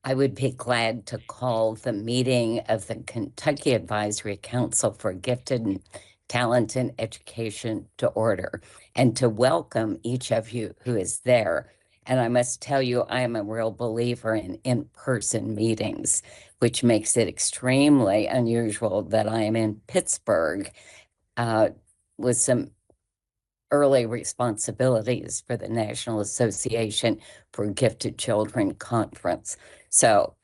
I would be glad to call the meeting of the Kentucky Advisory Council for Gifted and Talented Education to order and to welcome each of you who is there. And I must tell you, I am a real believer in in-person meetings, which makes it extremely unusual that I am in Pittsburgh with some early responsibilities for the National Association for Gifted Children Conference. So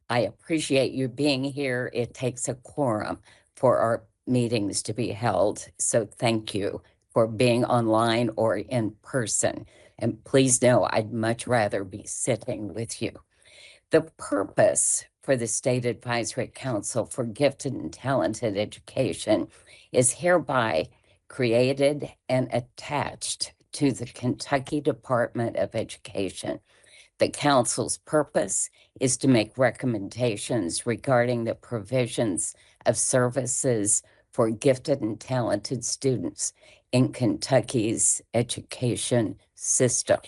I appreciate you being here. It takes a quorum for our meetings to be held. So thank you for being online or in person. And please know I'd much rather be sitting with you. The purpose for the State Advisory Council for Gifted and Talented Education is hereby created and attached to the Kentucky Department of Education. The Council's purpose is to make recommendations regarding the provisions of services for gifted and talented students in Kentucky's education system,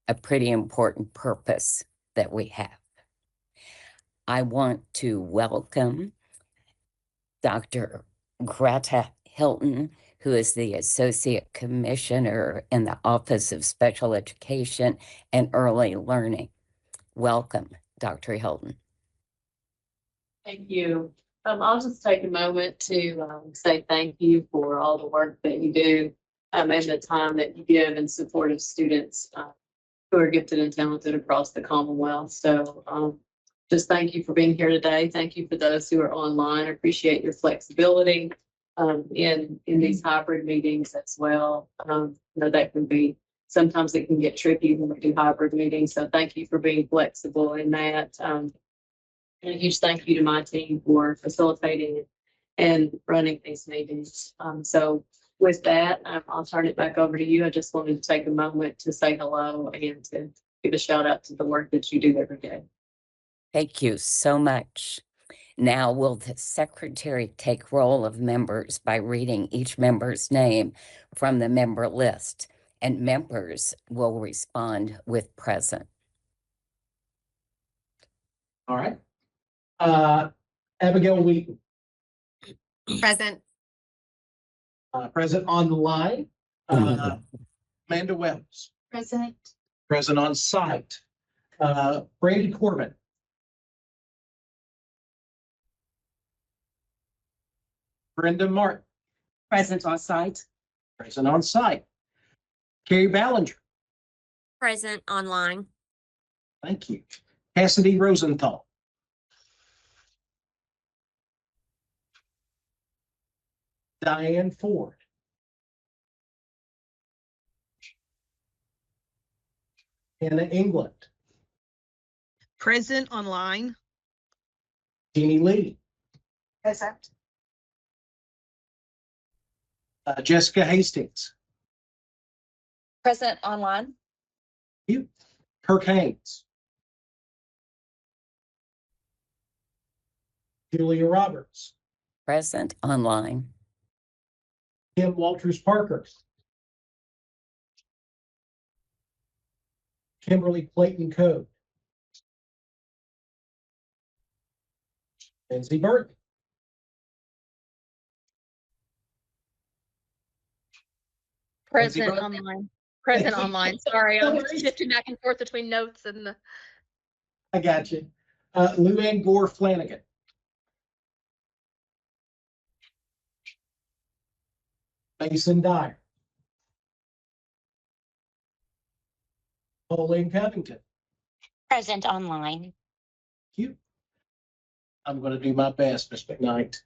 a pretty important purpose that we have. I want to welcome Dr. Greta Hilton, who is the Associate Commissioner in the Office of Special Education and Early Learning. Welcome, Dr. Hilton. Thank you. I'll just take a moment to say thank you for all the work that you do and the time that you give in support of students who are gifted and talented across the Commonwealth. So just thank you for being here today. Thank you for those who are online. I appreciate your flexibility in these hybrid meetings as well. That can be, sometimes it can get tricky when we do hybrid meetings. So thank you for being flexible in that. And a huge thank you to my team for facilitating and running these meetings. So with that, I'll turn it back over to you. I just wanted to take a moment to say hello and to give a shout out to the work that you do every day. Thank you so much. Now, will the secretary take roll of members by reading each member's name from the member list, and members will respond with present. All right. Abigail Wheaton. Present. Present on the line. Amanda Wells. Present. Present on site. Brandy Corbin. Brenda Martin. Present on site. Present on site. Carrie Ballinger. Present online. Thank you. Cassidy Rosenthal. Diane Ford. Hannah England. Present online. Jeannie Lee. Present. Jessica Hastings. Present online. You. Kirk Haynes. Julia Roberts. Present online. Kim Walters Parker. Kimberly Clayton Code. Lindsay Burton. Present online. Present online. Sorry, I'm shifting back and forth between notes and the. I got you. Luann Gore Flanagan. Mason Dyer. Pauline Covington. Present online. Thank you. I'm going to do my best, Ms. McKnight.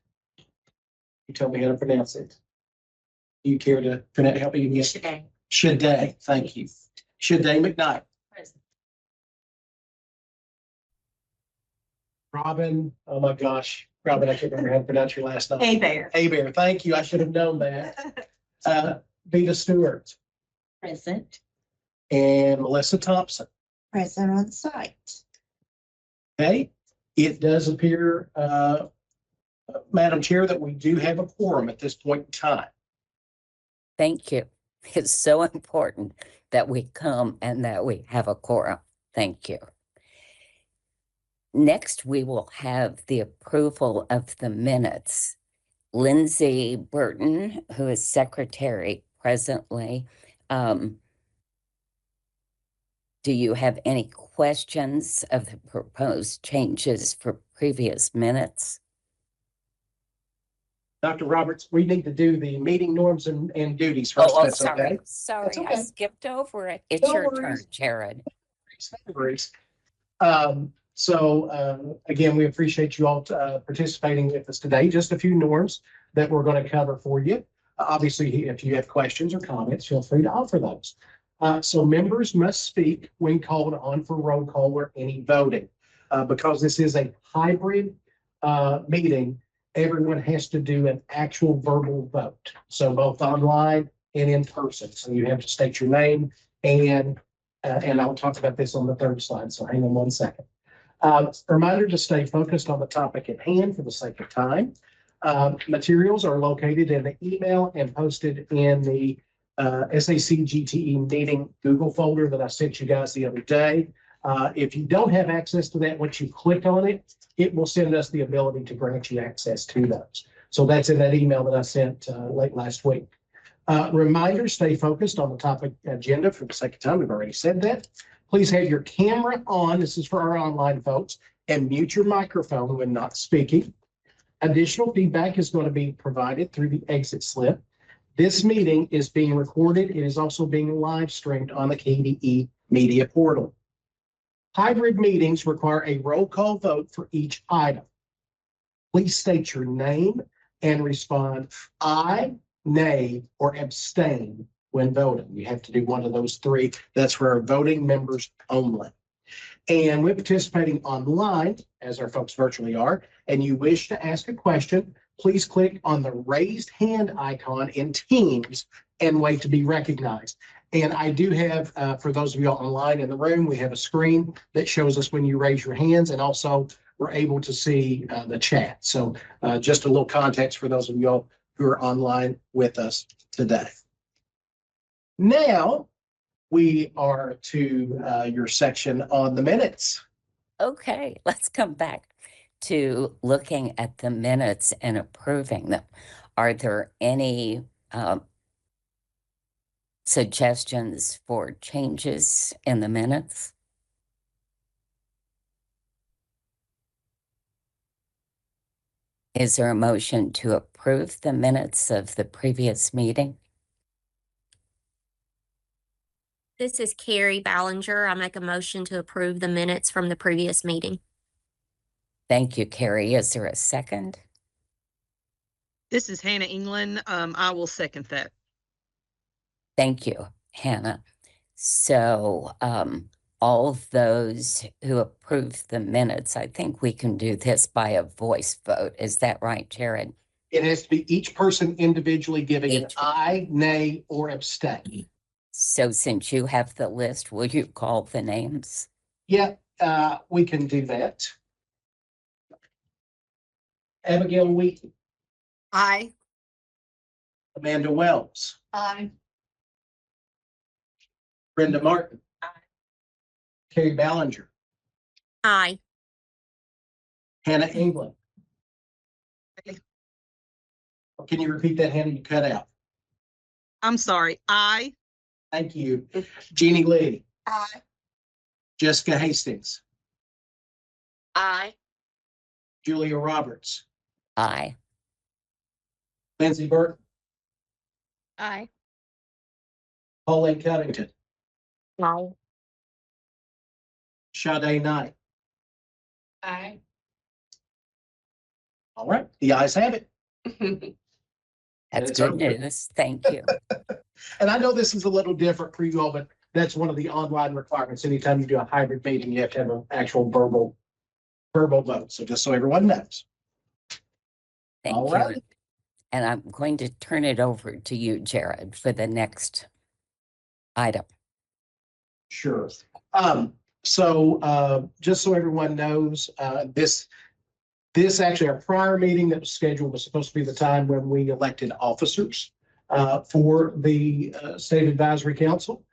You tell me how to pronounce it. You care to help me again? Today. Shade. Thank you. Shade McKnight. Present. Robin. Oh my gosh. Robin, I can't remember how to pronounce your last name. Hey-Bear. Hey-Bear. Thank you. I should have known that. Vita Stewart. Present. And Melissa Thompson. Present on site. Okay. It does appear, Madam Chair, that we do have a quorum at this point in time. Thank you. It's so important that we come and that we have a quorum. Thank you. Next, we will have the approval of the minutes. Lindsay Burton, who is secretary presently, do you have any questions of the proposed changes for previous minutes? Dr. Roberts, we need to do the meeting norms and duties first. Oh, That's sorry. okay. Sorry, That's I okay. skipped over it. It's No your turn, worries. Jared. Again, we appreciate you all participating with us today. Just a few norms that we're going to cover for you. Obviously, if you have questions or comments, feel free to offer those. So members must speak when called on for roll call or any voting. Because this is a hybrid meeting, everyone has to do an actual verbal vote. So both online and in person. So you have to state your name and I'll talk about this on the third slide. So hang on one second. Reminder to stay focused on the topic at hand for the sake of time. Materials are located in the email and posted in the SACGTE meeting Google folder that I sent you guys the other day. If you don't have access to that, once you click on it, it will send us the ability to grant you access to those. So that's in that email that I sent late last week. Reminder, stay focused on the topic agenda for the sake of time. We've already said that. Please have your camera on. This is for our online folks, and mute your microphone when not speaking. Additional feedback is going to be provided through the exit slip. This meeting is being recorded. It is also being live streamed on the KDE media portal. Hybrid meetings require a roll call vote for each item. Please state your name and respond aye, nay, or abstain when voting. You have to do one of those three. That's for our voting members only. And when participating online, as our folks virtually are, and you wish to ask a question, please click on the raised hand icon in Teams and wait to be recognized. And I do have, for those of you online in the room, we have a screen that shows us when you raise your hands, and also we're able to see the chat. So just a little context for those of you all who are online with us today. Now we are to your section on the minutes. Okay, let's come back to looking at the minutes and approving them. Are there any suggestions for changes in the minutes? Is there a motion to approve the minutes of the previous meeting? This is Carrie Ballinger. I make a motion to approve the minutes from the previous meeting. Thank you, Carrie. Is there a second? This is Hannah England. I will second that. Thank you, Hannah. So all of those who approve the minutes, I think we can do this by a voice vote. Is that right, Jared? It has to be each person individually giving an aye, nay, or abstain. So since you have the list, will you call the names? Yeah, we can do that. Abigail Wheaton, Aye. Amanda Wells, Aye. Brenda Martin, Carrie Ballinger, Aye. Hannah England. Aye. Can you repeat that, Hannah? You cut out. I'm sorry. Aye. Thank you. Jeannie Lee, Aye. Jessica Hastings, Aye. Julia Roberts, Aye. Lindsay Burton, Aye. Pauline Covington, Aye. Sade Knight. Aye. All right, the ayes have it. That's It's good over. news. Thank you. And I know this is a little different for you all, but that's one of the online requirements. Anytime you do a hybrid meeting, you have to have an actual verbal vote. So just so everyone knows. Thank All you. right. And I'm going to turn it over to you, Jared, for the next item. Sure. Just so everyone knows, this actually, our prior meeting that was scheduled was supposed to be the time when we elected officers for the State Advisory Council.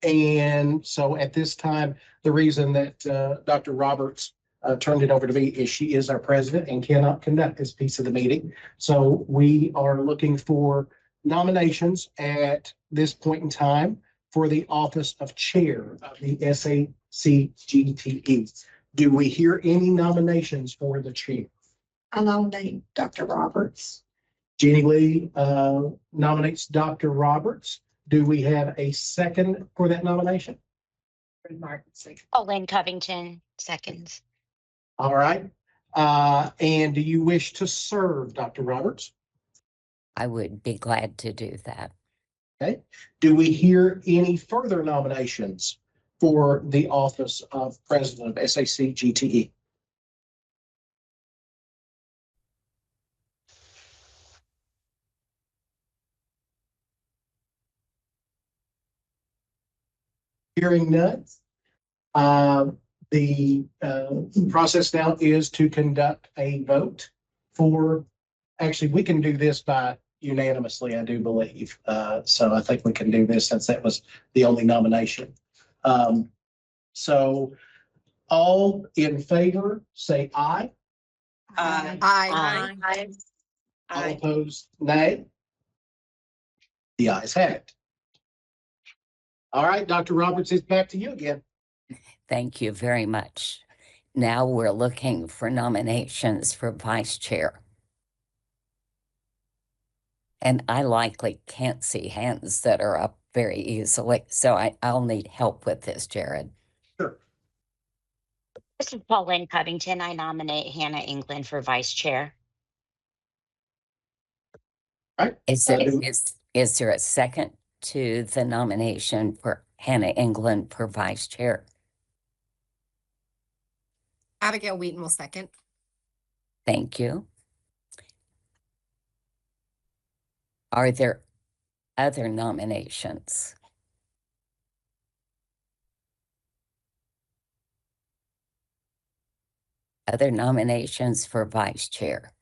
And so at this time, the reason that Dr. Roberts turned it over to me is she is our president and cannot conduct this piece of the meeting. So we are looking for nominations at this point in time for the office of chair of the SACGTE. Do we hear any nominations for the chair? I nominate Dr. Roberts. Jeannie Lee nominates Dr. Roberts. Do we have a second for that nomination? Pauline Covington, seconds. All right. And do you wish to serve, Dr. Roberts? I would be glad to do that. Okay. Do we hear any further nominations for the office of president of SACGTE? Hearing none. The process now is to conduct a vote for, actually, we can do this by unanimously, I do believe. So I think we can do this since that was the only nomination. So all in favor, say aye. Aye. Aye. All opposed, nay. The ayes have it. All right, Dr. Roberts, it's back to you again. Thank you very much. Now we're looking for nominations for vice chair. And I likely can't see hands that are up very easily, so I'll need help with this, Jared. Sure. This is Pauline Covington. I nominate Hannah England for vice chair. All right. Is there a second to the nomination for Hannah England for vice chair? Abigail Wheaton will second. Thank you. Are there other nominations? Other nominations for vice chair?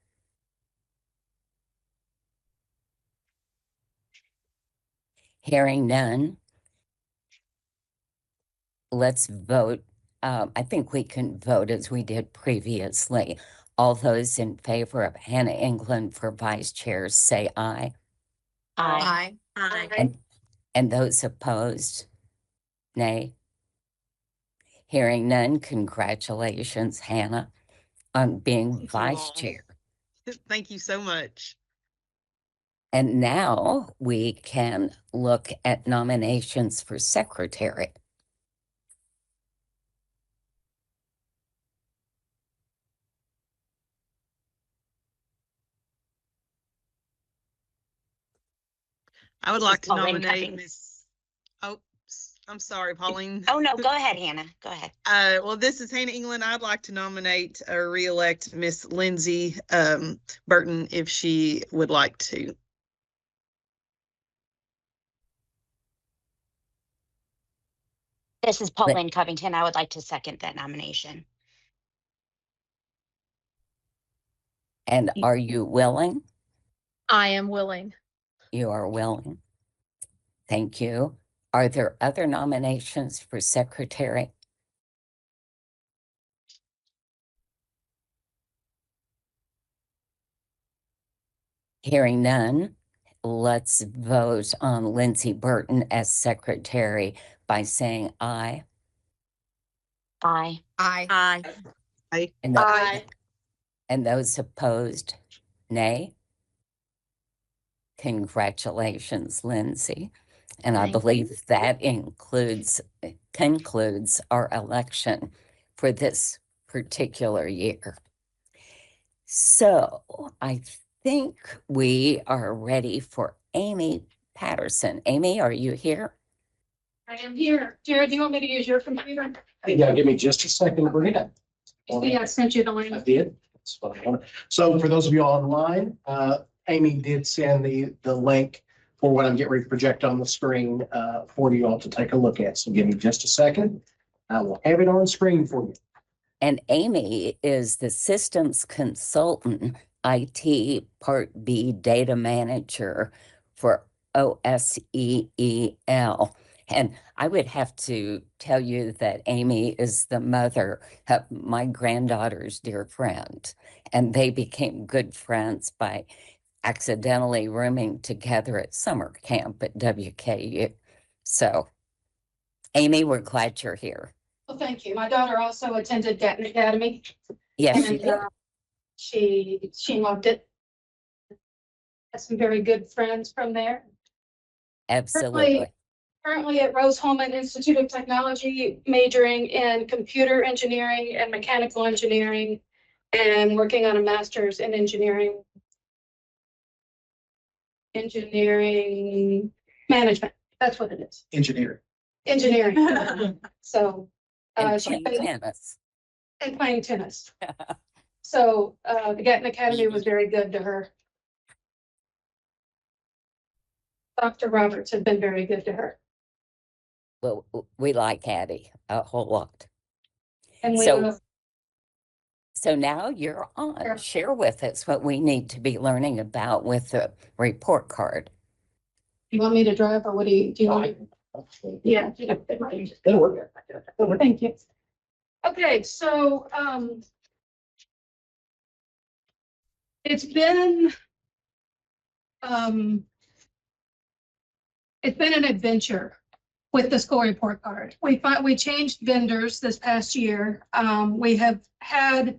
Hearing none, let's vote. I think we can vote as we did previously. All those in favor of Hannah England for vice chair, say aye. Aye. Aye. And those opposed, nay. Hearing none, congratulations, Hannah, on being Thank you vice all. chair. Thank you so much. And now we can look at nominations for secretary. I would This like is to Pauline nominate Covington. Miss, oh, I'm sorry, Pauline. Oh, no, go ahead, Hannah. Go ahead. Well, this is Hannah England. I'd like to nominate or re-elect Miss Lindsay Burton if she would like to. This is Pauline Covington. I would like to second that nomination. And are you willing? I am willing. You are willing. Thank you. Are there other nominations for secretary? Hearing none, let's vote on Lindsay Burton as secretary by saying aye. Aye. Aye. Aye. And those opposed, nay. Congratulations, Lindsay. And I Thank you. believe that concludes our election for this particular year. So I think we are ready for Amy Patterson. Amy, are you here? I am here. Jared, do you want me to use your computer? Yeah, give me just a second to bring it up. Yeah, I sent you the I link. did. That's what I wanted. So for those of you online, Amy did send the link for what I'm getting ready to project on the screen for you all to take a look at. So give me just a second. I will have it on screen for you. And Amy is the systems consultant, IT Part B data manager for OSEEL. And I would have to tell you that Amy is the mother of my granddaughter's dear friend, and they became good friends by accidentally rooming together at summer camp at WKU. So, Amy, we're glad you're here. Well, thank you. My daughter also attended Gatton Academy. Yes, you And did. she loved it. Had some very good friends from there. Absolutely. Currently at Rose-Hulman Institute of Technology, majoring in computer engineering and mechanical engineering, and working on a master's in engineering management. That's what it is. Engineering. Engineering. So And she's playing been tennis. and playing tennis. So the Gatton Academy was very good to her. Dr. Roberts has been very good to her. Well, we like Addie a whole lot. And we So, so now you're on. Sure. Share with us what we need to be learning about with the report card. you want me to drive, or what do you want? Yeah. That'll work. Thank you. Okay, so it's been an adventure with the school report card. We changed vendors this past year. We have had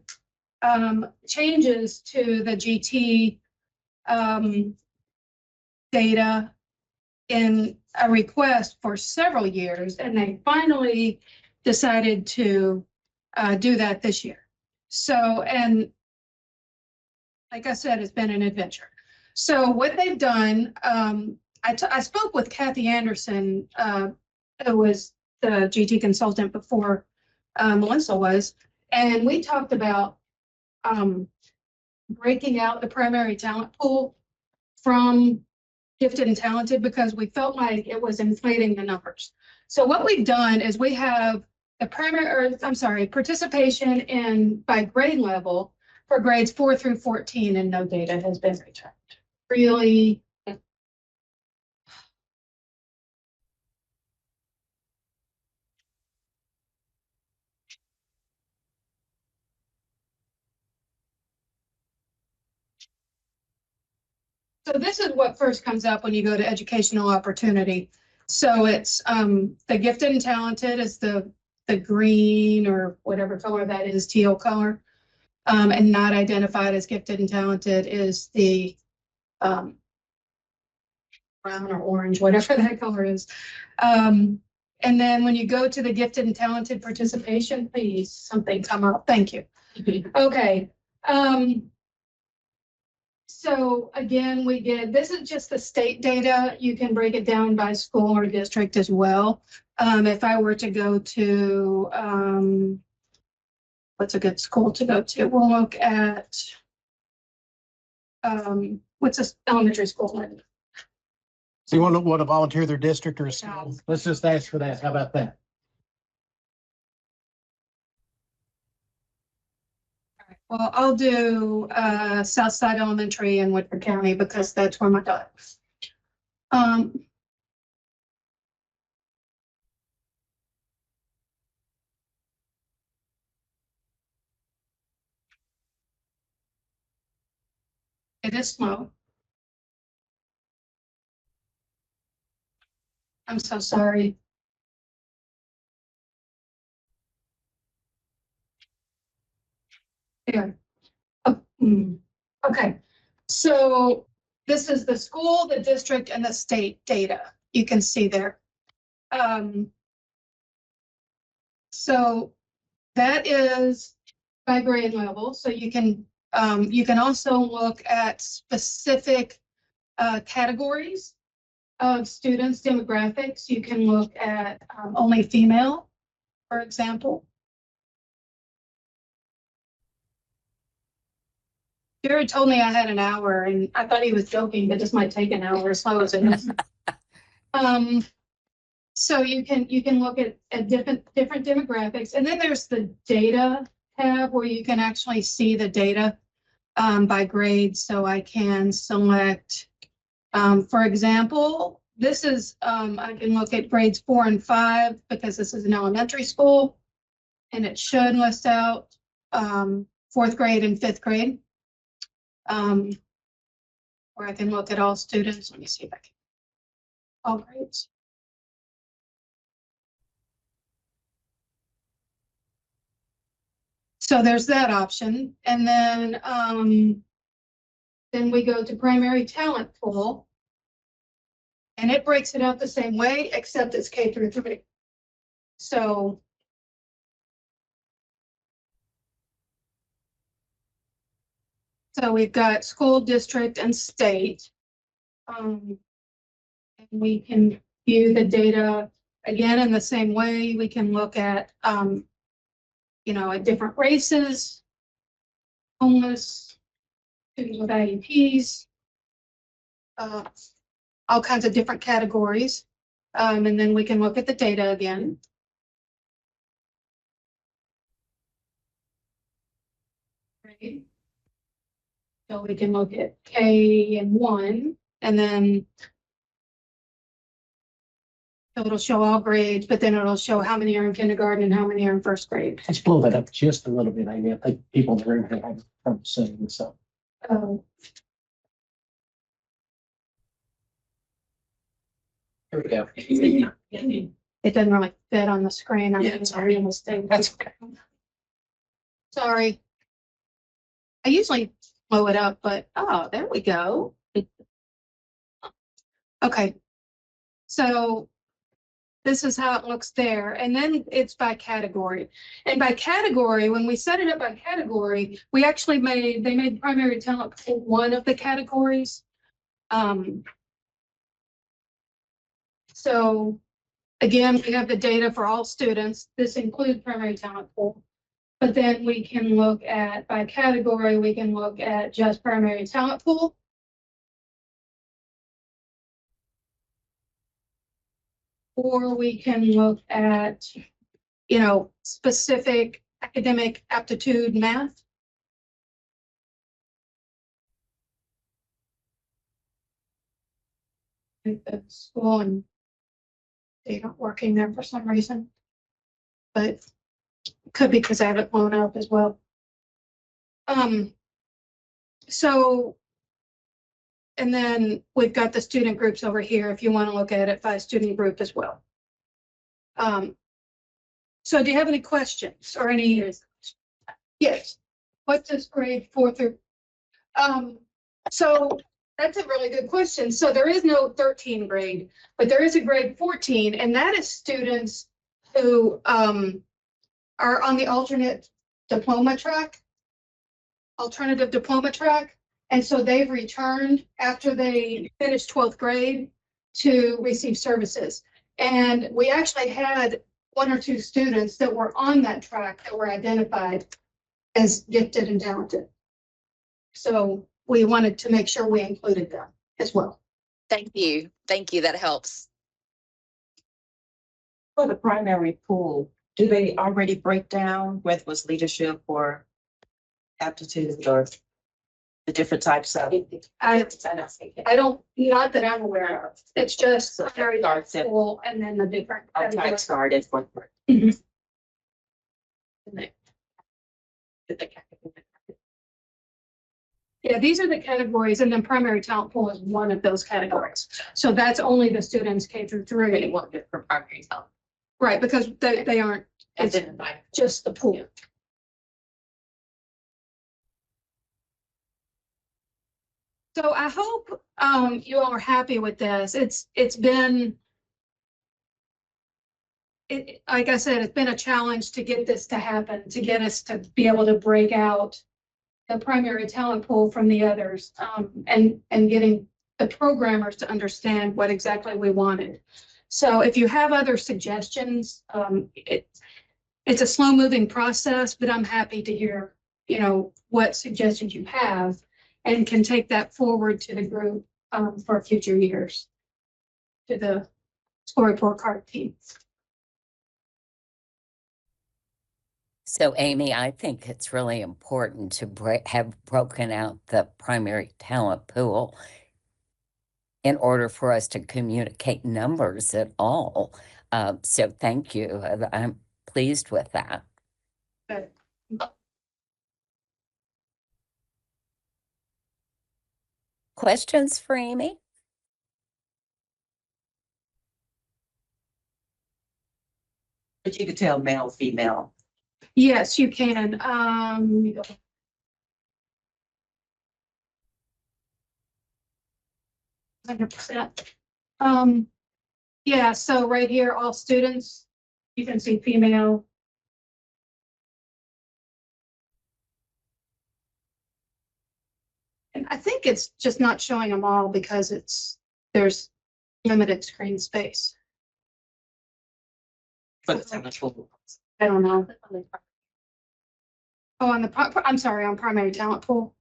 changes to the GT data in a request for several years, and they finally decided to do that this year. So, and like I said, it's been an adventure. So what they've done, I spoke with Kathy Anderson, who was the GT consultant before Melissa was, and we talked about breaking out the primary talent pool from gifted and talented, because we felt like it was inflating the numbers. So what we've done is we have the participation in by grade level for grades 4 through 14, and no data has been returned. Really. So this is what first comes up when you go to educational opportunity. So it's the gifted and talented is the green or whatever color that is, teal color. And not identified as gifted and talented is the brown or orange, whatever that color is. And then when you go to the gifted and talented participation, please, something come up. Thank you. Okay. So again, this is just the state data. You can break it down by school or district as well. If I were to go to, what's a good school to go to? We'll look at, what's a elementary school? So you want to volunteer their district or school? Let's just ask for that. How about that? Well, I'll do Southside Elementary in Woodford County because that's where my daughter is. It is slow. I'm so sorry. Here. Oh, okay. So this is the school, the district, and the state data. You can see there. So that is by grade level. So you can also look at specific categories of students, demographics. You can look at only female, for example. Jared told me I had an hour, and I thought he was joking, but this might take an hour as slow as it is. So you can look at different demographics, and then there's the data tab where you can actually see the data by grade. So I can select, for example, this is, I can look at grades 4 and 5 because this is an elementary school. And it should list out, 4th grade and 5th grade. Or I can look at all students. Let me see if I can. All grades. So there's that option. And then we go to primary talent pool. And it breaks it out the same way, except it's K through 3. So we've got school, district, and state. And we can view the data again in the same way. We can look at, at different races, homeless, students with IEPs, all kinds of different categories. And then we can look at the data again. Right. So we can look at K and 1, and then so it'll show all grades, but then it'll show how many are in kindergarten and how many are in 1st grade. Let's blow that up just a little bit. I mean, I think people in the room have had trouble seeing this up. Here we go. It doesn't really fit on the screen. Yeah, sorry, mistake. That's okay. Sorry. I usually blow it up, but oh, there we go. Okay. So this is how it looks there. And then it's by category. And by category, when we set it up by category, we actually they made primary talent pool one of the categories. So again, we have the data for all students. This includes primary talent pool. But then we can look at, by category, we can look at just primary talent pool. Or we can look at, specific academic aptitude math. The school and they aren't working there for some reason, but it could be because I have it blown up as well. So, and then we've got the student groups over here if you want to look at it by student group as well. So do you have any questions or any? Yes. What's this grade 4 through? So that's a really good question. So there is no 13 grade, but there is a grade 14, and that is students who are on the alternative diploma track. And so they've returned after they finished 12th grade to receive services. And we actually had 1 or 2 students that were on that track that were identified as gifted and talented. So we wanted to make sure we included them as well. Thank you. Thank you. That helps. For the primary pool, do they already break down whether it was leadership or aptitude or the different types of? I don't, not that I'm aware of. It's just very pool and then the different. Outside started for. Mhm. Yeah, these are the categories, and then primary talent pool is one of those categories. So that's only the students K through 3. For primary talent. Right, because they aren't, it's just the pool. So I hope you all are happy with this. It's been, like I said, it's been a challenge to get this to happen, to get us to be able to break out the primary talent pool from the others, and getting the programmers to understand what exactly we wanted. So if you have other suggestions, it's a slow moving process, but I'm happy to hear, what suggestions you have and can take that forward to the group for future years, to the school report card team. So Amy, I think it's really important to have broken out the primary talent pool in order for us to communicate numbers at all. So thank you. I'm pleased with that. Good. Questions for Amy? But you could tell male, female. Yes, you can. 100%. Yeah, so right here, all students, you can see female. And I think it's just not showing them all because there's limited screen space. For the talent pool. I don't know. Oh, I'm sorry, on primary talent pool.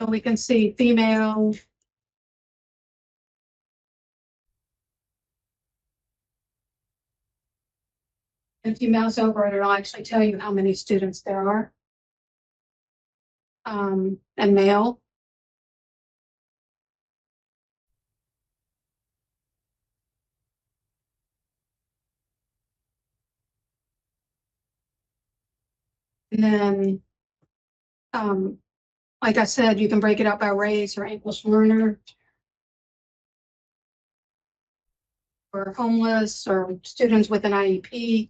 So we can see female. If you mouse over it, it'll actually tell you how many students there are. And male. And then, like I said, you can break it out by race or English learner. Or homeless or students with an IEP.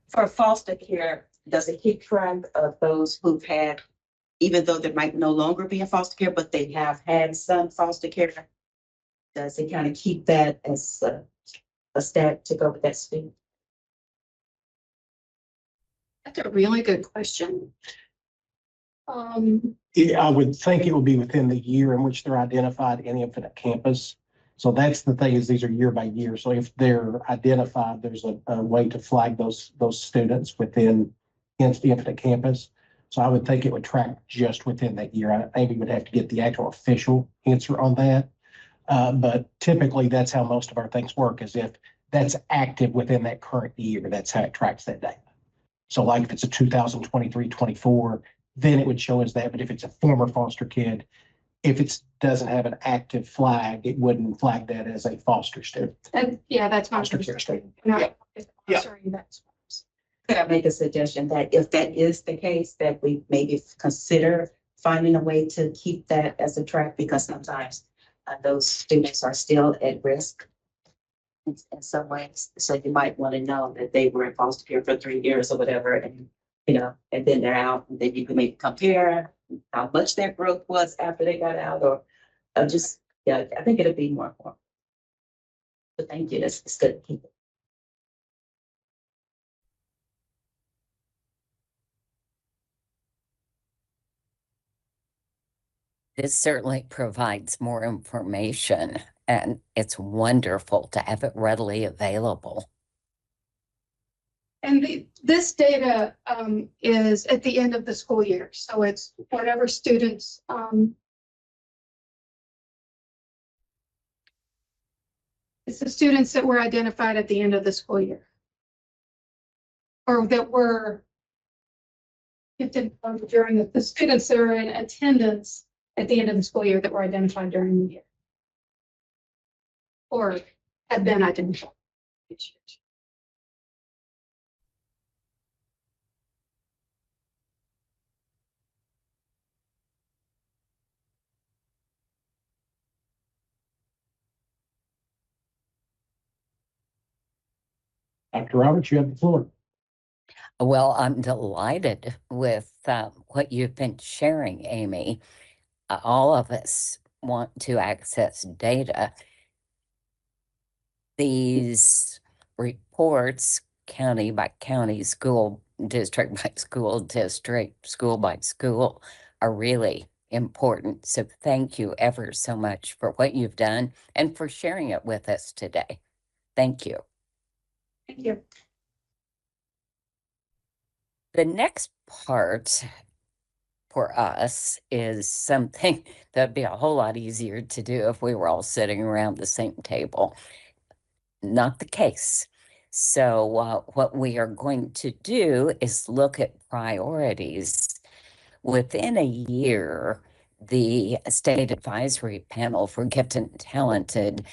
For foster care, does it keep track of those who've had, even though they might no longer be in foster care, but they have had some foster care? Does it kind of keep that as a stat to go with that student? That's a really good question. Yeah, I would think it would be within the year in which they're identified in Infinite Campus. So that's the thing, is these are year by year. So if they're identified, there's a way to flag those students within Infinite Campus. So I would think it would track just within that year. Amy would have to get the actual official answer on that. But typically that's how most of our things work, is if that's active within that current year, that's how it tracks that data. So like if it's a 2023-24, then it would show us that. But if it's a former foster kid, if it doesn't have an active flag, it wouldn't flag that as a foster student. And yeah, that's my Foster care student. Yeah. Yeah. Sorry, that's. Could I make a suggestion that if that is the case, that we maybe consider finding a way to keep that as a track, because sometimes those students are still at risk in some ways. So you might want to know that they were in foster care for 3 years or whatever, and and then they're out, and then you can maybe compare how much their growth was after they got out, or just, yeah, I think it'll be more important. But thank you, it's good to keep it. This certainly provides more information, and it's wonderful to have it readily available. And this data is at the end of the school year. So it's whatever students it's the students that were identified at the end of the school year. Or that were gifted during the students that are in attendance at the end of the school year that were identified during the year. Or have been identified. Dr. Roberts, you have the floor. Well, I'm delighted with what you've been sharing, Amy. All of us want to access data. These reports, county by county, school district by school district, school by school, are really important. So thank you ever so much for what you've done and for sharing it with us today. Thank you. Thank you. The next part for us is something that'd be a whole lot easier to do if we were all sitting around the same table. not the case. So what we are going to do is look at priorities. Within a year, the State Advisory Panel for Gifted and Talented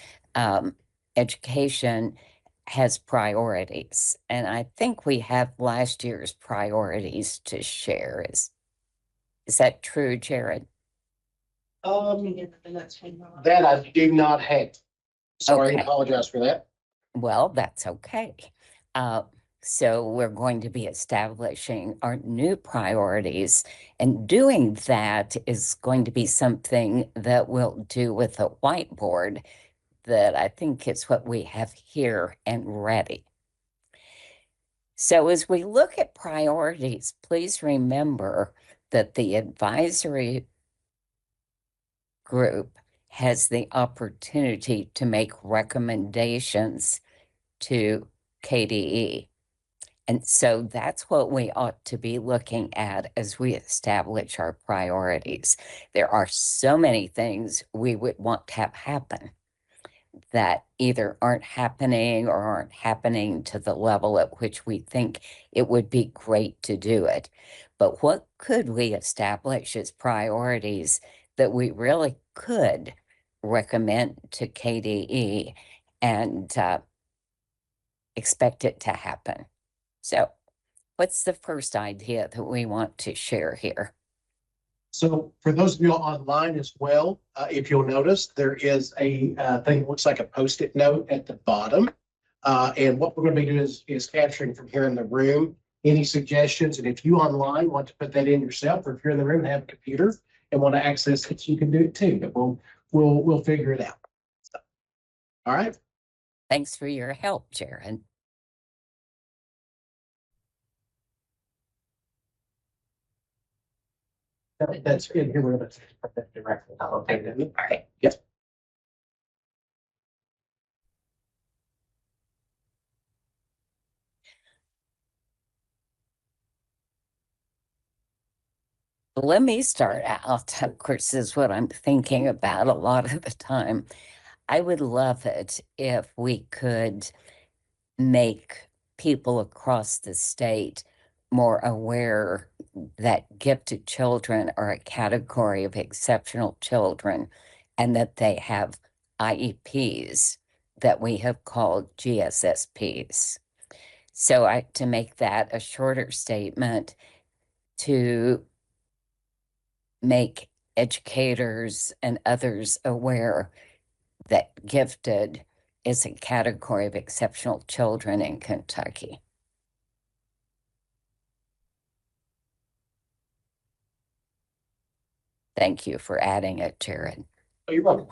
Education has priorities. And I think we have last year's priorities to share. Is that true, Jared? That I do not have. Sorry, Okay. I apologize for that. Well, that's okay. So we're going to be establishing our new priorities, and doing that is going to be something that we'll do with a whiteboard that I think is what we have here and ready. So as we look at priorities, please remember that the advisory group has the opportunity to make recommendations to KDE. And so that's what we ought to be looking at as we establish our priorities. There are so many things we would want to have happen that either aren't happening or aren't happening to the level at which we think it would be great to do it. But what could we establish as priorities that we really could recommend to KDE and expect it to happen? So what's the first idea that we want to share here? So for those of you online as well, if you'll notice, there is a thing that looks like a Post-it note at the bottom. And what we're going to be doing is capturing from here in the room any suggestions. And if you online want to put that in yourself, or if you're in the room and have a computer and want to access it, you can do it too. But we'll figure it out. So, all right. Thanks for your help, Jared. That's in here. We're going to put that directly. Okay. All right. Yes. Let me start out. Of course, this is what I'm thinking about a lot of the time. I would love it if we could make people across the state more aware that gifted children are a category of exceptional children and that they have IEPs that we have called GSSPs. So to make that a shorter statement, to make educators and others aware that gifted is a category of exceptional children in Kentucky. Thank you for adding it, Jared. Oh, you're welcome.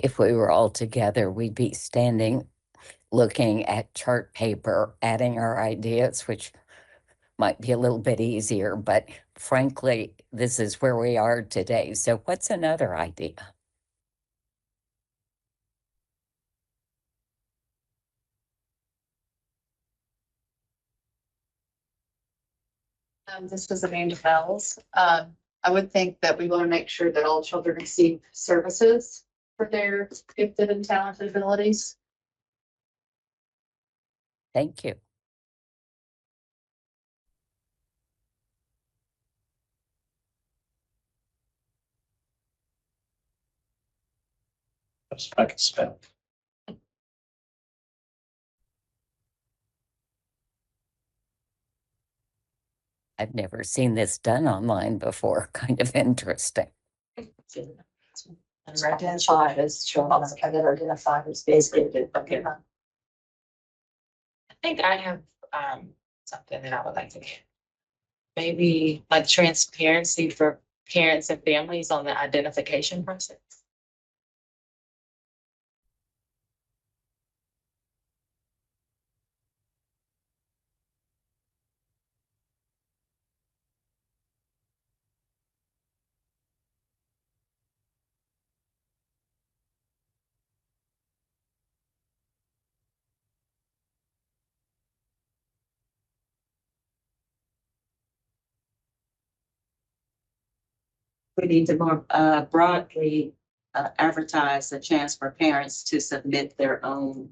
If we were all together, we'd be standing looking at chart paper, adding our ideas, which might be a little bit easier, but frankly, this is where we are today. So what's another idea? This was Amanda Fells. I would think that we want to make sure that all children receive services for their gifted and talented abilities. Thank you. I can spell. I've never seen this done online before. Kind of interesting. Identified as children that are identified as gifted. Okay. I think I have something that I would like to get. Maybe like transparency for parents and families on the identification process. We need to more broadly advertise a chance for parents to submit their own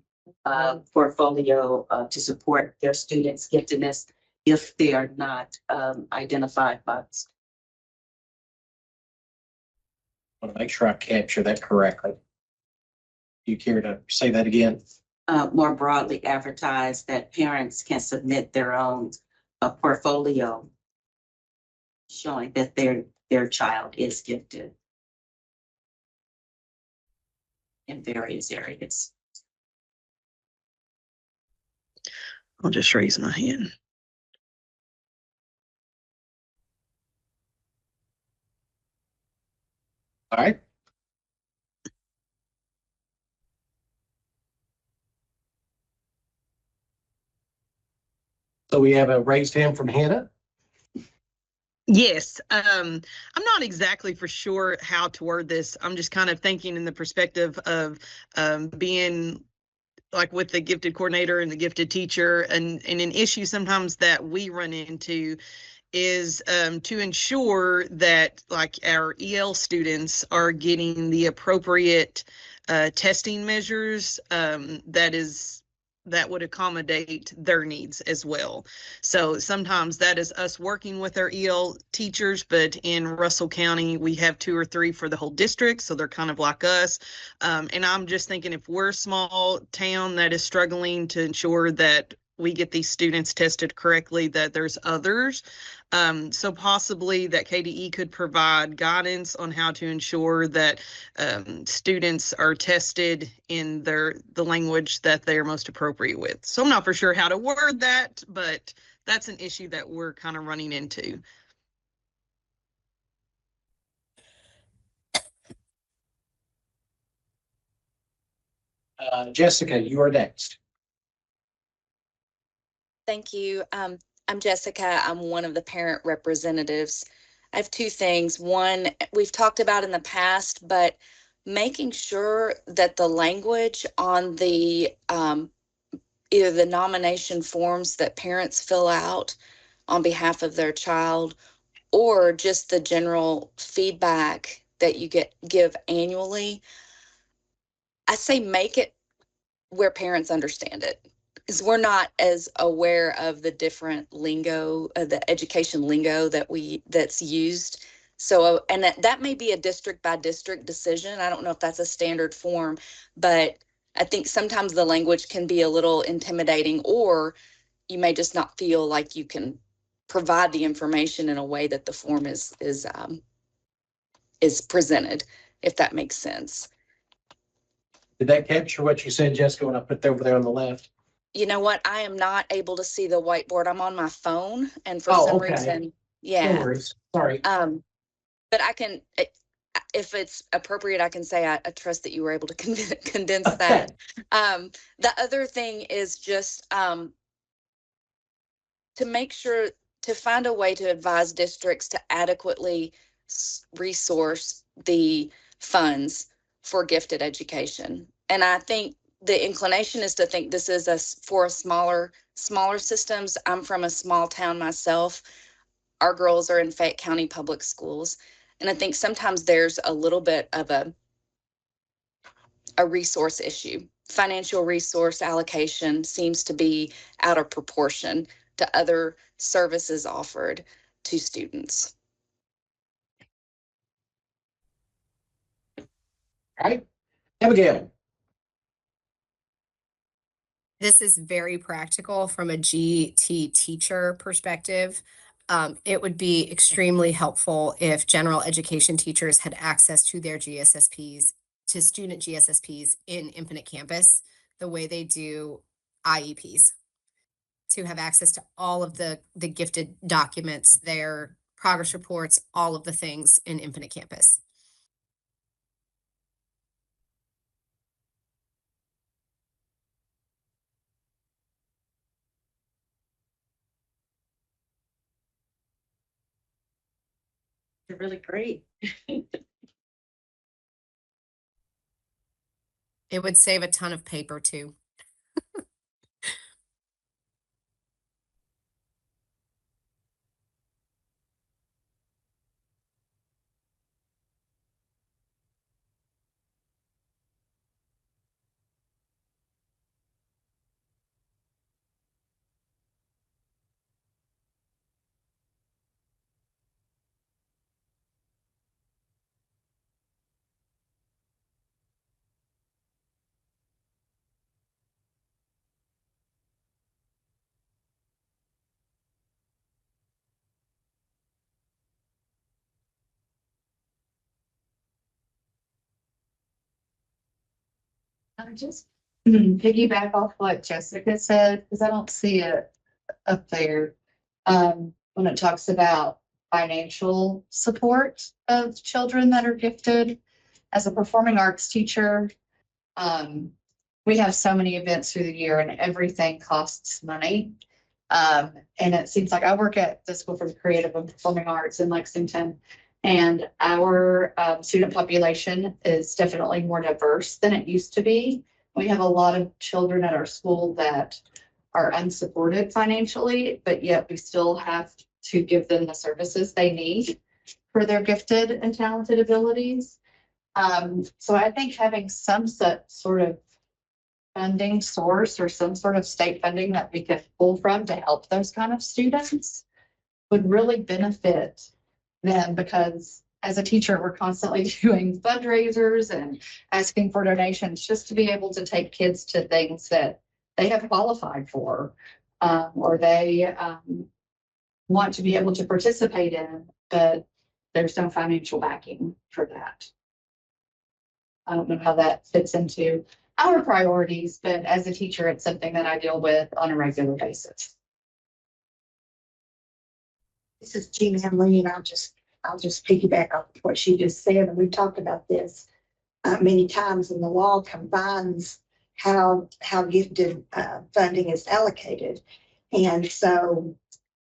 portfolio to support their students' giftedness if they are not identified by. I want to make sure I capture that correctly. You care to say that again? More broadly advertise that parents can submit their own portfolio showing that their child is gifted in various areas. I'll just raise my hand. All right. So we have a raised hand from Hannah. Yes, I'm not exactly for sure how to word this. I'm just kind of thinking in the perspective of being like with the gifted coordinator and the gifted teacher, and an issue sometimes that we run into is to ensure that like our EL students are getting the appropriate testing measures that would accommodate their needs as well. So sometimes that is us working with our EL teachers, but in Russell County, we have 2 or 3 for the whole district. So they're kind of like us. And I'm just thinking if we're a small town that is struggling to ensure that we get these students tested correctly, that there's others. So possibly that KDE could provide guidance on how to ensure that students are tested in the language that they're most appropriate with. So I'm not for sure how to word that, but that's an issue that we're kind of running into. Jessica, you are next. Thank you. I'm Jessica. I'm one of the parent representatives. I have 2 things. One, we've talked about in the past, but making sure that the language on the either the nomination forms that parents fill out on behalf of their child, or just the general feedback that you give annually, I say make it where parents understand it, because we're not as aware of the different lingo, the education lingo that's used. So, and that may be a district by district decision. I don't know if that's a standard form, but I think sometimes the language can be a little intimidating, or you may just not feel like you can provide the information in a way that the form is presented, if that makes sense. Did that capture what you said, Jessica, when I put that over there on the left? You know what? I am not able to see the whiteboard. I'm on my phone, and for Oh, some okay. reason, No yeah. worries. Sorry. But I can, if it's appropriate, I can say I trust that you were able to condense that. The other thing is just to make sure to find a way to advise districts to adequately resource the funds for gifted education. And I think the inclination is to think this is for smaller systems. I'm from a small town myself. Our girls are in Fayette County Public Schools. And I think sometimes there's a little bit of a resource issue. Financial resource allocation seems to be out of proportion to other services offered to students. All right. Abigail. This is very practical from a GT teacher perspective. It would be extremely helpful if general education teachers had access to their GSSPs, to student GSSPs in Infinite Campus, the way they do IEPs, to have access to all of the gifted documents, their progress reports, all of the things in Infinite Campus. They're really great. It would save a ton of paper too. I'm just piggyback off what Jessica said, because I don't see it up there. When it talks about financial support of children that are gifted. As a performing arts teacher, we have so many events through the year and everything costs money. And it seems like I work at the School for the Creative and Performing Arts in Lexington. And our student population is definitely more diverse than it used to be. We have a lot of children at our school that are unsupported financially, but yet we still have to give them the services they need for their gifted and talented abilities. So I think having some sort of funding source or some sort of state funding that we could pull from to help those kind of students would really benefit them, because as a teacher, we're constantly doing fundraisers and asking for donations just to be able to take kids to things that they have qualified for, or they want to be able to participate in, but there's no financial backing for that. I don't know how that fits into our priorities, but as a teacher, it's something that I deal with on a regular basis. This is Jean Henley, and I'll just piggyback off what she just said. And we've talked about this many times, and the law combines how gifted funding is allocated. And so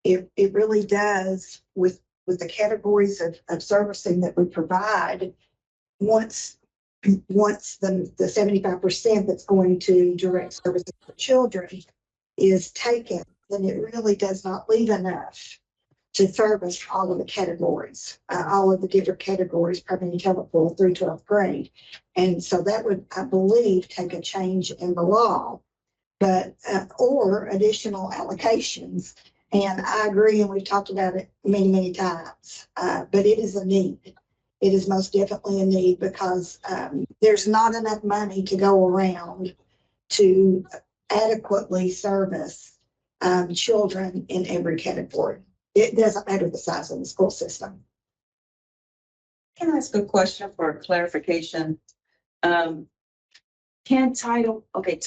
it really does with the categories of servicing that we provide. Once the 75% that's going to direct services for children is taken, then it really does not leave enough to service all of the categories, all of the different categories, primarily telephone through 12th grade. And so that would, I believe, take a change in the law, but or additional allocations. And I agree, and we've talked about it many, many times, but it is a need. It is most definitely a need, because there's not enough money to go around to adequately service children in every category. It doesn't matter the size of the school system. Can I ask a question for clarification? Title I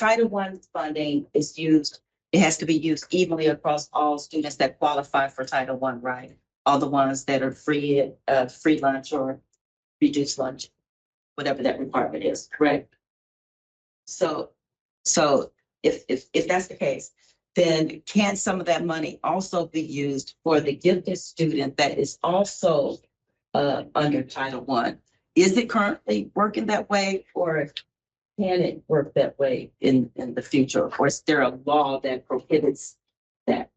funding is used, it has to be used evenly across all students that qualify for Title I, right? All the ones that are free lunch or reduced lunch, whatever that requirement is, correct? So if that's the case, then can some of that money also be used for the gifted student that is also under Title I? Is it currently working that way, or can it work that way in the future? Or is there a law that prohibits that?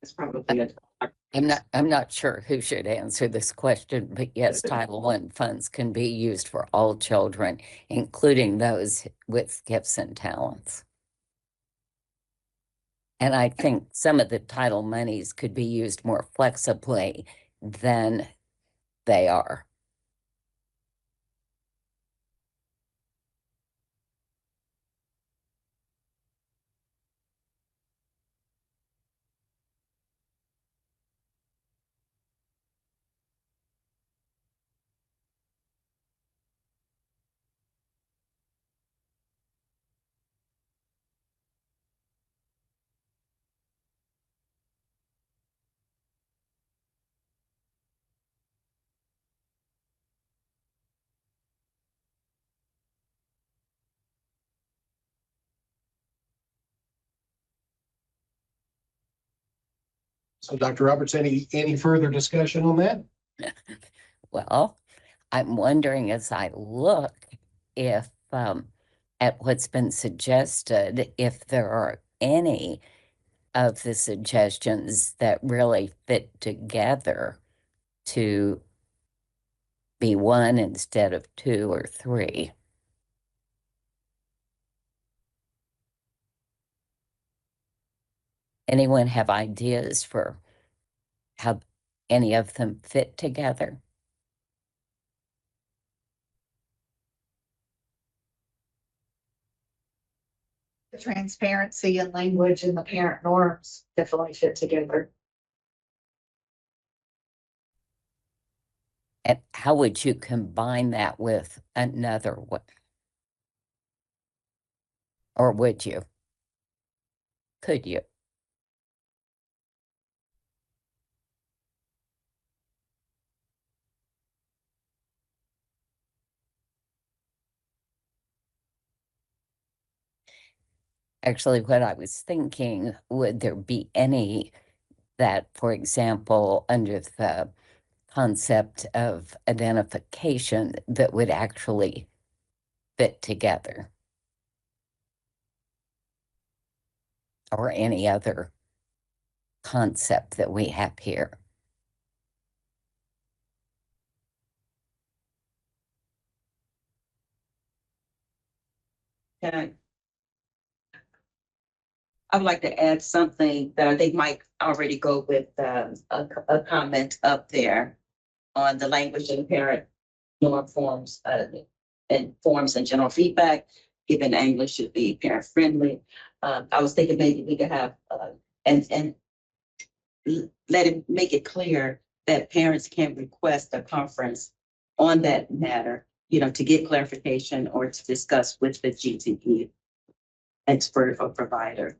That's probably it. I'm not sure who should answer this question, but yes, Title I funds can be used for all children, including those with gifts and talents. And I think some of the title monies could be used more flexibly than they are. So Dr. Roberts, any further discussion on that? Well, I'm wondering as I look if at what's been suggested, if there are any of the suggestions that really fit together to be one instead of two or three. Anyone have ideas for how any of them fit together? The transparency and language and the parent norms definitely fit together. how would you combine that with another one? Or would you? Could you? Actually, what I was thinking, would there be any that, for example, under the concept of identification that would actually fit together? Or any other concept that we have here? Can I would like to add something that I think might already go with a comment up there on the language and parent norm forms and forms and general feedback. Given English should be parent friendly. I was thinking maybe we could have and let it make it clear that parents can request a conference on that matter, to get clarification or to discuss with the GTE expert or provider.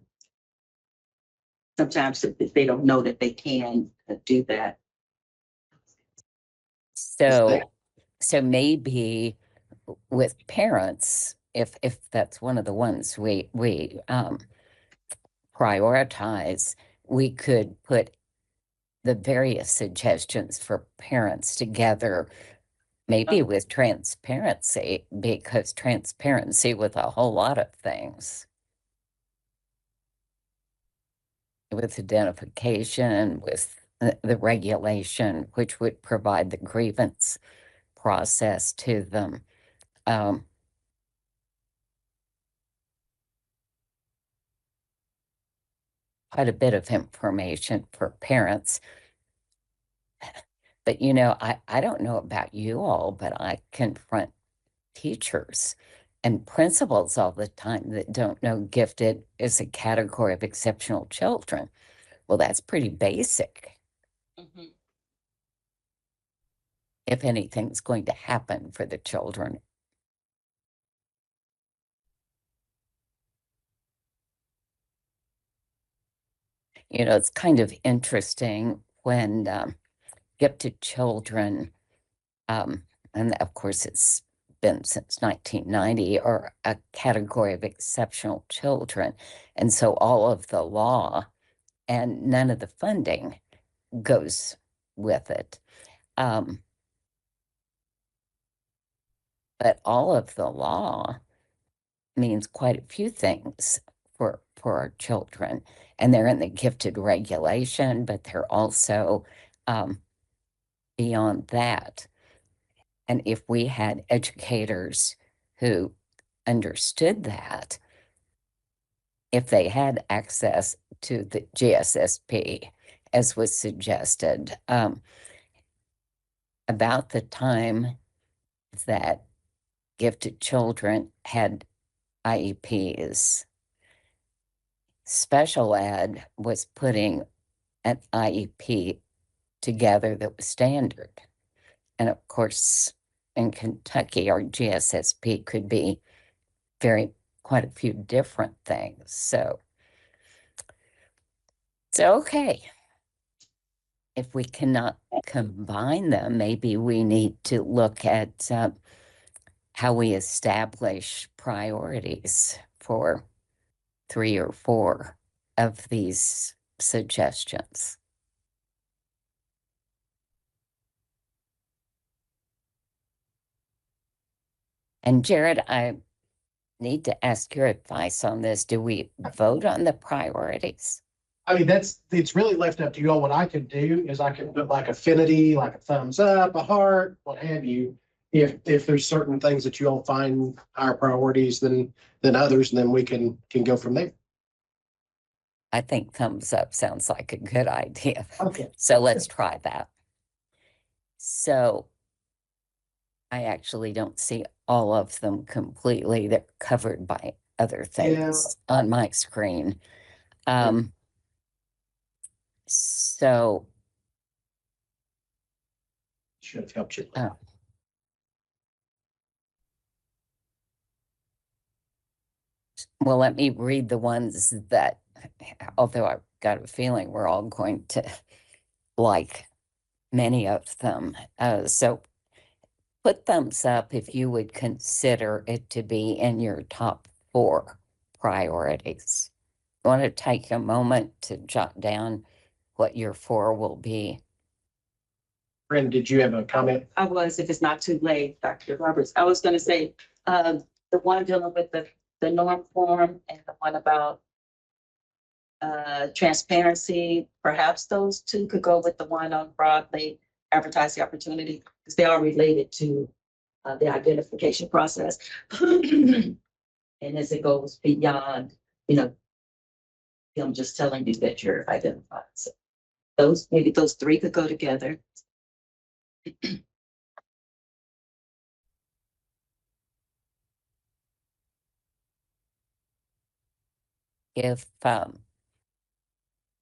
Sometimes if they don't know that they can do that. So maybe with parents, if that's one of the ones we prioritize, we could put the various suggestions for parents together, maybe with transparency, because transparency with a whole lot of things. With identification, with the regulation, which would provide the grievance process to them. Quite a bit of information for parents. But I don't know about you all, but I confront teachers and principals all the time that don't know gifted is a category of exceptional children. Well, that's pretty basic. Mm-hmm. If anything's going to happen for the children. It's kind of interesting when gifted children, and of course it's been since 1990, are a category of exceptional children. And so all of the law and none of the funding goes with it. But all of the law means quite a few things for our children. And they're in the gifted regulation, but they're also beyond that. And if we had educators who understood that, if they had access to the GSSP, as was suggested, about the time that gifted children had IEPs, special ed was putting an IEP together that was standard. And of course, in Kentucky, our GSSP could be quite a few different things. So okay. If we cannot combine them, maybe we need to look at how we establish priorities for 3 or 4 of these suggestions. And Jared, I need to ask your advice on this. Do we vote on the priorities? I mean, it's really left up to you all. What I could do is I could put like affinity, like a thumbs up, a heart, what have you. If there's certain things that you all find higher priorities than others, and then we can go from there. I think thumbs up sounds like a good idea. Okay. So let's try that. So I actually don't see all of them completely. They're covered by other things on my screen. So should have helped you. Well, let me read the ones that, although I've got a feeling we're all going to like many of them. So put thumbs up if you would consider it to be in your top 4 priorities. You want to take a moment to jot down what your 4 will be? Brenda, did you have a comment? I was, if it's not too late, Dr. Roberts, I was gonna say, the one dealing with the norm form and the one about transparency, perhaps those two could go with the one on broadly advertise the opportunity, because they are related to the identification process. And as it goes beyond, them just telling you that you're identified. So maybe those 3 could go together. If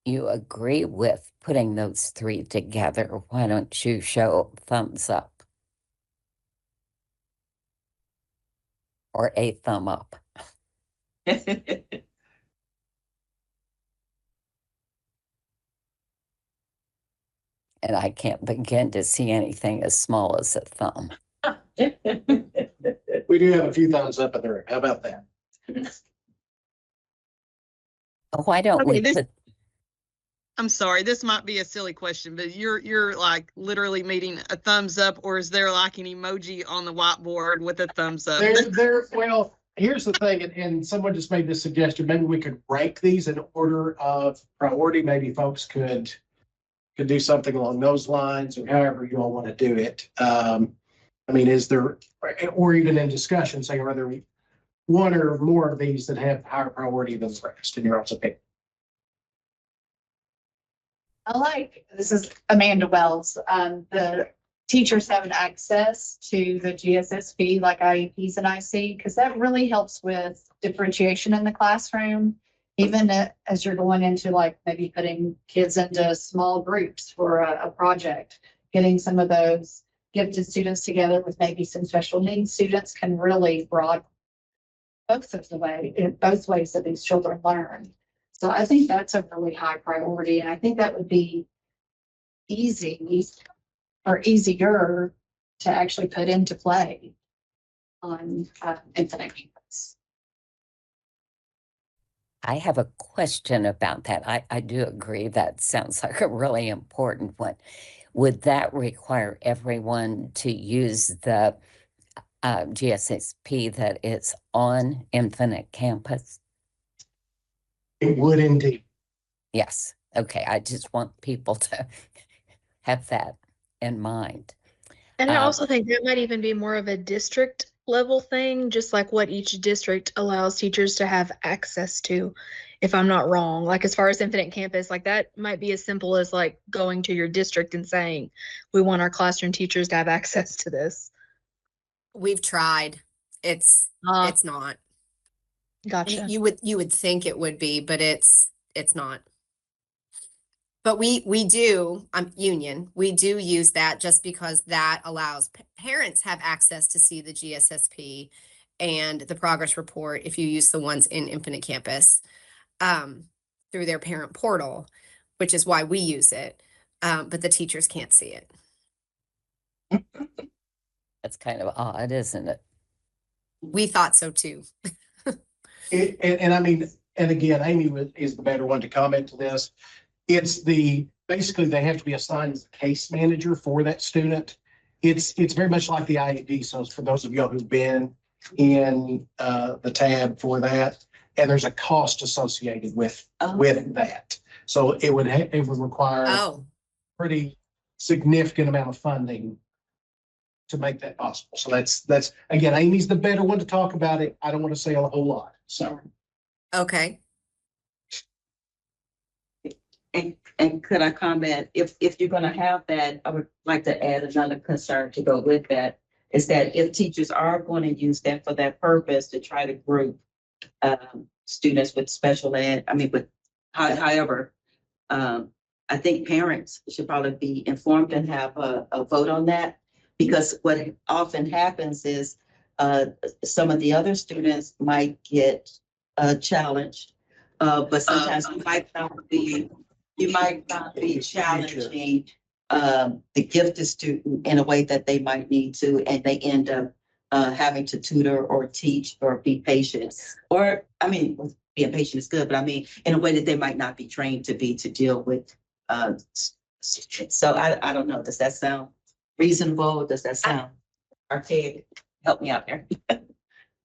you agree with putting those 3 together, why don't you show thumbs up? Or a thumb up. And I can't begin to see anything as small as a thumb. We do have a few thumbs up in the room. How about that? Why don't we Okay, put, I'm sorry, this might be a silly question, but you're like literally meeting a thumbs up, or is there like an emoji on the whiteboard with a thumbs up? Well, here's the thing, and someone just made this suggestion. Maybe we could rank these in order of priority. Maybe folks could do something along those lines, or however you all want to do it. I mean, is there, or even in discussion, saying whether one or more of these that have higher priority than the rest, in your all's opinion? This is Amanda Wells. The teachers having access to the GSSP like IEPs and IC, because that really helps with differentiation in the classroom. Even as you're going into like maybe putting kids into small groups for a project, getting some of those gifted students together with maybe some special needs students can really broaden both ways that these children learn. So I think that's a really high priority, and I think that would be easy or easier to actually put into play on Infinite Campus. I have a question about that. I do agree that sounds like a really important one. Would that require everyone to use the GSSP that is on Infinite Campus? It would indeed. Yes. Okay. I just want people to have that in mind. And I also think that might even be more of a district level thing, just like what each district allows teachers to have access to, if I'm not wrong. Like as far as Infinite Campus, like that might be as simple as like going to your district and saying, we want our classroom teachers to have access to this. We've tried. It's not. Gotcha. You would think it would be, but it's not. But we do, Union, we do use that just because that allows parents have access to see the GSSP and the progress report if you use the ones in Infinite Campus through their parent portal, which is why we use it. But the teachers can't see it. That's kind of odd, isn't it? We thought so too. And I mean, and again, Amy is the better one to comment to this. It's basically they have to be assigned as a case manager for that student. It's very much like the IEP. So for those of y'all who've been in the tab for that, and there's a cost associated with that. So it would require pretty significant amount of funding to make that possible. So that's again, Amy's the better one to talk about it. I don't want to say a whole lot. So okay. And could I comment, if you're going to have that, I would like to add another concern to go with that, is that if teachers are going to use that for that purpose to try to group students with special ed, however, I think parents should probably be informed and have a vote on that, because what often happens is some of the other students might get challenged. But sometimes you might not be challenging the gifted student in a way that they might need to, and they end up having to tutor or teach or be patient. Or, I mean, being patient is good, but I mean, in a way that they might not be trained to be to deal with. So I don't know. Does that sound reasonable? Does that sound archaic? Help me out here.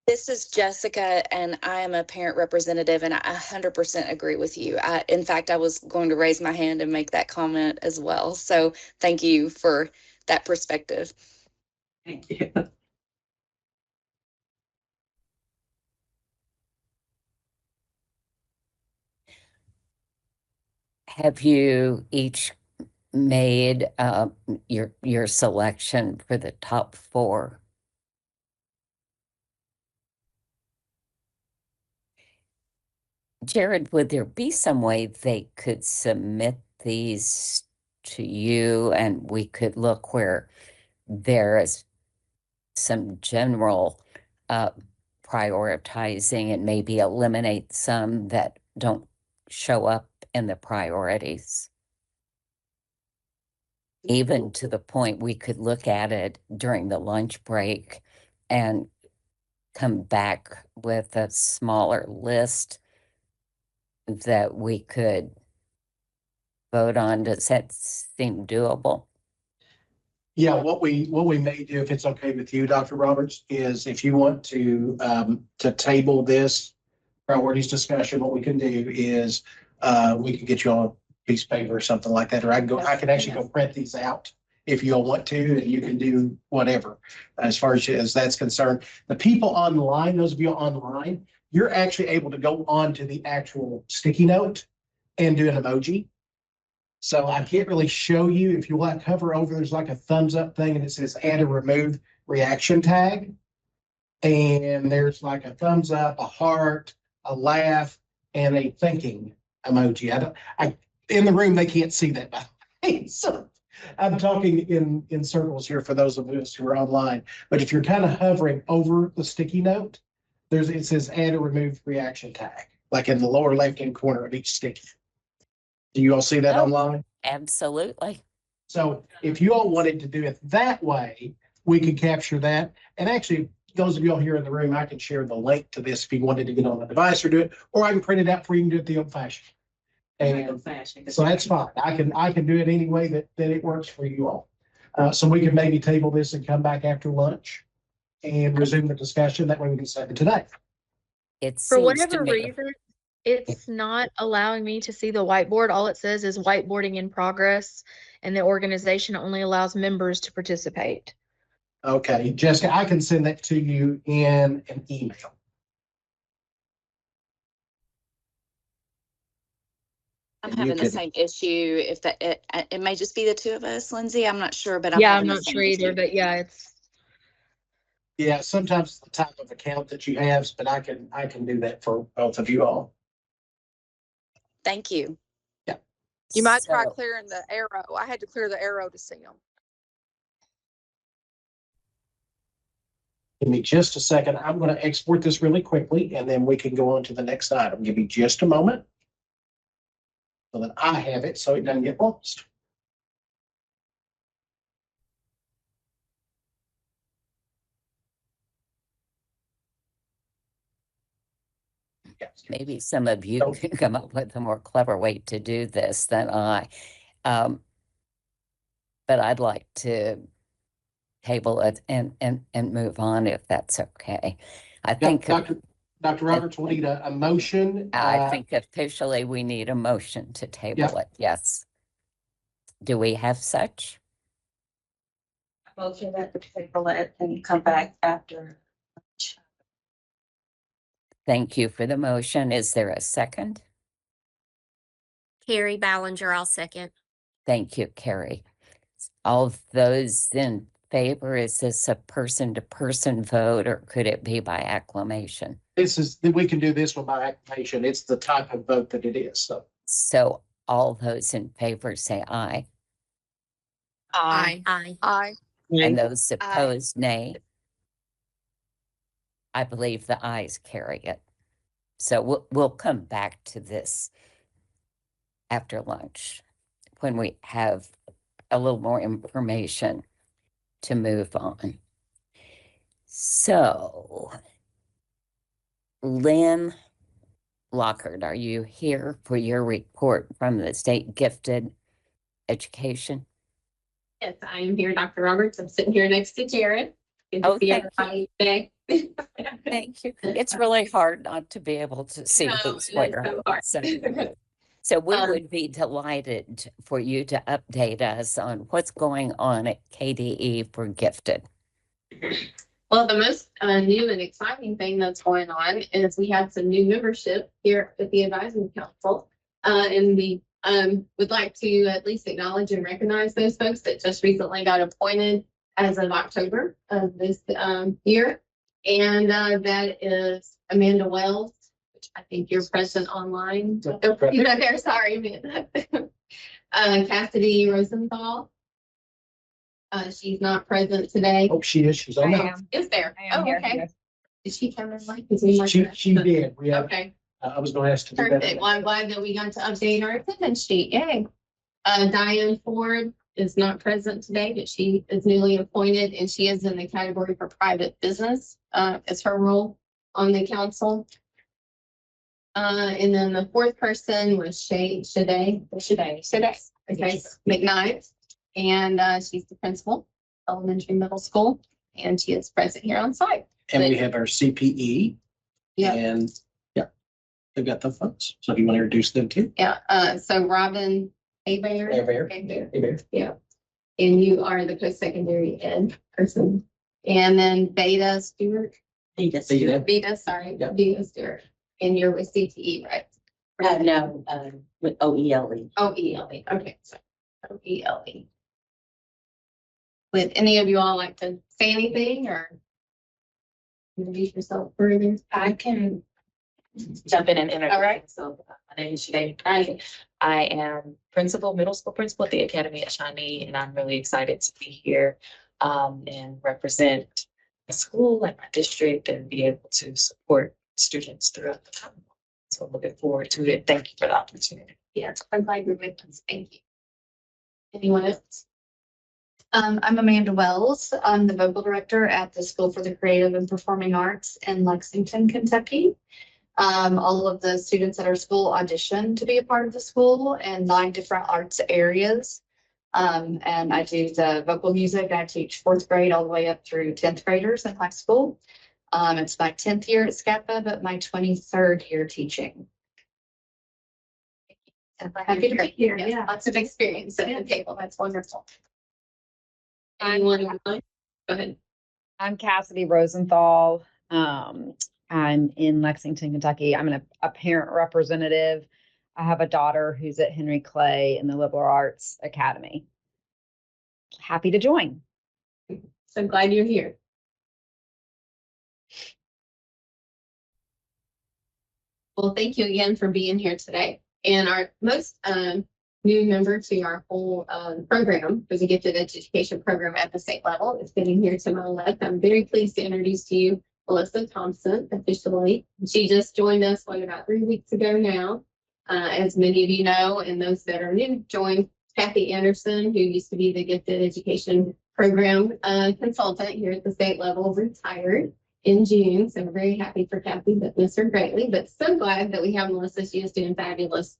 This is Jessica, and I am a parent representative, and I 100% agree with you. In fact, I was going to raise my hand and make that comment as well. So thank you for that perspective. Thank you. Have you each made your selection for the top 4? Jared, would there be some way they could submit these to you and we could look where there is some general prioritizing and maybe eliminate some that don't show up in the priorities? Even to the point we could look at it during the lunch break and come back with a smaller list that we could vote on. Does that seem doable? Yeah, what we may do, if it's okay with you, Dr. Roberts, is if you want to table this priorities discussion, what we can do is we can get you on a piece of paper or something like that, or I can actually go print these out if you all want to, and you can do whatever as far as that's concerned. The people online, those of you online, you're actually able to go on to the actual sticky note and do an emoji. So I can't really show you. If you want to hover over, there's like a thumbs up thing and it says add or remove reaction tag. And there's like a thumbs up, a heart, a laugh, and a thinking emoji. In the room, they can't see that by the way. So I'm talking in circles here for those of us who are online. But if you're kind of hovering over the sticky note, it says add or remove reaction tag, like in the lower left-hand corner of each sticky. Do you all see that online? Absolutely. So if you all wanted to do it that way, we could capture that. And actually, those of you all here in the room, I can share the link to this if you wanted to get on the device or do it, or I can print it out for you and do it the old fashioned. And so that's fine. I can do it any way that it works for you all. So we can maybe table this and come back after lunch and resume the discussion. That way we can save it today. It For seems whatever to me reason, it's not allowing me to see the whiteboard. All it says is whiteboarding in progress, and the organization only allows members to participate. Okay, Jessica, I can send that to you in an email. I'm having the same issue. If it may just be the two of us, Lindsay, I'm not sure, but I'm having not sure either, but yeah, Yeah, sometimes it's the type of account that you have, but I can do that for both of you all. Thank you. Yeah. You might try clearing the arrow. I had to clear the arrow to see them. Give me just a second. I'm going to export this really quickly, and then we can go on to the next item. Give me just a moment so that I have it so it doesn't get lost. maybe some of you can come up with a more clever way to do this than I. But I'd like to table it and move on if that's okay. I think Dr. Roberts, we'll need a motion. I think officially we need a motion to table it. Yes. Do we have such? Motion that the table it and come back after. Thank you for the motion. Is there a second? Carrie Ballinger, I'll second. Thank you, Carrie. All those in favor, is this a person-to-person vote or could it be by acclamation? We can do this one by acclamation. It's the type of vote that it is. So all those in favor say aye. Aye. Aye. Aye. And those opposed, nay. I believe the ayes carry it. So we'll come back to this after lunch when we have a little more information to move on. So, Lynn Lockhart, are you here for your report from the State Gifted Education? Yes, I am here, Dr. Roberts. I'm sitting here next to Jared. Good to see everybody today. Thank you. It's really hard not to be able to see No, who's it is where. so hard. So we would be delighted for you to update us on what's going on at KDE for Gifted. Well, the most new and exciting thing that's going on is we had some new membership here at the Advisory Council. And we would like to at least acknowledge and recognize those folks that just recently got appointed as of October of this year. And that is Amanda Wells, which I think you're present online. Right You're not there, sorry, Amanda. Cassidy Rosenthal. She's not present today. Oh, she is. She's on that. Is there? am Oh, here, okay. yes. Did she come in late? She did. We have, Okay, I was gonna ask to do perfect. that. Well, I'm glad that we got to update our attendance sheet. Yay. Diane Ford is not present today, but she is newly appointed and she is in the category for private business, as her role on the council. And then the fourth person was Shade, okay, McKnight. And she's the principal, elementary, middle school, and she is present here on site. And we have our CPE. Yeah. And yeah, they've got the folks. So if you want to introduce them too. Yeah, so Robin Abear. Abear. Yeah. And you are the post-secondary ed person. And then Beta Stewart. Beta. Beta, sorry, Yeah. Beta Stewart. And you're with CTE, right? No, with OELE. OELE, okay, so OELE. Would any of you all like to say anything or introduce yourself further? I can jump in and introduce. All right. So my name is Shanae McKnight. I am middle school principal at the Academy at Shawnee, and I'm really excited to be here and represent the school and my district and be able to support students throughout the time. So I'm looking forward to it. Thank you for the opportunity. Yes, I'm glad you're with us. Thank you. Anyone else? I'm Amanda Wells. I'm the vocal director at the School for the Creative and Performing Arts in Lexington, Kentucky. All of the students at our school auditioned to be a part of the school in 9 different arts areas. And I do the vocal music. I teach 4th grade all the way up through 10th graders in high school. It's my 10th year at SACGTE, but my 23rd year teaching. Happy to be here. Yeah, lots of experience at the table. That's wonderful. Anyone would like? Go ahead. I'm Cassidy Rosenthal. I'm in Lexington, Kentucky. I'm a parent representative. I have a daughter who's at Henry Clay in the Liberal Arts Academy. Happy to join. So glad you're here. Well, thank you again for being here today. And our most new member to our whole program for the Gifted Education Program at the state level is sitting here to my left. I'm very pleased to introduce to you Melissa Thompson officially. She just joined us, about 3 weeks ago now. As many of you know, and those that are new, joined Kathy Anderson, who used to be the Gifted Education Program consultant here at the state level, retired in June. So we're very happy for Kathy, but miss her greatly. But so glad that we have Melissa. She is doing fabulous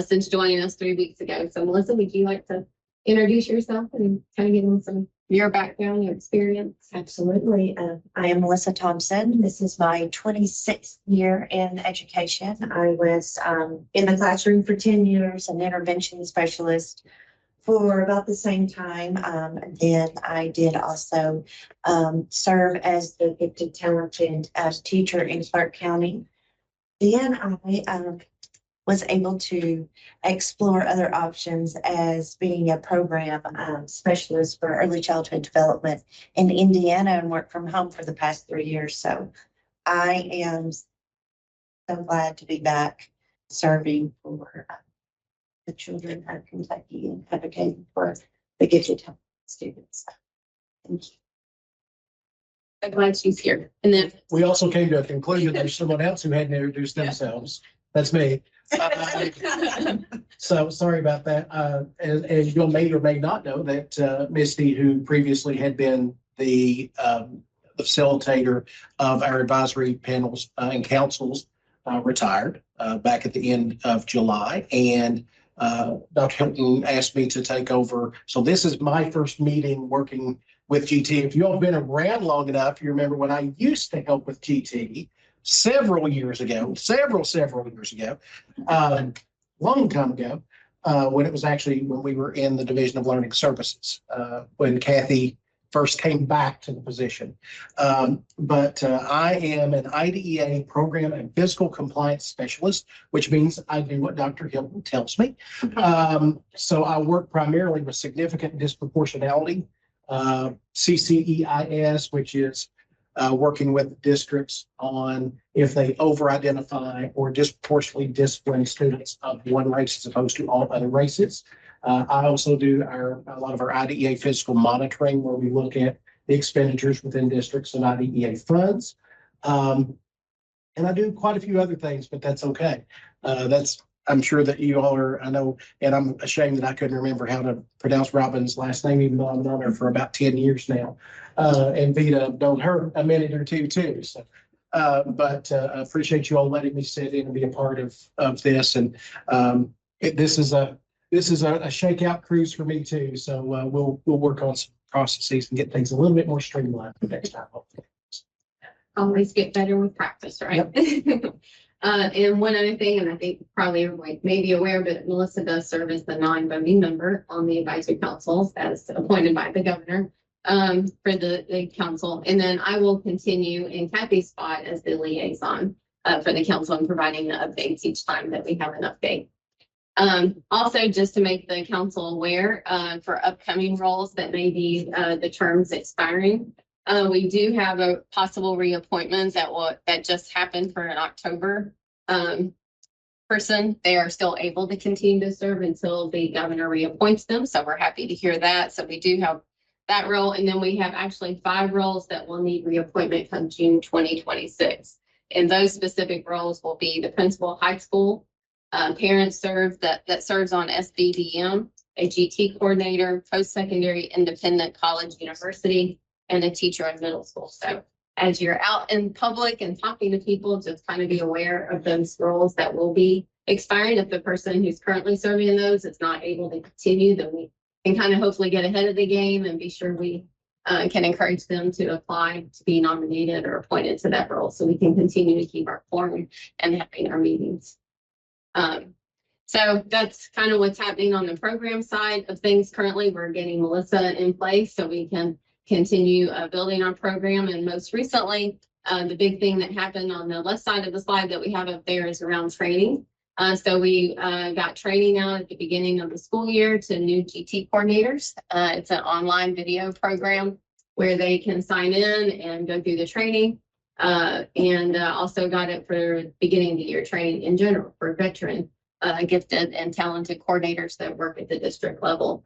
since joining us 3 weeks ago. So Melissa, would you like to introduce yourself and kind of give them some your background, your experience? Absolutely. I am Melissa Thompson. This is my 26th year in education. I was in the classroom for 10 years, an intervention specialist for about the same time. Then I did also serve as the gifted talented teacher in Clark County. Then I was able to explore other options as being a program specialist for early childhood development in Indiana and worked from home for the past 3 years. So I am so glad to be back serving for the children of Kentucky and advocating for the gifted students. Thank you. I'm glad she's here. And then We also came to a conclusion there's someone else who hadn't introduced themselves. That's me. So sorry about that. And you may or may not know that Misty, who previously had been the facilitator of our advisory panels and councils, retired back at the end of July. And Dr. Hilton asked me to take over. So this is my first meeting working with GT. If you all have been around long enough, you remember when I used to help with GT several years ago, several years ago, long time ago, when it was actually when we were in the Division of Learning Services, when Kathy first came back to the position. But I am an IDEA program and fiscal compliance specialist, which means I do what Dr. Hilton tells me. So I work primarily with significant disproportionality, CCEIS, which is working with districts on if they over-identify or disproportionately discipline students of one race as opposed to all other races. I also do a lot of our IDEA physical monitoring, where we look at the expenditures within districts and IDEA funds. And I do quite a few other things, but that's okay. I'm sure that you all are, I know, and I'm ashamed that I couldn't remember how to pronounce Robin's last name, even though I've known her for about 10 years now. And Vita known her a minute or two too. So, but I appreciate you all letting me sit in and be a part of this. And this is a shakeout cruise for me too. So we'll work on some processes and get things a little bit more streamlined the next time. always get better with practice, right? Yep. And one other thing, and I think probably everybody may be aware, but Melissa does serve as the non-voting member on the advisory councils as appointed by the governor for the council. And then I will continue in Kathy's spot as the liaison for the council and providing the updates each time that we have an update. Also, just to make the council aware for upcoming roles that may be the terms expiring. We do have a possible reappointments that just happened for an October person. They are still able to continue to serve until the governor reappoints them. So we're happy to hear that. So we do have that role. And then we have actually 5 roles that will need reappointment come June 2026. And those specific roles will be the principal high school, parents that serves on SBDM, a GT coordinator, post-secondary independent college university, and a teacher in middle school. So as you're out in public and talking to people, just kind of be aware of those roles that will be expiring. If the person who's currently serving in those is not able to continue, then we can kind of hopefully get ahead of the game and be sure we can encourage them to apply to be nominated or appointed to that role so we can continue to keep our quorum and having our meetings. So that's kind of what's happening on the program side of things. Currently, we're getting Melissa in place so we can continue building our program. And most recently, the big thing that happened on the left side of the slide that we have up there is around training. So we got training out at the beginning of the school year to new GT coordinators. It's an online video program where they can sign in and go through the training. And also got it for beginning of the year training in general for veteran gifted and talented coordinators that work at the district level.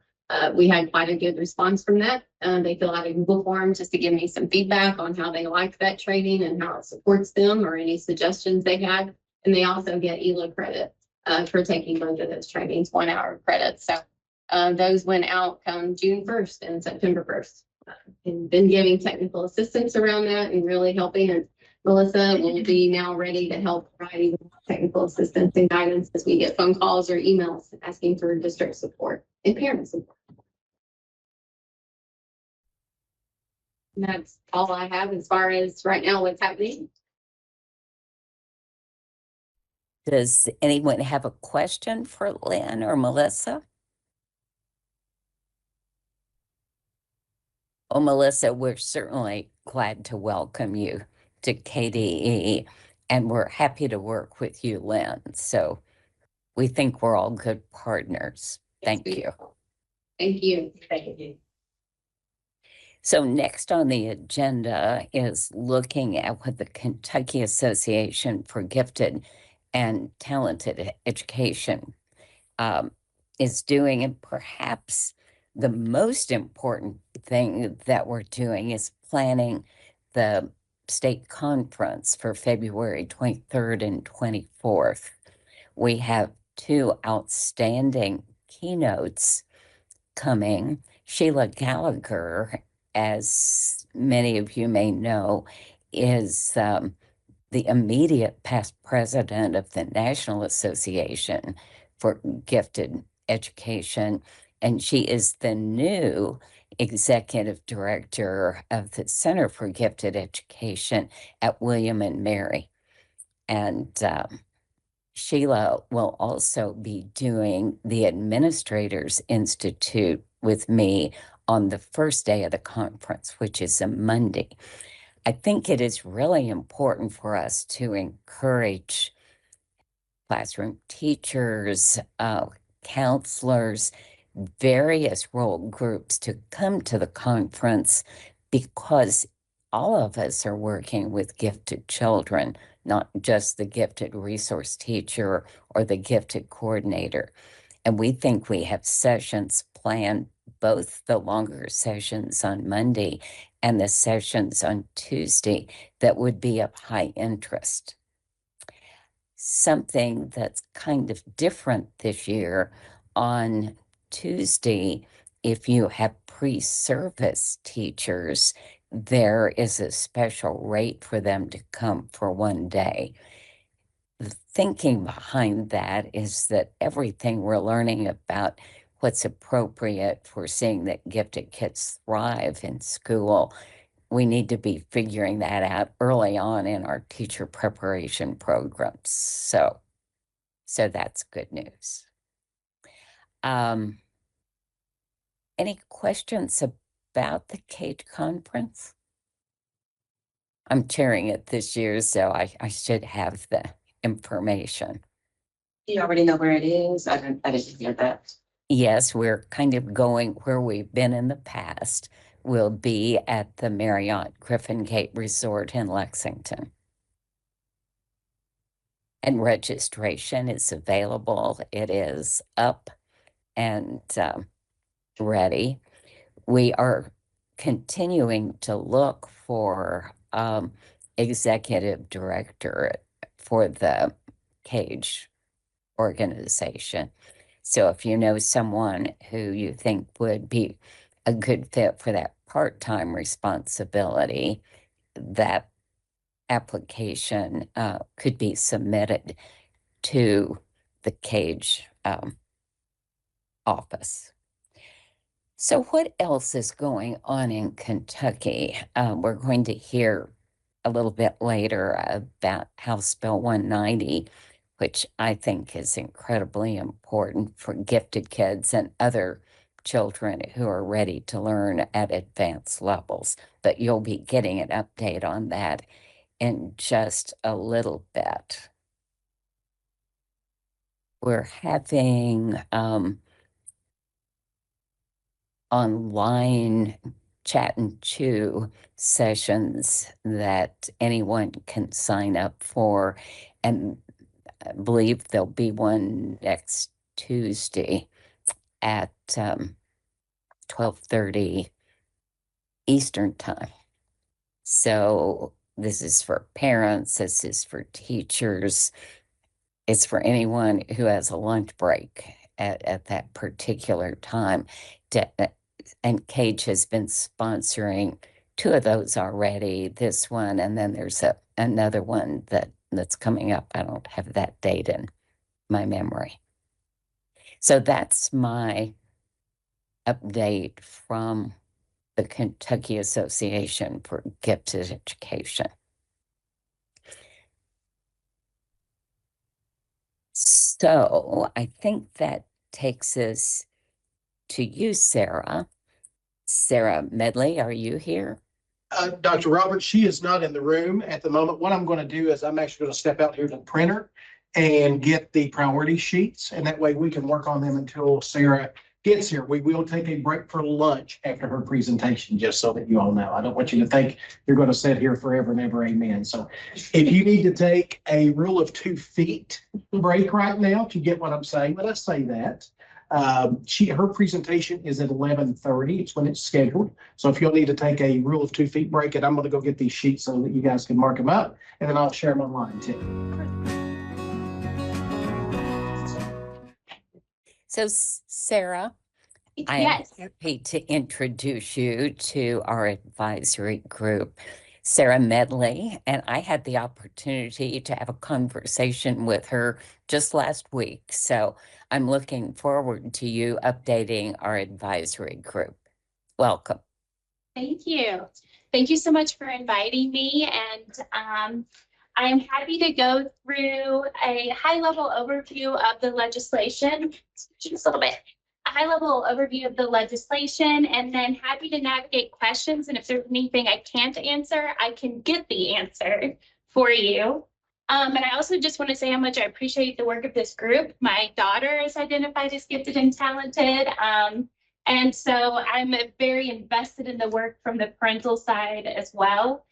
We had quite a good response from that. They fill out a Google form just to give me some feedback on how they like that training and how it supports them or any suggestions they have. And they also get ELA credit for taking both of those trainings, 1 hour credit. So those went out come June 1st and September 1st. And been giving technical assistance around that and really helping. And Melissa will be now ready to help provide even more technical assistance and guidance as we get phone calls or emails asking for district support and parent support. And that's all I have as far as right now what's happening. Does anyone have a question for Lynn or Melissa? Oh, Melissa, we're certainly glad to welcome you to KDE, and we're happy to work with you, Lynn. So we think we're all good partners. Thank you. Thank you. Thank you. So next on the agenda is looking at what the Kentucky Association for Gifted and Talented Education is doing, and perhaps the most important thing that we're doing is planning the state conference for February 23rd and 24th. We have two outstanding keynotes coming. Sheila Gallagher, as many of you may know, is the immediate past president of the National Association for Gifted Education, and she is the new executive director of the Center for Gifted Education at William and Mary. And Sheila will also be doing the Administrators Institute with me on the first day of the conference, which is a Monday. I think it is really important for us to encourage classroom teachers, counselors, various role groups to come to the conference because all of us are working with gifted children, not just the gifted resource teacher or the gifted coordinator. And we think we have sessions planned, both the longer sessions on Monday and the sessions on Tuesday, that would be of high interest. Something that's kind of different this year, on Tuesday, if you have pre-service teachers, there is a special rate for them to come for one day. The thinking behind that is that everything we're learning about what's appropriate for seeing that gifted kids thrive in school, we need to be figuring that out early on in our teacher preparation programs. So that's good news. Any questions about the CAGE conference? I'm chairing it this year, so I should have the information. Do you already know where it is? I didn't hear that. Yes, we're kind of going where we've been in the past. We'll be at the Marriott Griffin Gate Resort in Lexington. And registration is available. It is up and ready. We are continuing to look for executive director for the CAGE organization. So if you know someone who you think would be a good fit for that part-time responsibility, that application could be submitted to the CAGE office. So what else is going on in Kentucky? We're going to hear a little bit later about House Bill 190, which I think is incredibly important for gifted kids and other children who are ready to learn at advanced levels. But you'll be getting an update on that in just a little bit. We're having online chat and chew sessions that anyone can sign up for, and I believe there'll be one next Tuesday at 12:30 Eastern time. So this is for parents, this is for teachers, it's for anyone who has a lunch break at that particular time. And CAGE has been sponsoring two of those already, this one, and then there's another one that's coming up. I don't have that date in my memory. So that's my update from the Kentucky Association for Gifted Education. So I think that takes us to you, Sarah. Sarah Medley, are you here? Dr. Roberts, she is not in the room at the moment. What I'm going to do is I'm actually going to step out here to the printer and get the priority sheets, and that way we can work on them until Sarah gets here. We will take a break for lunch after her presentation, just so that you all know. I don't want you to think you're going to sit here forever and ever, amen. So if you need to take a rule of 2 feet break right now to get what I'm saying, let us say that. Her presentation is at 11:30. It's when it's scheduled. So if you'll need to take a rule of 2 feet break, and I'm going to go get these sheets so that you guys can mark them up, and then I'll share them online too. So Sarah, I am happy to introduce you to our advisory group, Sarah Medley, and I had the opportunity to have a conversation with her just last week. So I'm looking forward to you updating our advisory group. Welcome. Thank you. Thank you so much for inviting me. And I am happy to go through a high-level overview of the legislation, just a little bit. A high-level overview of the legislation, and then happy to navigate questions. And if there's anything I can't answer, I can get the answer for you. And I also just want to say how much I appreciate the work of this group. My daughter is identified as gifted and talented. And so I'm very invested in the work from the parental side as well.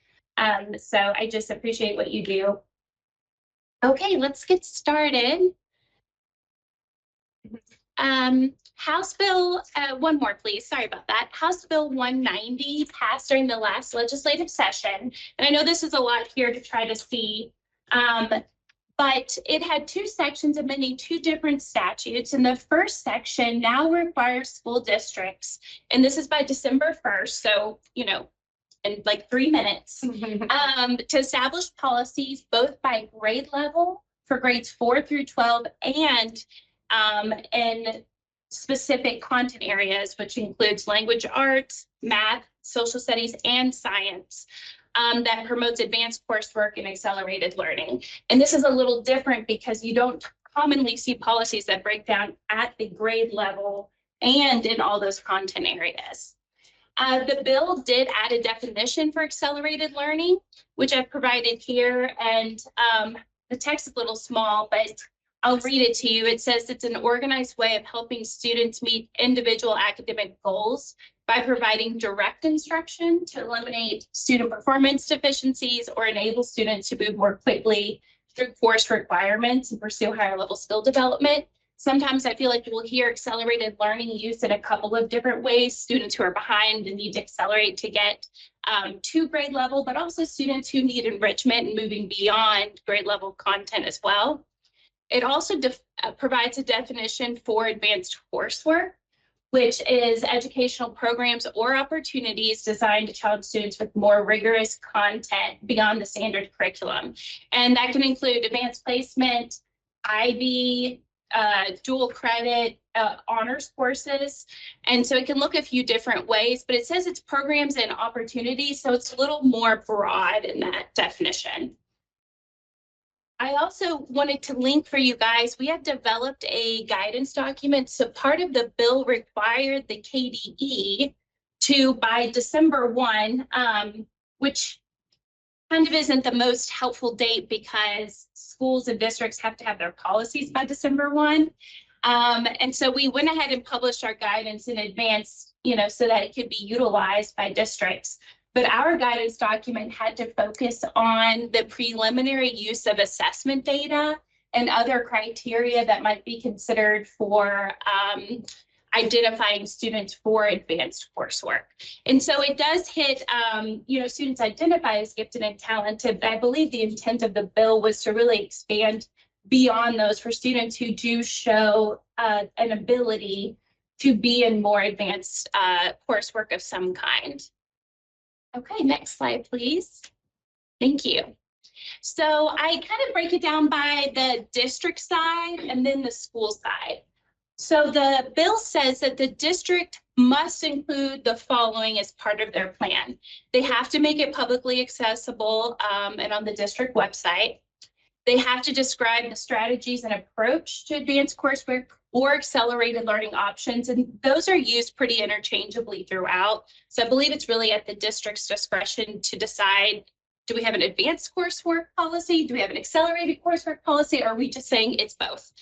So I just appreciate what you do. Okay, let's get started. House Bill, one more please, sorry about that. House Bill 190 passed during the last legislative session. And I know this is a lot here to try to see, but it had 2 sections amending 2 different statutes. And the first section now requires school districts, and this is by December 1st, so, you know, in like 3 minutes, to establish policies both by grade level for grades 4 through 12 and in specific content areas, which includes language arts, math, social studies, and science, that promotes advanced coursework and accelerated learning. And this is a little different because you don't commonly see policies that break down at the grade level and in all those content areas. The bill did add a definition for accelerated learning, which I've provided here, and the text is a little small, but I'll read it to you. It says it's an organized way of helping students meet individual academic goals by providing direct instruction to eliminate student performance deficiencies or enable students to move more quickly through course requirements and pursue higher level skill development. Sometimes I feel like we'll hear accelerated learning used in a couple of different ways. Students who are behind and need to accelerate to get to grade level, but also students who need enrichment and moving beyond grade level content as well. It also provides a definition for advanced coursework, which is educational programs or opportunities designed to challenge students with more rigorous content beyond the standard curriculum. And that can include advanced placement, IB, dual credit, honors courses. And so it can look a few different ways, but it says it's programs and opportunities. So it's a little more broad in that definition. I also wanted to link for you guys, we have developed a guidance document. So part of the bill required the KDE to, by December 1, which kind of isn't the most helpful date because schools and districts have to have their policies by December 1. And so we went ahead and published our guidance in advance, you know, so that it could be utilized by districts. But our guidance document had to focus on the preliminary use of assessment data and other criteria that might be considered for identifying students for advanced coursework. And so it does hit, you know, students identified as gifted and talented, but I believe the intent of the bill was to really expand beyond those for students who do show an ability to be in more advanced coursework of some kind. Okay, next slide, please. Thank you. So I kind of break it down by the district side and then the school side. So the bill says that the district must include the following as part of their plan. They have to make it publicly accessible and on the district website. They have to describe the strategies and approach to advanced coursework or accelerated learning options, and those are used pretty interchangeably throughout. So I believe it's really at the district's discretion to decide, do we have an advanced coursework policy? Do we have an accelerated coursework policy? Or are we just saying it's both?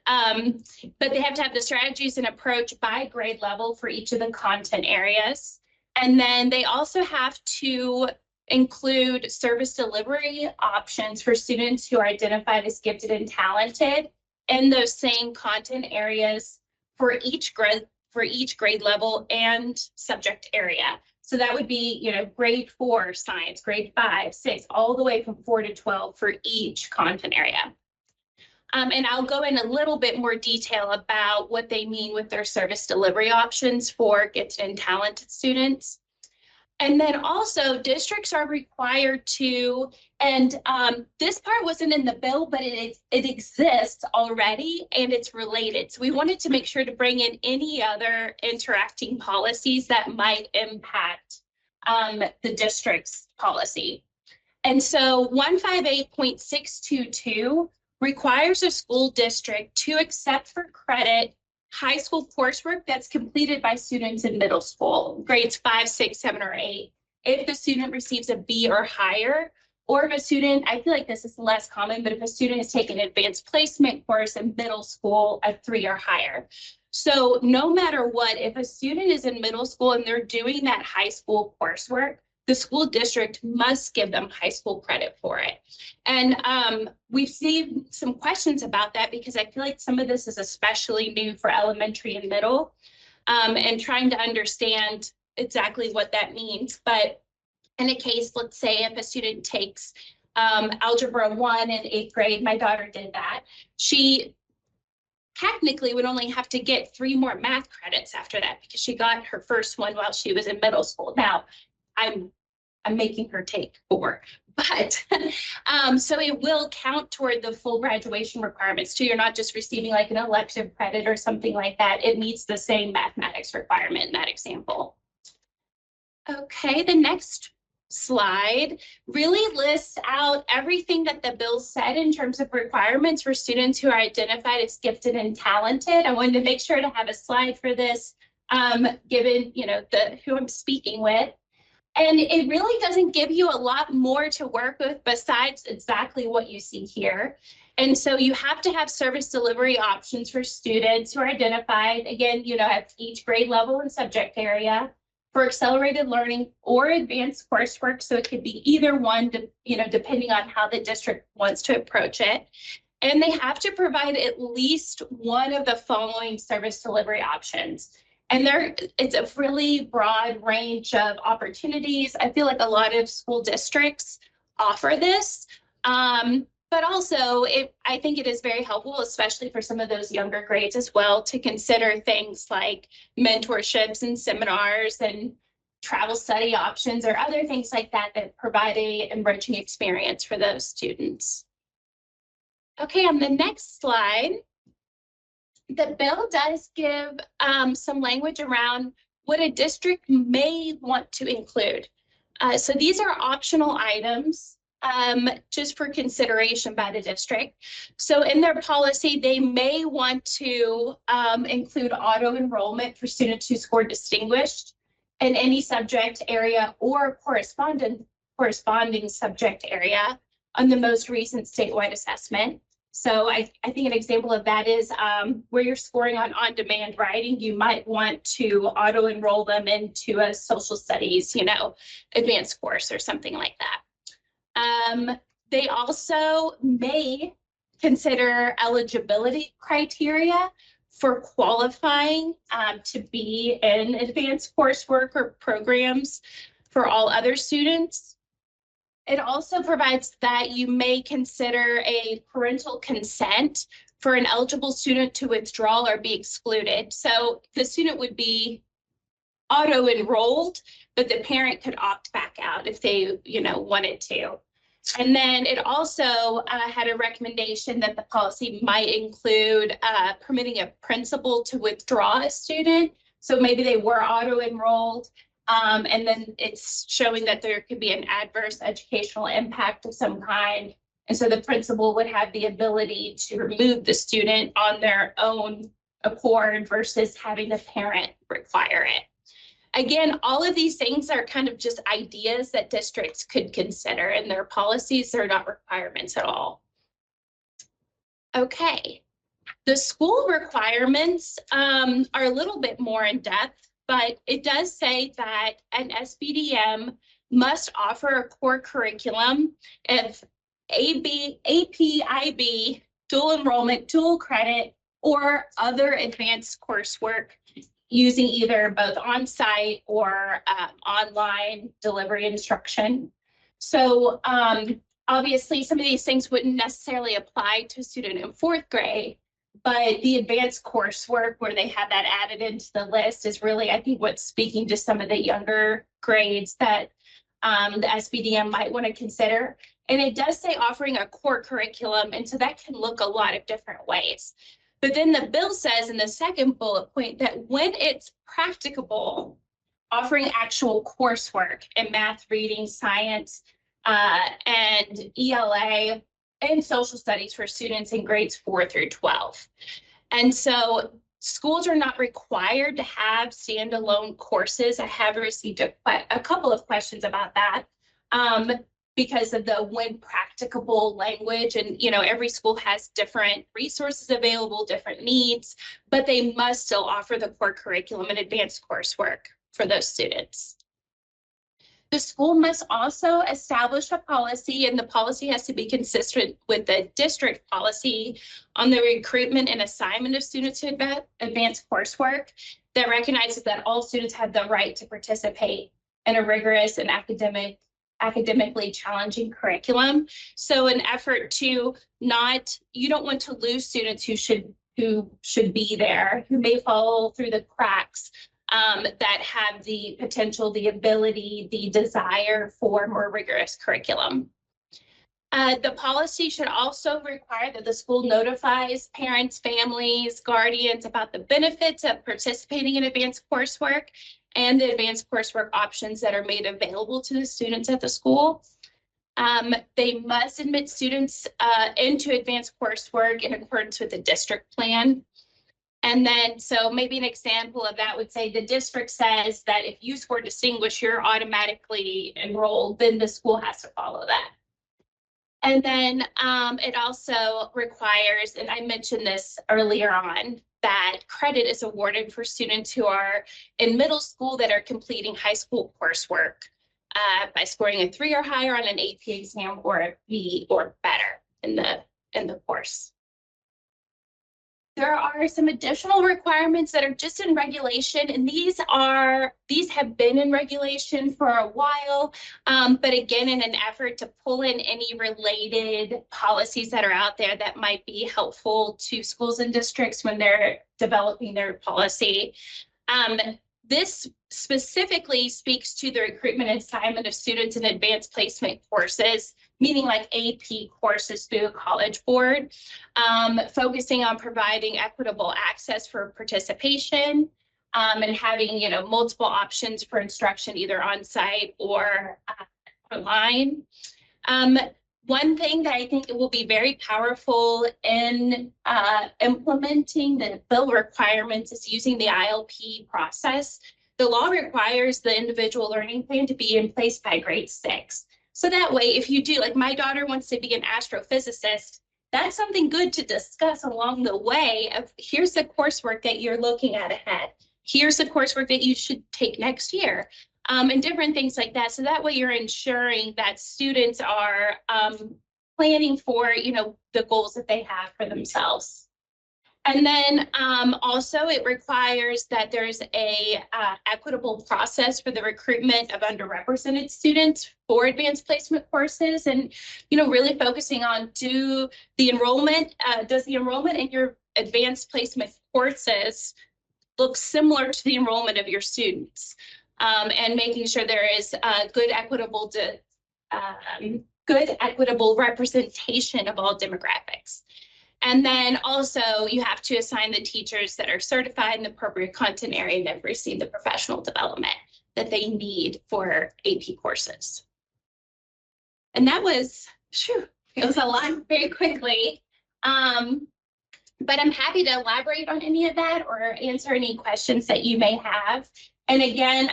But they have to have the strategies and approach by grade level for each of the content areas. And then they also have to include service delivery options for students who are identified as gifted and talented in those same content areas for each grade level and subject area. So that would be, you know, grade 4 science, grade 5, 6, all the way from 4 to 12 for each content area. And I'll go in a little bit more detail about what they mean with their service delivery options for gifted and talented students. And then also districts are required to, and this part wasn't in the bill, but it exists already and it's related. So we wanted to make sure to bring in any other interacting policies that might impact the district's policy. And so 158.622 requires a school district to accept for credit high school coursework that's completed by students in middle school, grades 5, 6, 7, or 8. If the student receives a B or higher, or if a student, I feel like this is less common, but if a student has taken an advanced placement course in middle school at 3 or higher. So no matter what, if a student is in middle school and they're doing that high school coursework, the school district must give them high school credit for it. And we've seen some questions about that because I feel like some of this is especially new for elementary and middle, and trying to understand exactly what that means. But in a case, let's say if a student takes Algebra 1 in 8th grade, my daughter did that, she technically would only have to get 3 more math credits after that because she got her first one while she was in middle school. Now, I'm making her take 4, but so it will count toward the full graduation requirements too. You're not just receiving like an elective credit or something like that. It meets the same mathematics requirement in that example. Okay, the next slide really lists out everything that the bill said in terms of requirements for students who are identified as gifted and talented. I wanted to make sure to have a slide for this, given, you know, who I'm speaking with. And it really doesn't give you a lot more to work with besides exactly what you see here. And so you have to have service delivery options for students who are identified, again, you know, at each grade level and subject area for accelerated learning or advanced coursework. So it could be either one, you know, depending on how the district wants to approach it. And they have to provide at least one of the following service delivery options. And it's a really broad range of opportunities. I feel like a lot of school districts offer this, but also I think it is very helpful, especially for some of those younger grades as well, to consider things like mentorships and seminars and travel study options or other things like that that provide an enriching experience for those students. Okay, on the next slide, the bill does give some language around what a district may want to include. So these are optional items just for consideration by the district. So in their policy, they may want to include auto enrollment for students who scored distinguished in any subject area or corresponding subject area on the most recent statewide assessment. So I think an example of that is where you're scoring on-demand writing, you might want to auto-enroll them into a social studies, you know, advanced course or something like that. They also may consider eligibility criteria for qualifying to be in advanced coursework or programs for all other students. It also provides that you may consider a parental consent for an eligible student to withdraw or be excluded. So the student would be auto-enrolled, but the parent could opt back out if they, you know, wanted to. And then it also had a recommendation that the policy might include permitting a principal to withdraw a student. So maybe they were auto-enrolled, and then it's showing that there could be an adverse educational impact of some kind. And so the principal would have the ability to remove the student on their own accord versus having the parent require it. Again, all of these things are kind of just ideas that districts could consider in their policies. They're not requirements at all. Okay, the school requirements are a little bit more in depth, but it does say that an SBDM must offer a core curriculum of AP, IB, dual enrollment, dual credit, or other advanced coursework using either both on-site or online delivery instruction. So obviously, some of these things wouldn't necessarily apply to a student in 4th grade, but the advanced coursework where they have that added into the list is really, I think, what's speaking to some of the younger grades that the SBDM might want to consider. And it does say offering a core curriculum, and so that can look a lot of different ways. But then the bill says in the second bullet point that when it's practicable, offering actual coursework in math, reading, science, and ELA and social studies for students in grades 4 through 12. And so schools are not required to have standalone courses. I have received a couple of questions about that because of the when practicable language. And, you know, every school has different resources available, different needs, but they must still offer the core curriculum and advanced coursework for those students. The school must also establish a policy, and the policy has to be consistent with the district policy on the recruitment and assignment of students to advanced coursework that recognizes that all students have the right to participate in a rigorous and academically challenging curriculum. So an effort to you don't want to lose students who should be there, who may fall through the cracks, that have the potential, the ability, the desire for more rigorous curriculum. The policy should also require that the school notifies parents, families, guardians about the benefits of participating in advanced coursework and the advanced coursework options that are made available to the students at the school. They must admit students into advanced coursework in accordance with the district plan. And then, so maybe an example of that would say the district says that if you score distinguished, you're automatically enrolled, then the school has to follow that. And then it also requires, and I mentioned this earlier on, that credit is awarded for students who are in middle school that are completing high school coursework by scoring a 3 or higher on an AP exam or a B or better in the course. There are some additional requirements that are just in regulation, and these have been in regulation for a while, but again, in an effort to pull in any related policies that are out there that might be helpful to schools and districts when they're developing their policy. This specifically speaks to the recruitment and assignment of students in advanced placement courses, meaning like AP courses through a college board, focusing on providing equitable access for participation, and having, you know, multiple options for instruction, either on site or online. One thing that I think will be very powerful in implementing the bill requirements is using the ILP process. The law requires the individual learning plan to be in place by grade 6. So that way, if you do, like my daughter wants to be an astrophysicist, that's something good to discuss along the way of here's the coursework that you're looking at ahead. Here's the coursework that you should take next year. And different things like that. So that way you're ensuring that students are planning for, you know, the goals that they have for themselves. And then also it requires that there's a equitable process for the recruitment of underrepresented students for advanced placement courses, and, you know, really focusing on does the enrollment in your advanced placement courses look similar to the enrollment of your students? And making sure there is good equitable representation of all demographics. And then also you have to assign the teachers that are certified in the appropriate content area and have received the professional development that they need for AP courses. And that was, it was a lot very quickly. But I'm happy to elaborate on any of that or answer any questions that you may have. And again,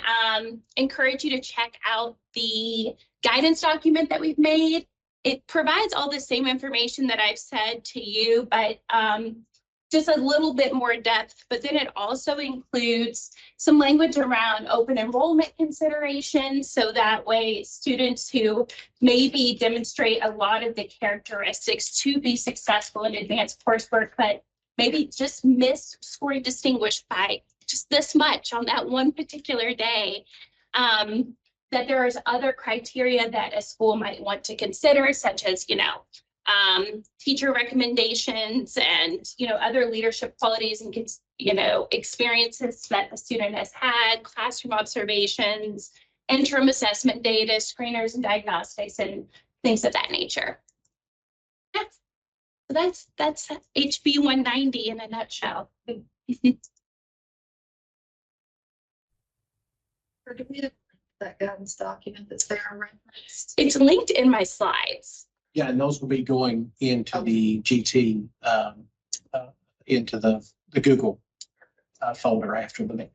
encourage you to check out the guidance document that we've made. It provides all the same information that I've said to you, but just a little bit more depth. But then it also includes some language around open enrollment considerations. So that way students who maybe demonstrate a lot of the characteristics to be successful in advanced coursework, but maybe just missed scoring distinguished by just this much on that one particular day. That there is other criteria that a school might want to consider, such as, teacher recommendations and, other leadership qualities and, experiences that the student has had, classroom observations, interim assessment data, screeners and diagnostics, and things of that nature. Yeah. So that's HB 190 in a nutshell. Or do we have that guidance document that's there referenced? It's linked in my slides. Yeah, and those will be going into the GT, into the Google folder after the meeting.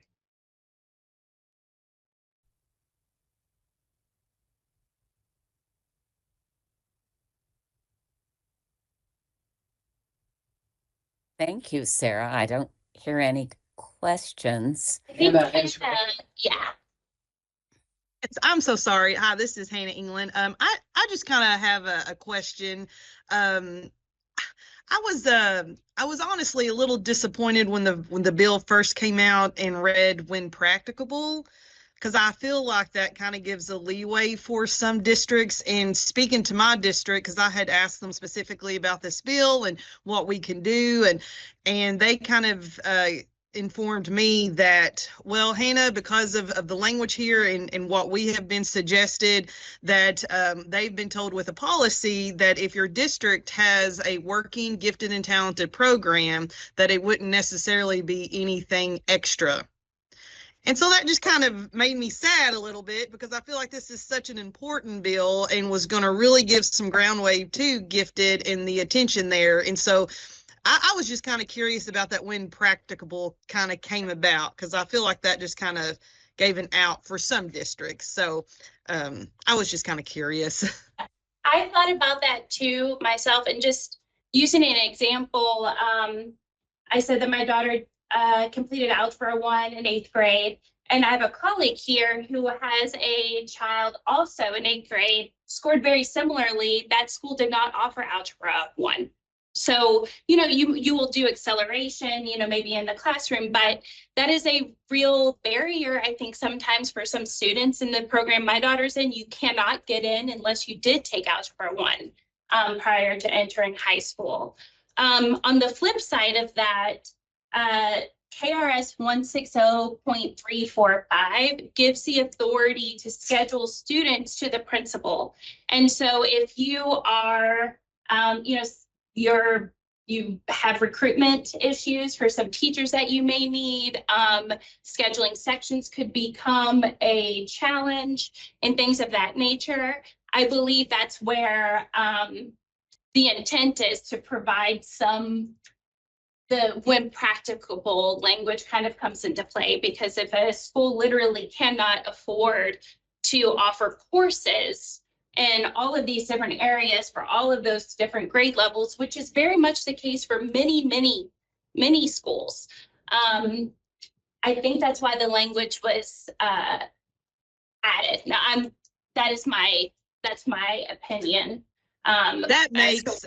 Thank you, Sarah. I don't hear any questions. Yeah. I'm so sorry. Hi, this is Hannah England. I just kind of have a question. I was honestly a little disappointed when the bill first came out and read when practicable, because I feel like that kind of gives a leeway for some districts. And speaking to my district, because I had asked them specifically about this bill and what we can do, and they kind of informed me that, well, Hannah, because of the language here and what we have been suggested, that they've been told with a policy that if your district has a working gifted and talented program, that it wouldn't necessarily be anything extra. And so that just kind of made me sad a little bit, because I feel like this is such an important bill and was going to really give some ground wave to gifted and the attention there. And so I was just kind of curious about that when practicable kind of came about, because I feel like that just kind of gave an out for some districts. So I was just kind of curious. I thought about that too myself, and just using an example, I said that my daughter completed Algebra 1 in 8th grade, and I have a colleague here who has a child also in 8th grade, scored very similarly. That school did not offer Algebra 1. So, you will do acceleration, maybe in the classroom, but that is a real barrier, I think, sometimes for some students in the program my daughter's in. You cannot get in unless you did take Algebra 1 prior to entering high school. On the flip side of that, KRS 160.345 gives the authority to schedule students to the principal. And so if you are, you have recruitment issues for some teachers that you may need, scheduling sections could become a challenge and things of that nature. I believe that's where the intent is to provide when practicable language kind of comes into play, because if a school literally cannot afford to offer courses in all of these different areas for all of those different grade levels, which is very much the case for many schools. I think that's why the language was added. Now, that's my opinion. That makes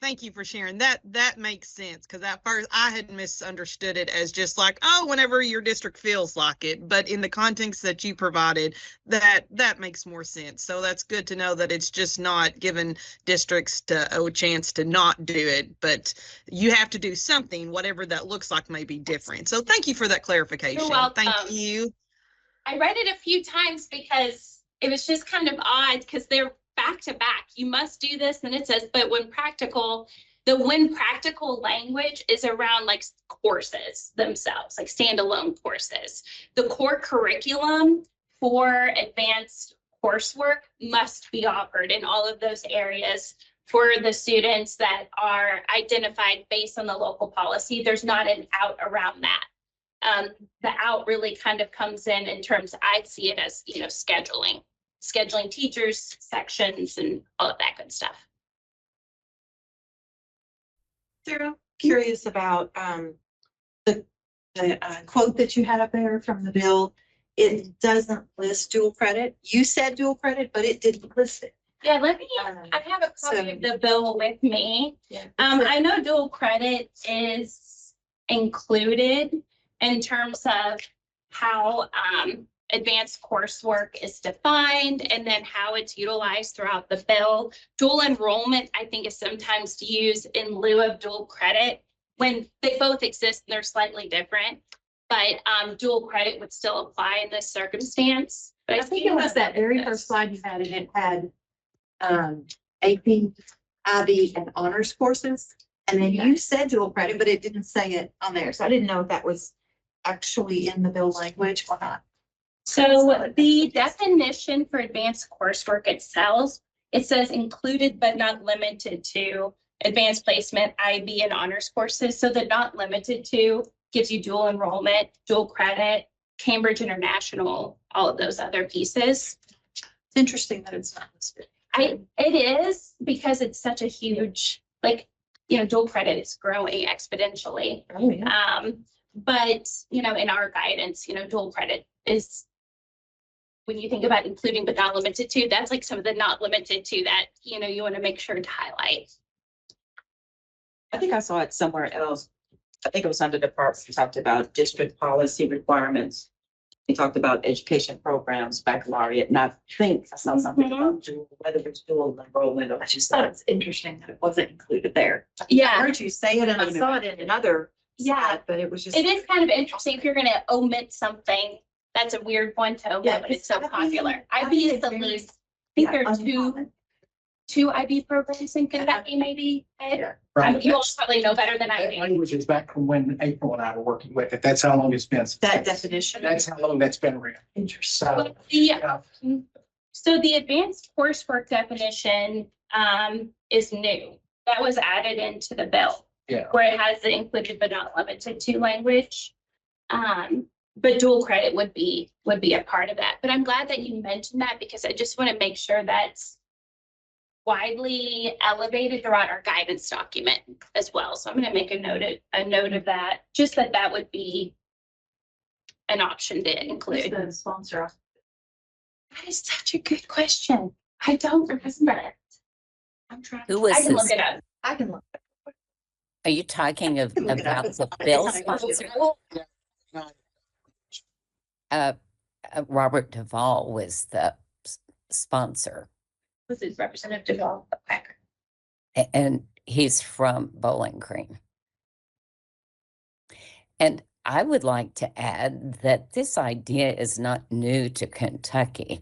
thank you for sharing that. That makes sense, because at first I had misunderstood it as just like, oh, whenever your district feels like it. But in the context that you provided, that makes more sense. So that's good to know that it's just not giving districts a chance to not do it, but you have to do something, whatever that looks like may be different. So thank you for that clarification. You're welcome. Thank you. I read it a few times because it was just kind of odd, because they're back to back. You must do this, and it says, but when practical, the when practical language is around like courses themselves, like standalone courses. The core curriculum for advanced coursework must be offered in all of those areas for the students that are identified based on the local policy. There's not an out around that. The out really kind of comes in terms, I see it as, scheduling teachers, sections, and all of that good stuff. Sarah, curious about the quote that you had up there from the bill. It doesn't list dual credit. You said dual credit, but it didn't list it. Yeah, let me, I have a copy of the bill with me. I know dual credit is included in terms of how advanced coursework is defined and then how it's utilized throughout the bill. Dual enrollment, I think, is sometimes used in lieu of dual credit when they both exist and they're slightly different. But dual credit would still apply in this circumstance. But I think it was that very first slide you had, and it had AP, IB, and honors courses. And then you said dual credit, but it didn't say it on there. So I didn't know if that was actually in the bill language or not. So the definition for advanced coursework itself, it says included but not limited to advanced placement, IB, and honors courses. So the not limited to gives you dual enrollment, dual credit, Cambridge International, all of those other pieces. It's interesting that it's not listed. It is because it's such a huge, like, dual credit is growing exponentially. Oh, yeah. But, in our guidance, dual credit is, when you think about including but not limited to, that's like some of the not limited to that, you want to make sure to highlight. I think I saw it somewhere else. I think it was under department. We talked about district policy requirements. We talked about education programs, baccalaureate, and I think I saw something about dual, whether it's dual enrollment or. I just thought it's interesting that it wasn't included there. Yeah. I heard you say it and I saw it in another. Yeah, but it was just. It is kind of interesting if you're going to omit something. That's a weird one to omit, but it's so popular. IB is the least. I think there are two IB programs in Kentucky, maybe. Yeah. Right. You all probably know better than I That do. language is back from when April and I were working with it. That's how long it's been. That definition. That's how long that's been around. Interesting. So the advanced coursework definition is new. That was added into the bill. Yeah. Where it has the included but not limited to language. But dual credit would be a part of that. But I'm glad that you mentioned that because I just want to make sure that's widely elevated throughout our guidance document as well. So I'm going to make a note of that, just that would be an option to include. The sponsor. That is such a good question. I don't remember it. I'm trying. Who was I can this? look it up. I can look. Are you talking about the bill sponsor? Robert Duvall was the sponsor. This is Representative Duvall. Okay. And he's from Bowling Green. And I would like to add that this idea is not new to Kentucky.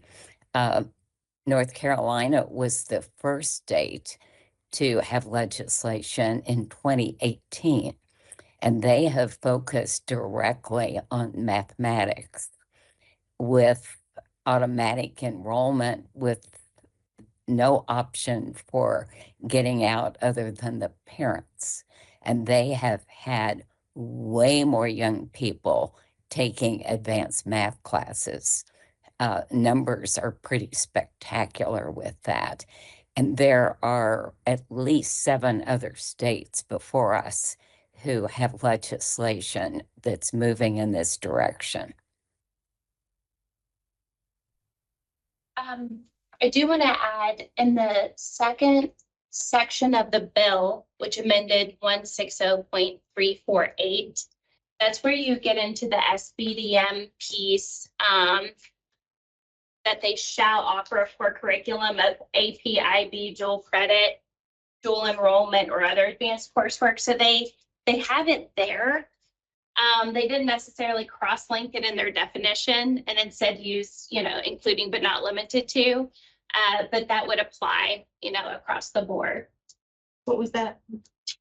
North Carolina was the first state to have legislation in 2018, and they have focused directly on mathematics with automatic enrollment with no option for getting out other than the parents. And they have had way more young people taking advanced math classes. Numbers are pretty spectacular with that. And there are at least 7 other states before us who have legislation that's moving in this direction. I do want to add in the second section of the bill, which amended 160.348, that's where you get into the SBDM piece, that they shall offer a core curriculum of AP, IB, dual credit, dual enrollment, or other advanced coursework. So they have it there. They didn't necessarily cross-link it in their definition and instead use, including but not limited to, but that would apply, across the board. What was that?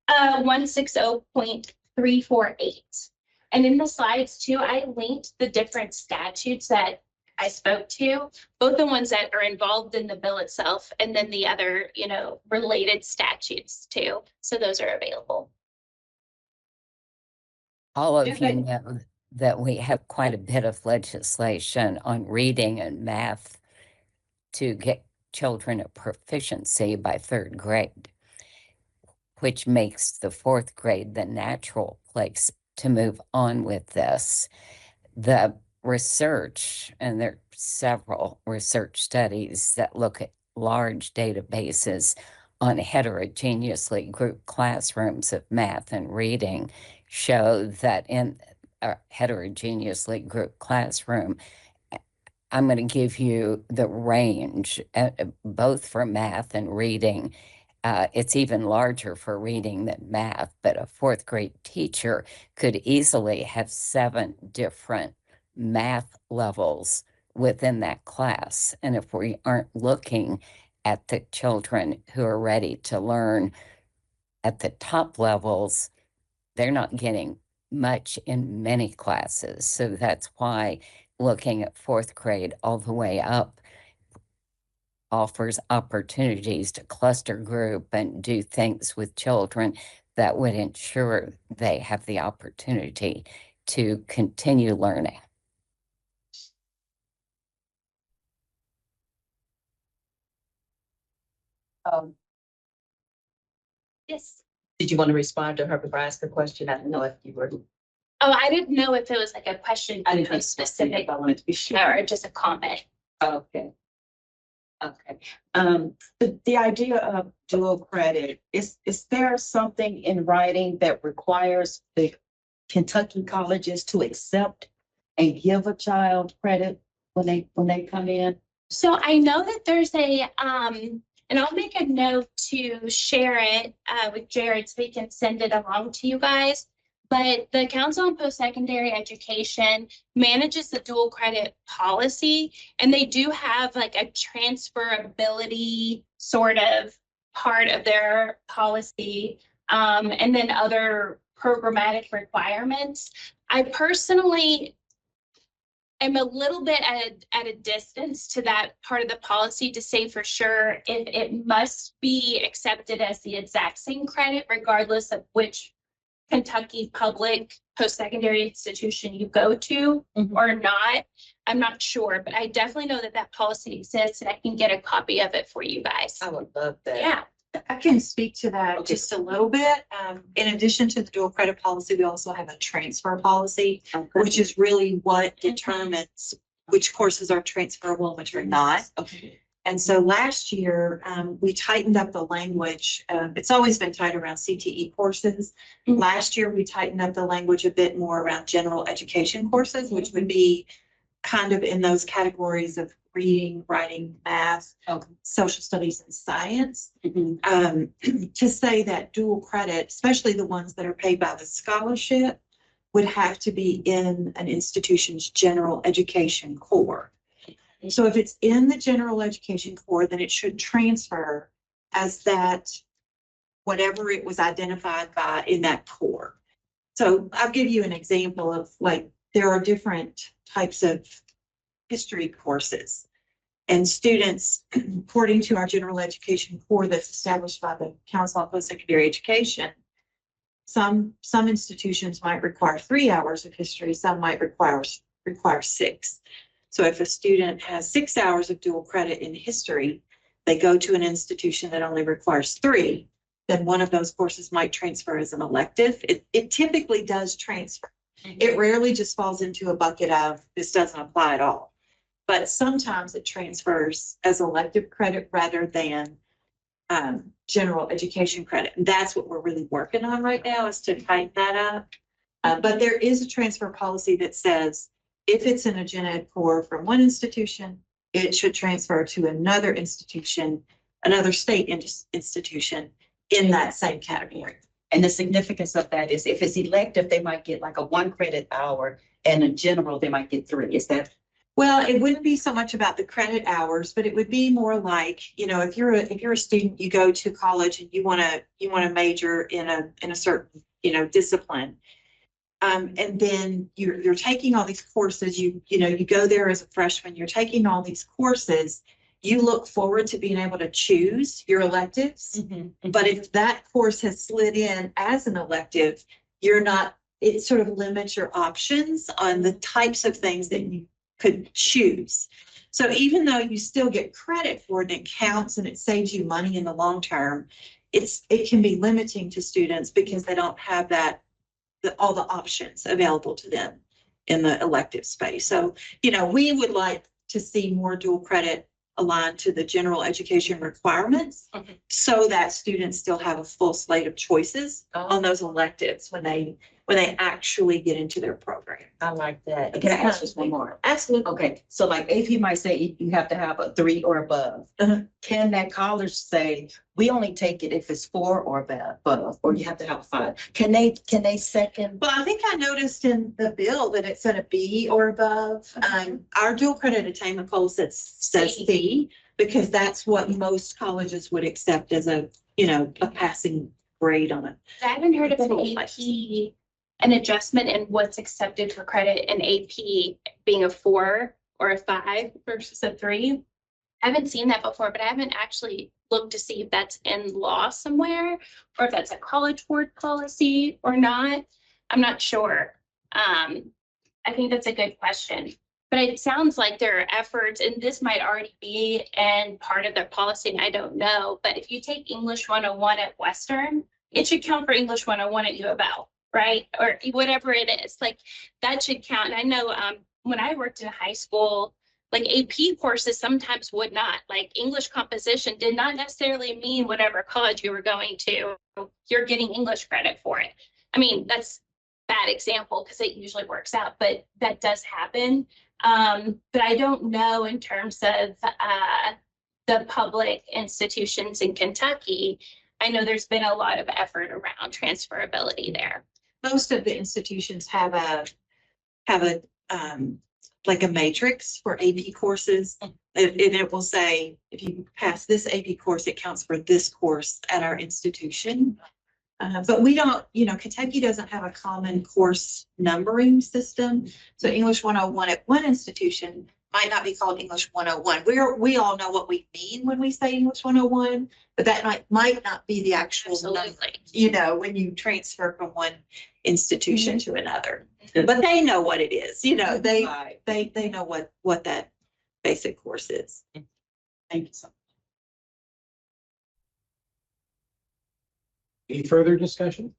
160.348. And in the slides too, I linked the different statutes that I spoke to, both the ones that are involved in the bill itself and then the other, related statutes too. So those are available. All of you know that we have quite a bit of legislation on reading and math to get children a proficiency by 3rd grade, which makes the 4th grade the natural place to move on with this. The research, and there are several research studies that look at large databases on heterogeneously grouped classrooms of math and reading show that in a heterogeneously grouped classroom, I'm going to give you the range, both for math and reading. It's even larger for reading than math, but a fourth grade teacher could easily have 7 different math levels within that class. And if we aren't looking at the children who are ready to learn at the top levels, they're not getting much in many classes. So that's why looking at fourth grade all the way up offers opportunities to cluster group and do things with children that would ensure they have the opportunity to continue learning. Yes. Did you want to respond to her before I asked her question? I don't know if you were. Oh, I didn't know if it was like a question I didn't think specific I wanted to be sure. or just a comment. Okay. Okay. The idea of dual credit, is there something in writing that requires the Kentucky colleges to accept and give a child credit when they come in? So I know that there's a, and I'll make a note to share it with Jared so we can send it along to you guys. But the Council on Post-Secondary Education manages the dual credit policy, and they do have like a transferability sort of part of their policy, and then other programmatic requirements. I personally am a little bit at a distance to that part of the policy to say for sure if it must be accepted as the exact same credit, regardless of which Kentucky public post-secondary institution you go to or not. I'm not sure, but I definitely know that that policy exists and I can get a copy of it for you guys. I would love that. Yeah. I can speak to that just a little bit. In addition to the dual credit policy, we also have a transfer policy, which is really what determines which courses are transferable and which are not. Okay. And so last year, we tightened up the language. It's always been tied around CTE courses. Last year, we tightened up the language a bit more around general education courses, which would be kind of in those categories of reading, writing, math, social studies, and science. To say that dual credit, especially the ones that are paid by the scholarship, would have to be in an institution's general education core. So if it's in the general education core, then it should transfer as that, whatever it was identified by in that core. So I'll give you an example of, like, there are different types of history courses. And students, according to our general education core that's established by the Council on Post-Secondary Education, some institutions might require 3 hours of history, some might require 6. So if a student has 6 hours of dual credit in history, they go to an institution that only requires 3, then one of those courses might transfer as an elective. It typically does transfer. It rarely just falls into a bucket of this doesn't apply at all. But sometimes it transfers as elective credit rather than general education credit. And that's what we're really working on right now, is to tighten that up. But there is a transfer policy that says if it's in a gen ed core from one institution, it should transfer to another institution, another state institution in that same category. And the significance of that is if it's elective, they might get like a 1 credit hour, and in general, they might get 3. Is that? Well, it wouldn't be so much about the credit hours, but it would be more like, you know, if you're a student, you go to college and you want to major in a certain, you know, discipline. And then you're taking all these courses, you go there as a freshman, you're taking all these courses, you look forward to being able to choose your electives. But if that course has slid in as an elective, it sort of limits your options on the types of things that you could choose. So even though you still get credit for it, and it counts and it saves you money in the long term, it can be limiting to students because they don't have all the options available to them in the elective space. So, you know, we would like to see more dual credit aligned to the general education requirements so that students still have a full slate of choices on those electives when they actually get into their program. I like that. Can I ask just one more? Absolutely. Okay, so like AP might say you have to have a 3 or above. Can that college say, we only take it if it's 4 or above, or you have to have a 5? Can they second? Well, I think I noticed in the bill that it said a B or above. Our dual credit attainment goal says C, because that's what most colleges would accept as a passing grade on it. I haven't heard of an adjustment in what's accepted for credit in AP being a 4 or a 5 versus a 3. I haven't seen that before, but I haven't actually looked to see if that's in law somewhere or if that's a college board policy or not. I'm not sure. I think that's a good question. But it sounds like there are efforts, and this might already be in part of their policy, and I don't know. But if you take English 101 at Western, it should count for English 101 at U of L, right? Or whatever it is, like that should count. And I know when I worked in high school, like AP courses sometimes would not, like English composition did not necessarily mean whatever college you were going to, you're getting English credit for it. I mean, that's a bad example because it usually works out, but that does happen. But I don't know in terms of the public institutions in Kentucky. I know there's been a lot of effort around transferability there. Most of the institutions have a like a matrix for AP courses. And it will say, if you pass this AP course, it counts for this course at our institution. But we don't, Kentucky doesn't have a common course numbering system. So English 101 at one institution might not be called English 101. We all know what we mean when we say English 101, but that might not be the actual number, when you transfer from one institution to another. But they know what it is, they know what that basic course is. Thank you so much. Any further discussion?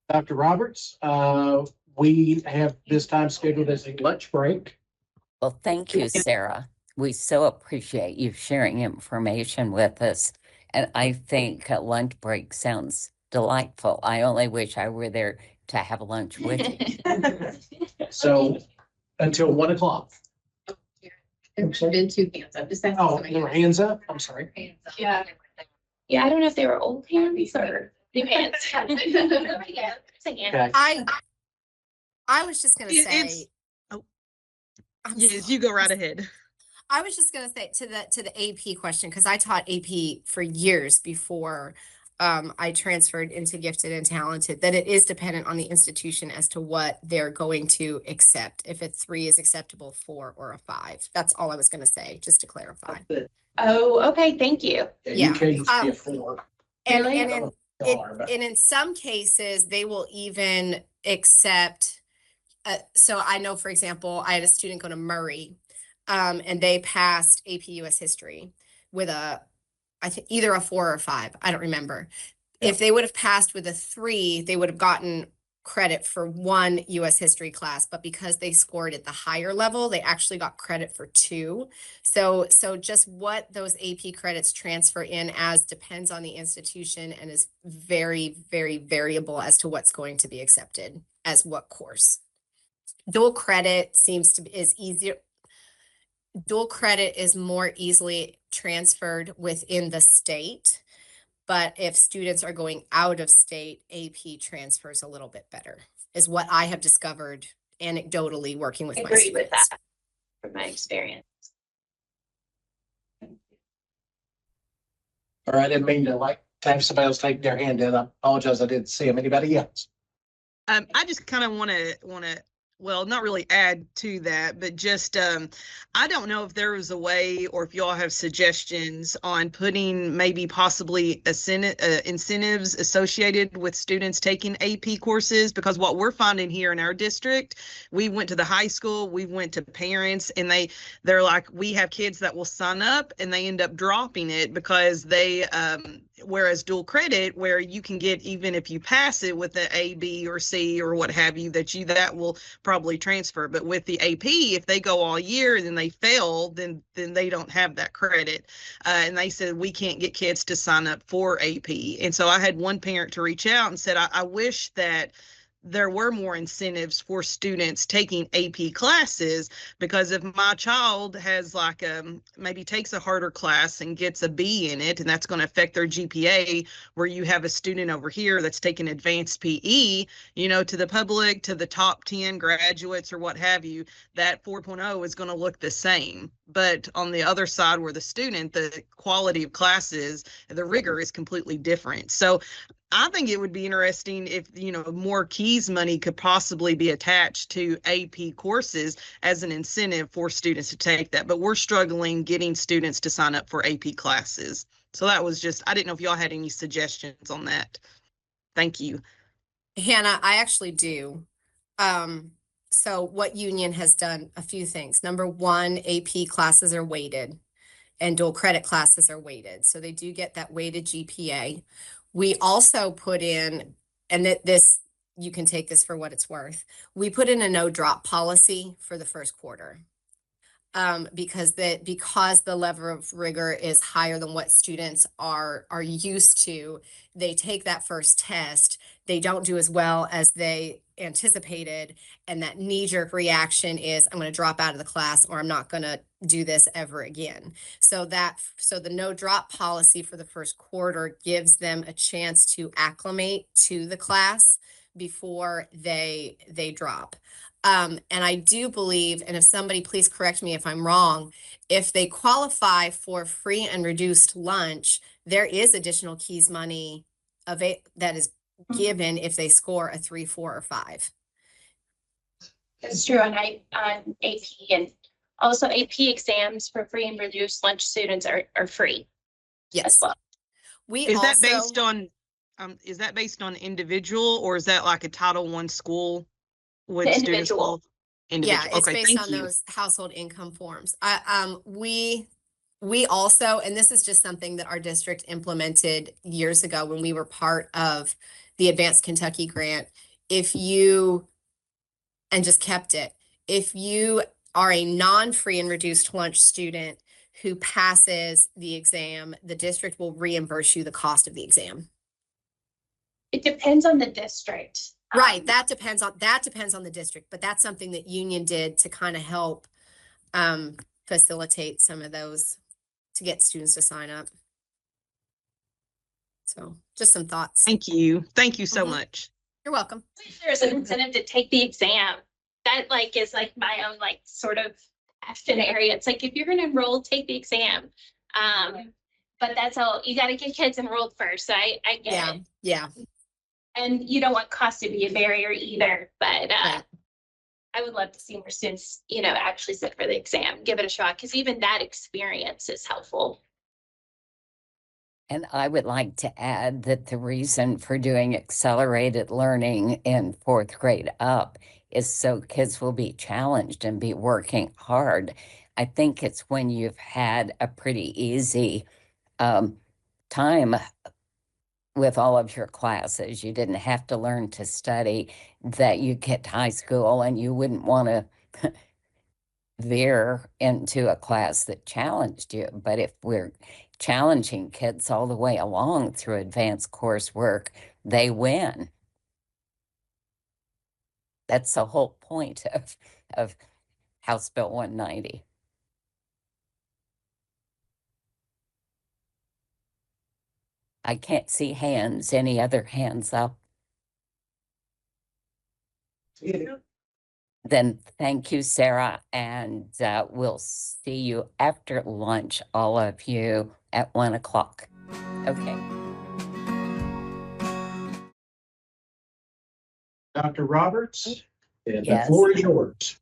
Dr. Roberts, we have this time scheduled as a lunch break. Well, thank you, Sarah. We so appreciate you sharing information with us. And I think a lunch break sounds delightful. I only wish I were there to have lunch with you. So until 1 o'clock. There's been 2 hands up. Just Oh, there were hands up? I'm sorry. Yeah. Yeah, I don't know if they were old hands or new hands. Yeah, it's a hand. Okay. I was just gonna say. Yes, you go right ahead. I was just gonna say to the AP question, because I taught AP for years before I transferred into gifted and talented, that it is dependent on the institution as to what they're going to accept. If a 3 is acceptable, 4 or a 5. That's all I was gonna say, just to clarify. Oh, okay, thank you. Yeah. You 4. And in some cases, they will even accept. So I know, for example, I had a student go to Murray, and they passed AP US History with I think either a 4 or a 5. I don't remember. Yeah. If they would have passed with a 3, they would have gotten credit for 1 US History class, but because they scored at the higher level, they actually got credit for 2. So just what those AP credits transfer in as depends on the institution and is very, very variable as to what's going to be accepted as what course. Dual credit is easier. Dual credit is more easily transferred within the state. But if students are going out of state, AP transfers a little bit better, is what I have discovered anecdotally working with my students. Agree with that from my experience. All right, I didn't mean to have somebody else take their hand in. I apologize, I didn't see them. Anybody else? I just kind of want to well, not really add to that, but just I don't know if there was a way, or if y'all have suggestions on putting maybe possibly incentives associated with students taking AP courses, because what we're finding here in our district, we went to the high school, we went to parents, and they're like, we have kids that will sign up and they end up dropping it because they whereas dual credit, where you can get, even if you pass it with the A, B, or C or what have you, that will probably transfer. But with the AP, if they go all year and then they fail, then they don't have that credit. And they said we can't get kids to sign up for AP. And so I had one parent to reach out and said, I wish that there were more incentives for students taking AP classes, because if my child has like maybe takes a harder class and gets a B in it, and that's going to affect their GPA, where you have a student over here that's taking advanced PE, to the public, to the top 10 graduates or what have you, that 4.0 is going to look the same. But on the other side, where the student, the quality of classes, the rigor is completely different. So I think it would be interesting if, more KEYS money could possibly be attached to AP courses as an incentive for students to take that. But we're struggling getting students to sign up for AP classes. So that was just, I didn't know if y'all had any suggestions on that. Thank you. Hannah, I actually do. So what Union has done a few things. Number one, AP classes are weighted and dual credit classes are weighted. So they do get that weighted GPA. We also put in, and this, you can take this for what it's worth. We put in a no drop policy for the first quarter. Because the level of rigor is higher than what students are used to. They take that first test, they don't do as well as they anticipated, and that knee-jerk reaction is, I'm going to drop out of the class, or I'm not going to do this ever again. So the no drop policy for the first quarter gives them a chance to acclimate to the class before they drop. And I do believe, and if somebody please correct me if I'm wrong, if they qualify for free and reduced lunch, there is additional KEYS money that is given if they score a 3, 4, or 5. It's true on AP, and also AP exams for free and reduced lunch students are free. Yes. As well. Is that based on individual, or is that like a Title I school? Would The students individual. Yeah, it's Okay, based thank on you. those household income forms. We also, and this is just something that our district implemented years ago when we were part of the Advanced Kentucky Grant. And just kept it. If you are a non-free and reduced lunch student who passes the exam, the district will reimburse you the cost of the exam. It depends on the district. Right, that depends on the district, but that's something that Union did to kind of help facilitate some of those, to get students to sign up. So just some thoughts. Thank you so much. You're welcome. There's an incentive to take the exam. That is my own sort of action area. It's like, if you're going to enroll, take the exam. But that's all, you got to get kids enrolled first. So I get it. Yeah. And you don't want cost to be a barrier either, but I would love to see more students, actually sit for the exam, give it a shot, because even that experience is helpful. And I would like to add that the reason for doing accelerated learning in 4th grade up is so kids will be challenged and be working hard. I think it's when you've had a pretty easy time with all of your classes, you didn't have to learn to study, that you get to high school and you wouldn't want to veer into a class that challenged you. But if we're challenging kids all the way along through advanced coursework, they win. That's the whole point of House Bill 190. I can't see hands. Any other hands up? Yeah. Then thank you, Sarah, and we'll see you after lunch, all of you, at 1 o'clock. Okay. Dr. Roberts, the Yes. floor is yours.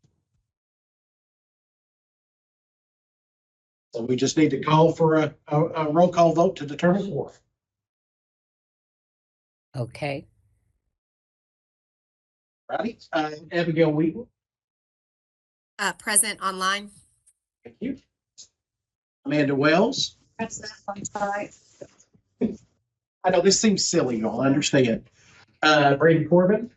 So we just need to call for a roll call vote to determine quorum. Okay. Righty, Abigail Wheaton. Present online. Thank you. Amanda Wells. That's on site. I know this seems silly, y'all, I understand. Brady Corbin.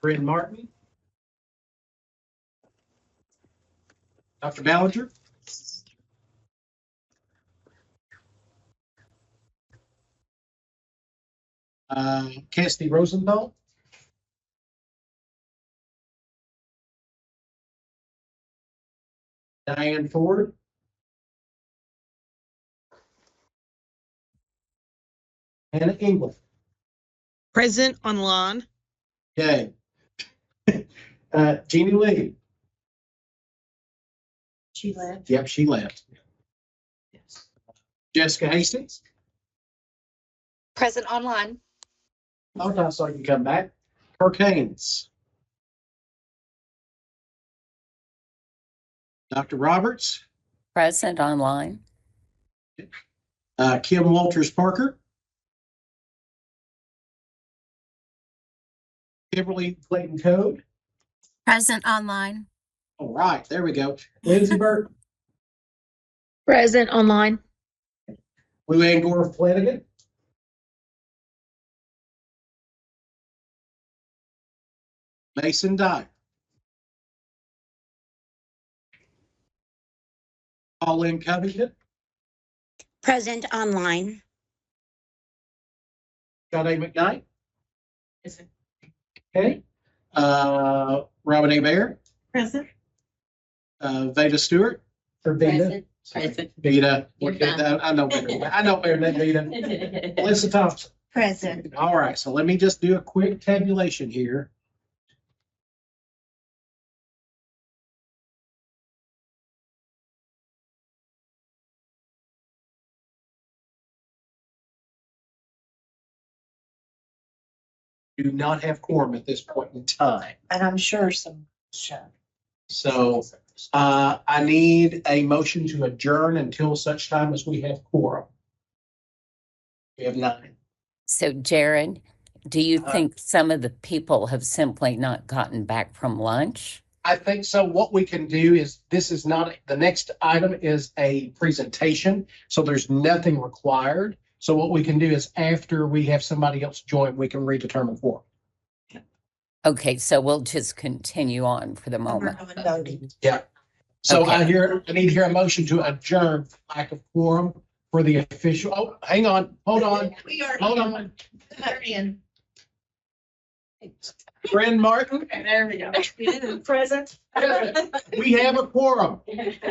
Bryn Martin. Dr. Ballinger. Cassidy Rosenthal. Diane Ford. Hannah England. Present online. Okay. Jeannie Lee. She left. Yep, she left. Yes. Jessica Hastings. Present online. Oh, I saw you come back. Kirk Haynes. Dr. Roberts. Present online. Kim Walters Parker. Kimberly Clayton Code. Present online. All right, there we go. Lindsay Burton. Present online. Lou Ann Gore Flanagan. Mason Dye. Pauline Covington. Present online. John A. McKnight. Okay. Robin A. Bear. Present. Veda Stewart. Or Veda. Present. Veda. You're fine. I know better. I know better than Veda. Melissa Thompson. Present. All right, so let me just do a quick tabulation here. Do not have quorum at this point in time. And I'm sure some. So I need a motion to adjourn until such time as we have quorum. We have 9. So Jared, do you think some of the people have simply not gotten back from lunch? I think so. What we can do is, this is not, the next item is a presentation, so there's nothing required. So what we can do is, after we have somebody else join, we can redetermine quorum. Okay, so we'll just continue on for the moment. Yeah. So Okay. I need to hear a motion to adjourn for lack of quorum for the official. Oh, hang on, hold on, We are. hold on. In. Bryn Martin, There we go. Present. we have a quorum.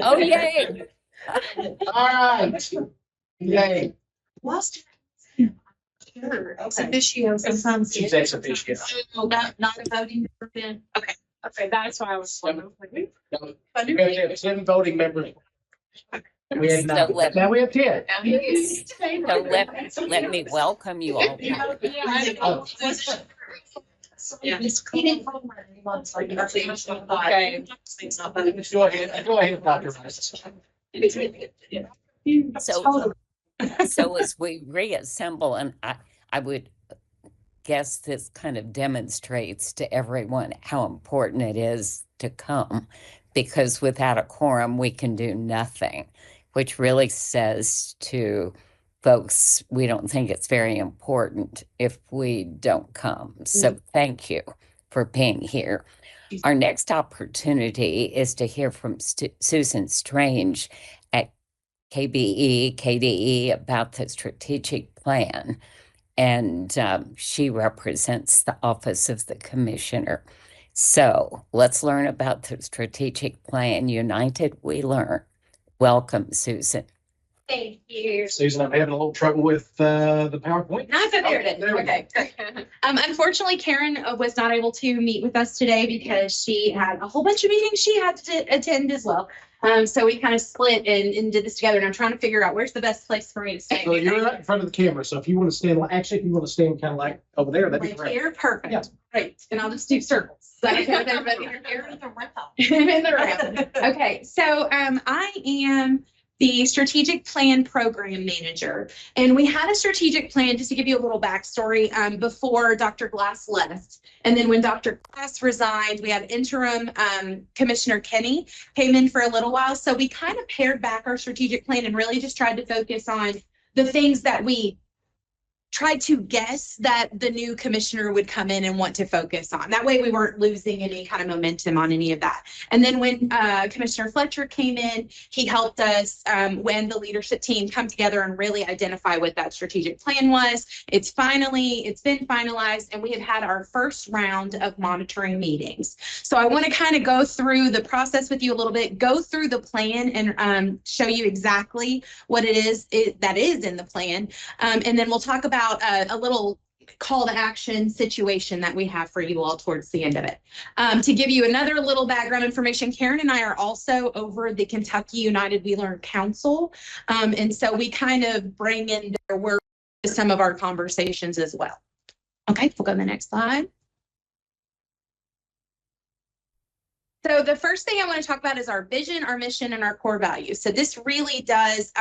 Oh, yay. All right. Yay. Lost. Sure. Ex officio sometimes. She's ex officio. So not a voting member then? Okay. Okay, that's why I was. No, we have 10 voting members. We had So 9. Now we have 10. So let me welcome you all. Yeah. Okay. Go ahead, Dr. Rice. So as we reassemble, and I would guess this kind of demonstrates to everyone how important it is to come, because without a quorum, we can do nothing, which really says to folks, we don't think it's very important if we don't come. So thank you for being here. Our next opportunity is to hear from Susan Strange at KDE about the strategic plan. And she represents the Office of the Commissioner. So let's learn about the strategic plan. United We Learn. Welcome, Susan. Thank you. Susan, I'm having a little trouble with the PowerPoint. No, so there it is. There we go. Okay. Unfortunately, Karen was not able to meet with us today because she had a whole bunch of meetings she had to attend as well. So we kind of split and did this together, and I'm trying to figure out where's the best place for me to stay. So you're right in front of the camera. So if you want to stand, actually, if you want to stand kind of like over there, that'd be Right great. here, perfect. Yeah. Great. And I'll just do circles. So I can everybody in the round. In the round. Okay. So I am the strategic plan program manager. And we had a strategic plan, just to give you a little backstory, before Dr. Glass left. And then when Dr. Glass resigned, we had interim Commissioner Kenny came in for a little while. So we kind of pared back our strategic plan and really just tried to focus on the things that we tried to guess that the new commissioner would come in and want to focus on. That way we weren't losing any kind of momentum on any of that. And then when Commissioner Fletcher came in, he helped us when the leadership team come together and really identify what that strategic plan was. It's been finalized, and we have had our first round of monitoring meetings. So I want to kind of go through the process with you a little bit, go through the plan and show you exactly what it is that is in the plan. And then we'll talk about a little call to action situation that we have for you all towards the end of it. To give you another little background information, Karen and I are also over the Kentucky United We Learn Council. And so we kind of bring in their work to some of our conversations as well. Okay, we'll go to the next slide. So the first thing I want to talk about is our vision, our mission, and our core values. So this really does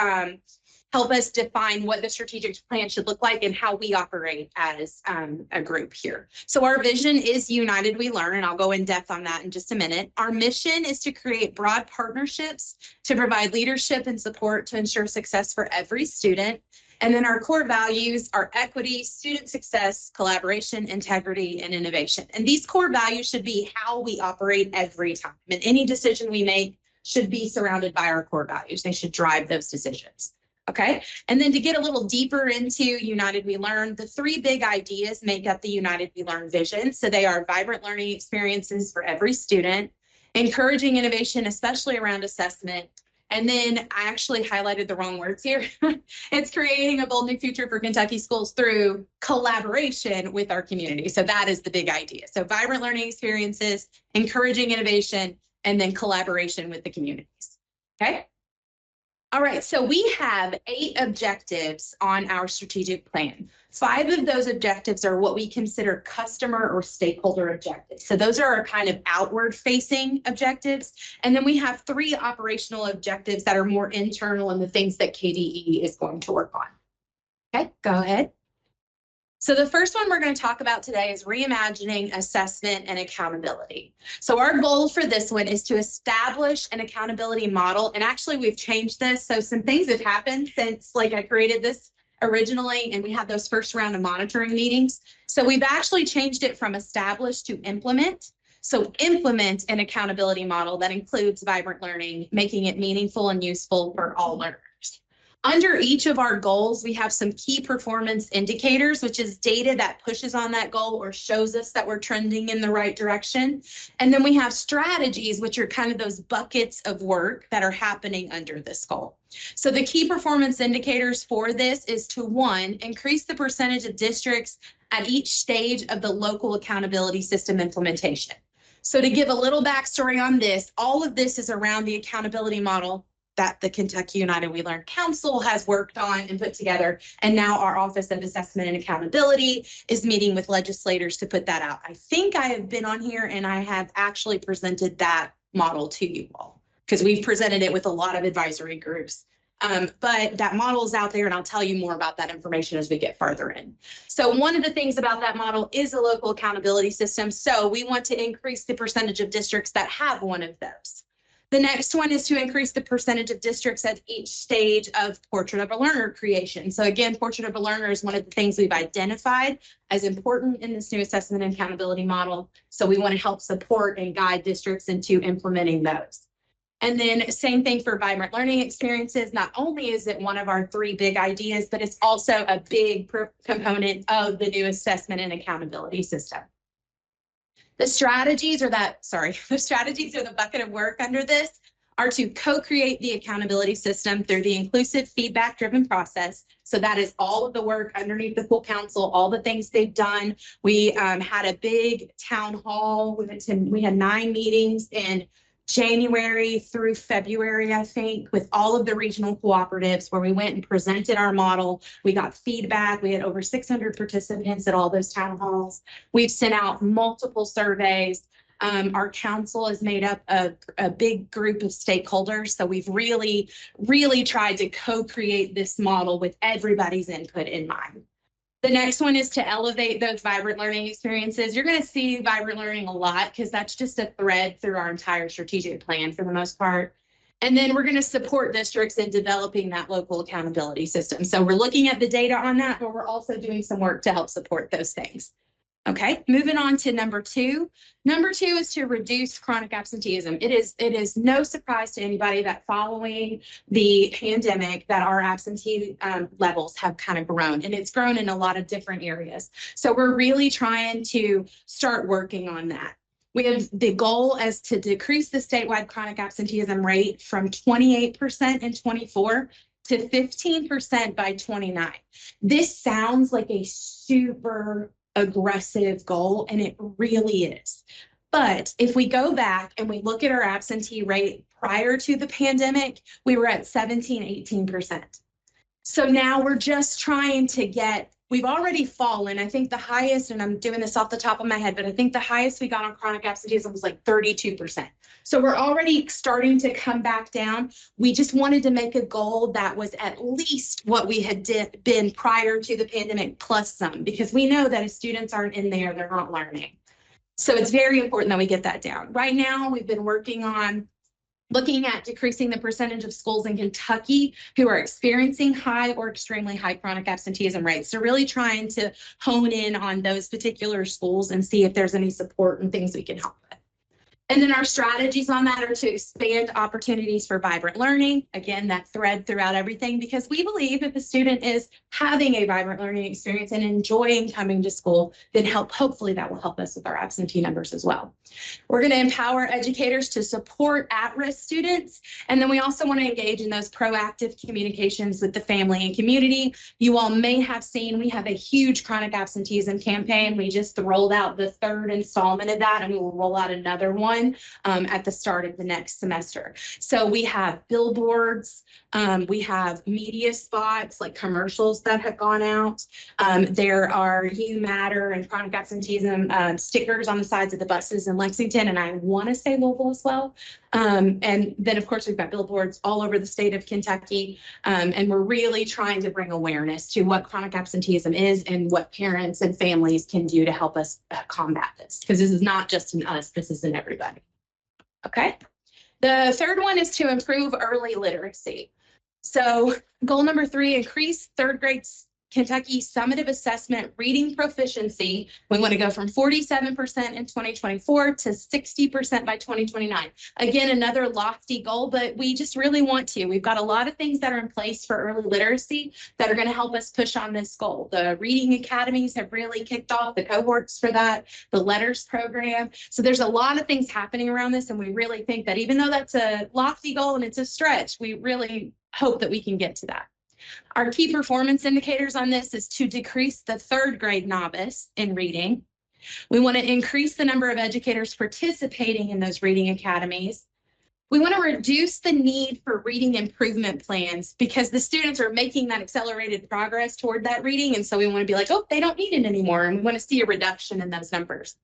help us define what the strategic plan should look like and how we operate as a group here. So our vision is United We Learn, and I'll go in depth on that in just a minute. Our mission is to create broad partnerships to provide leadership and support to ensure success for every student. And then our core values are equity, student success, collaboration, integrity, and innovation. And these core values should be how we operate every time. And any decision we make should be surrounded by our core values. They should drive those decisions. Okay, and then to get a little deeper into United We Learn, the three big ideas make up the United We Learn vision. So they are vibrant learning experiences for every student, encouraging innovation, especially around assessment. And then I actually highlighted the wrong words here. It's creating a bold new future for Kentucky schools through collaboration with our community. So that is the big idea. So vibrant learning experiences, encouraging innovation, and then collaboration with the communities. Okay. All right, so we have 8 objectives on our strategic plan. 5 of those objectives are what we consider customer or stakeholder objectives. So those are our kind of outward facing objectives. And then we have 3 operational objectives that are more internal and the things that KDE is going to work on. Okay, go ahead. So the first one we're going to talk about today is reimagining assessment and accountability. So our goal for this one is to establish an accountability model. And actually we've changed this. So some things have happened since I created this originally, and we had those first round of monitoring meetings. So we've actually changed it from establish to implement. So implement an accountability model that includes vibrant learning, making it meaningful and useful for all learners. Under each of our goals, we have some key performance indicators, which is data that pushes on that goal or shows us that we're trending in the right direction. And then we have strategies, which are kind of those buckets of work that are happening under this goal. So the key performance indicators for this is to 1, increase the percentage of districts at each stage of the local accountability system implementation. So to give a little backstory on this, all of this is around the accountability model that the Kentucky United We Learn Council has worked on and put together. And now our Office of Assessment and Accountability is meeting with legislators to put that out. I think I have been on here and I have actually presented that model to you all because we've presented it with a lot of advisory groups. But that model is out there, and I'll tell you more about that information as we get further in. So one of the things about that model is a local accountability system. So we want to increase the percentage of districts that have one of those. The next one is to increase the percentage of districts at each stage of Portrait of a Learner creation. So again, Portrait of a Learner is one of the things we've identified as important in this new assessment and accountability model. So we want to help support and guide districts into implementing those. And then same thing for vibrant learning experiences. Not only is it one of our 3 big ideas, but it's also a big component of the new assessment and accountability system. The strategies or the bucket of work under this are to co-create the accountability system through the inclusive feedback-driven process. So that is all of the work underneath the full council, all the things they've done. We had a big town hall. We had 9 meetings in January through February, I think, with all of the regional cooperatives where we went and presented our model. We got feedback. We had over 600 participants at all those town halls. We've sent out multiple surveys. Our council is made up of a big group of stakeholders. So we've really tried to co-create this model with everybody's input in mind. The next one is to elevate those vibrant learning experiences. You're going to see vibrant learning a lot because that's just a thread through our entire strategic plan for the most part. And then we're going to support districts in developing that local accountability system. So we're looking at the data on that, but we're also doing some work to help support those things. Okay, moving on to number two. Number two is to reduce chronic absenteeism. It is no surprise to anybody that following the pandemic that our absentee levels have kind of grown, and it's grown in a lot of different areas. So we're really trying to start working on that. We have the goal as to decrease the statewide chronic absenteeism rate from 28% in 24 to 15% by 29. This sounds like a super aggressive goal, and it really is. But if we go back and we look at our absentee rate prior to the pandemic, we were at 17-18%. So now we're just trying to we've already fallen. I think the highest, and I'm doing this off the top of my head, but I think the highest we got on chronic absenteeism was like 32%. So we're already starting to come back down. We just wanted to make a goal that was at least what we had been prior to the pandemic plus some, because we know that if students aren't in there, they're not learning. So it's very important that we get that down. Right now, we've been working on looking at decreasing the percentage of schools in Kentucky who are experiencing high or extremely high chronic absenteeism rates. So really trying to hone in on those particular schools and see if there's any support and things we can help with. And then our strategies on that are to expand opportunities for vibrant learning. Again, that thread throughout everything, because we believe if a student is having a vibrant learning experience and enjoying coming to school, then hopefully that will help us with our absentee numbers as well. We're going to empower educators to support at-risk students. And then we also want to engage in those proactive communications with the family and community. You all may have seen we have a huge chronic absenteeism campaign. We just rolled out the third installment of that, and we will roll out another one at the start of the next semester. So we have billboards, we have media spots like commercials that have gone out. There are You Matter and chronic absenteeism stickers on the sides of the buses in Lexington, and I want to say Louisville as well. And then of course we've got billboards all over the state of Kentucky, and we're really trying to bring awareness to what chronic absenteeism is and what parents and families can do to help us combat this, because this is not just in us, this is in everybody. Okay. The third one is to improve early literacy. So goal number 3, increase third grade Kentucky summative assessment reading proficiency. We want to go from 47% in 2024 to 60% by 2029. Again, another lofty goal, but we just really want to. We've got a lot of things that are in place for early literacy that are going to help us push on this goal. The reading academies have really kicked off the cohorts for that, the letters program. So there's a lot of things happening around this, and we really think that even though that's a lofty goal and it's a stretch, we really hope that we can get to that. Our key performance indicators on this is to decrease the third grade novice in reading. We want to increase the number of educators participating in those reading academies. We want to reduce the need for reading improvement plans because the students are making that accelerated progress toward that reading. And so we want to be like, oh, they don't need it anymore. And we want to see a reduction in those numbers.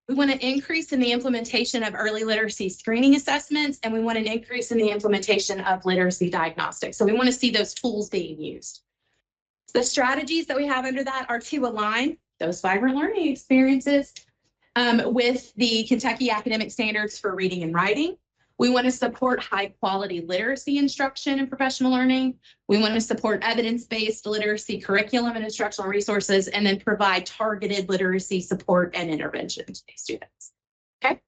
We want an increase in the implementation of early literacy screening assessments, and we want an increase in the implementation of literacy diagnostics. So we want to see those tools being used. The strategies that we have under that are to align those vibrant learning experiences with the Kentucky academic standards for reading and writing. We want to support high quality literacy instruction and professional learning. We want to support evidence-based literacy curriculum and instructional resources, and then provide targeted literacy support and intervention to these students. Okay.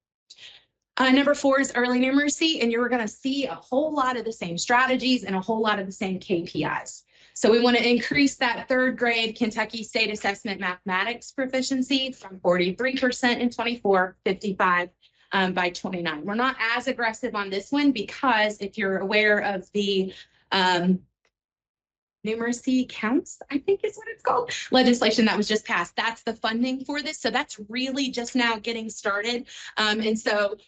Number 4 is early numeracy, and you're going to see a whole lot of the same strategies and a whole lot of the same KPIs. So we want to increase that third grade Kentucky State Assessment mathematics proficiency from 43% in 24, 55 by 29. We're not as aggressive on this one because if you're aware of the numeracy counts, I think is what it's called, legislation that was just passed, that's the funding for this. So that's really just now getting started. And so,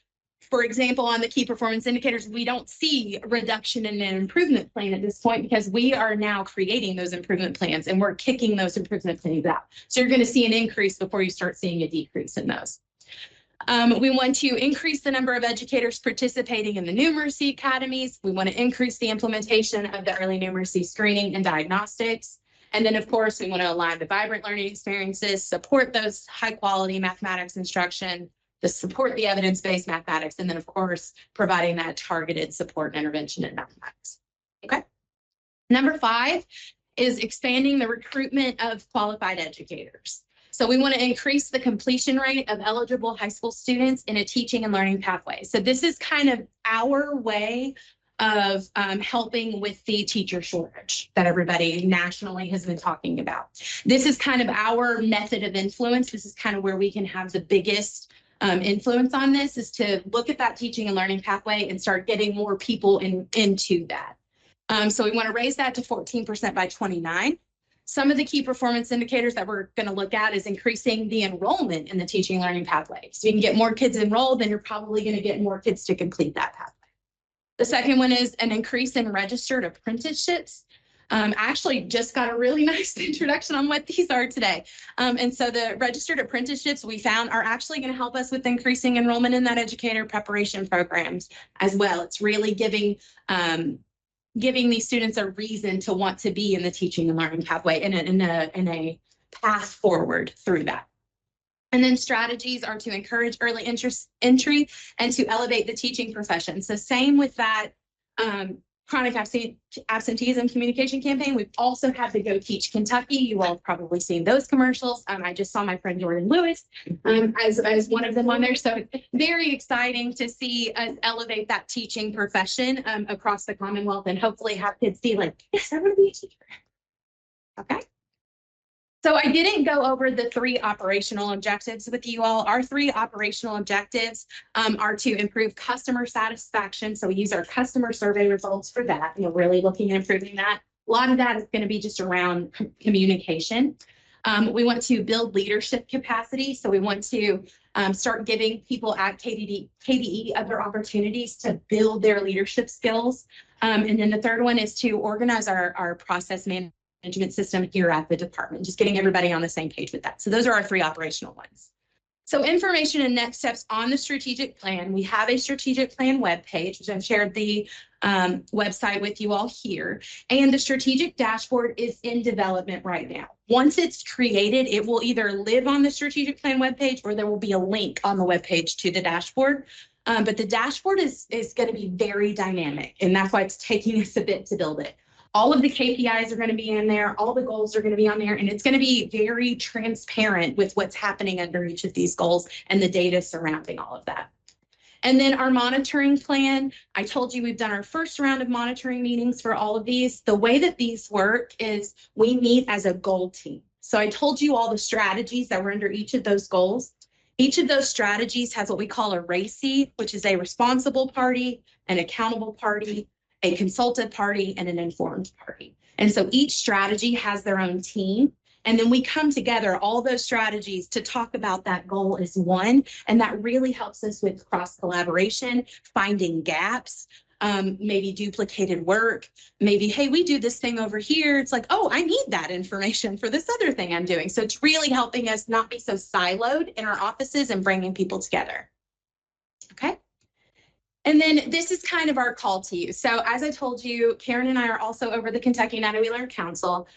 for example, on the key performance indicators, we don't see a reduction in an improvement plan at this point because we are now creating those improvement plans and we're kicking those improvement plans out. So you're going to see an increase before you start seeing a decrease in those. We want to increase the number of educators participating in the numeracy academies. We want to increase the implementation of the early numeracy screening and diagnostics. And then, of course, we want to align the vibrant learning experiences, support those high quality mathematics instruction, to support the evidence-based mathematics, and then, of course, providing that targeted support and intervention in mathematics. Okay. Number 5 is expanding the recruitment of qualified educators. So we want to increase the completion rate of eligible high school students in a teaching and learning pathway. So this is kind of our way of helping with the teacher shortage that everybody nationally has been talking about. This is kind of our method of influence. This is kind of where we can have the biggest influence on this, is to look at that teaching and learning pathway and start getting more people into that. So we want to raise that to 14% by 29. Some of the key performance indicators that we're going to look at is increasing the enrollment in the teaching and learning pathway. So you can get more kids enrolled, then you're probably going to get more kids to complete that pathway. The second one is an increase in registered apprenticeships. I actually just got a really nice introduction on what these are today. And so the registered apprenticeships we found are actually going to help us with increasing enrollment in that educator preparation programs as well. It's really giving these students a reason to want to be in the teaching and learning pathway in a path forward through that. And then strategies are to encourage early entry and to elevate the teaching profession. So same with that chronic absenteeism communication campaign. We've also had the Go Teach Kentucky. You all have probably seen those commercials. I just saw my friend Jordan Lewis as one of them on there. So it's very exciting to see us elevate that teaching profession across the Commonwealth, and hopefully have kids be like, yes, I want to be a teacher. Okay. So I didn't go over the 3 operational objectives with you all. Our 3 operational objectives are to improve customer satisfaction. So we use our customer survey results for that. And we're really looking at improving that. A lot of that is going to be just around communication. We want to build leadership capacity. So we want to start giving people at KDE other opportunities to build their leadership skills. And then the third one is to organize our process management system here at the department, just getting everybody on the same page with that. So those are our 3 operational ones. So information and next steps on the strategic plan. We have a strategic plan webpage, which I've shared the website with you all here. And the strategic dashboard is in development right now. Once it's created, it will either live on the strategic plan webpage, or there will be a link on the webpage to the dashboard. But the dashboard is going to be very dynamic, and that's why it's taking us a bit to build it. All of the KPIs are going to be in there. All the goals are going to be on there, and it's going to be very transparent with what's happening under each of these goals and the data surrounding all of that. And then our monitoring plan, I told you we've done our first round of monitoring meetings for all of these. The way that these work is we meet as a goal team. So I told you all the strategies that were under each of those goals. Each of those strategies has what we call a RACI, which is a responsible party, an accountable party, a consulted party, and an informed party. And so each strategy has their own team. And then we come together, all those strategies, to talk about that goal as one. And that really helps us with cross collaboration, finding gaps, maybe duplicated work, maybe, hey, we do this thing over here. It's like, oh, I need that information for this other thing I'm doing. So it's really helping us not be so siloed in our offices and bringing people together. Okay. And then this is kind of our call to you. So as I told you, Karen and I are also over the Kentucky Anatomy Learner Council.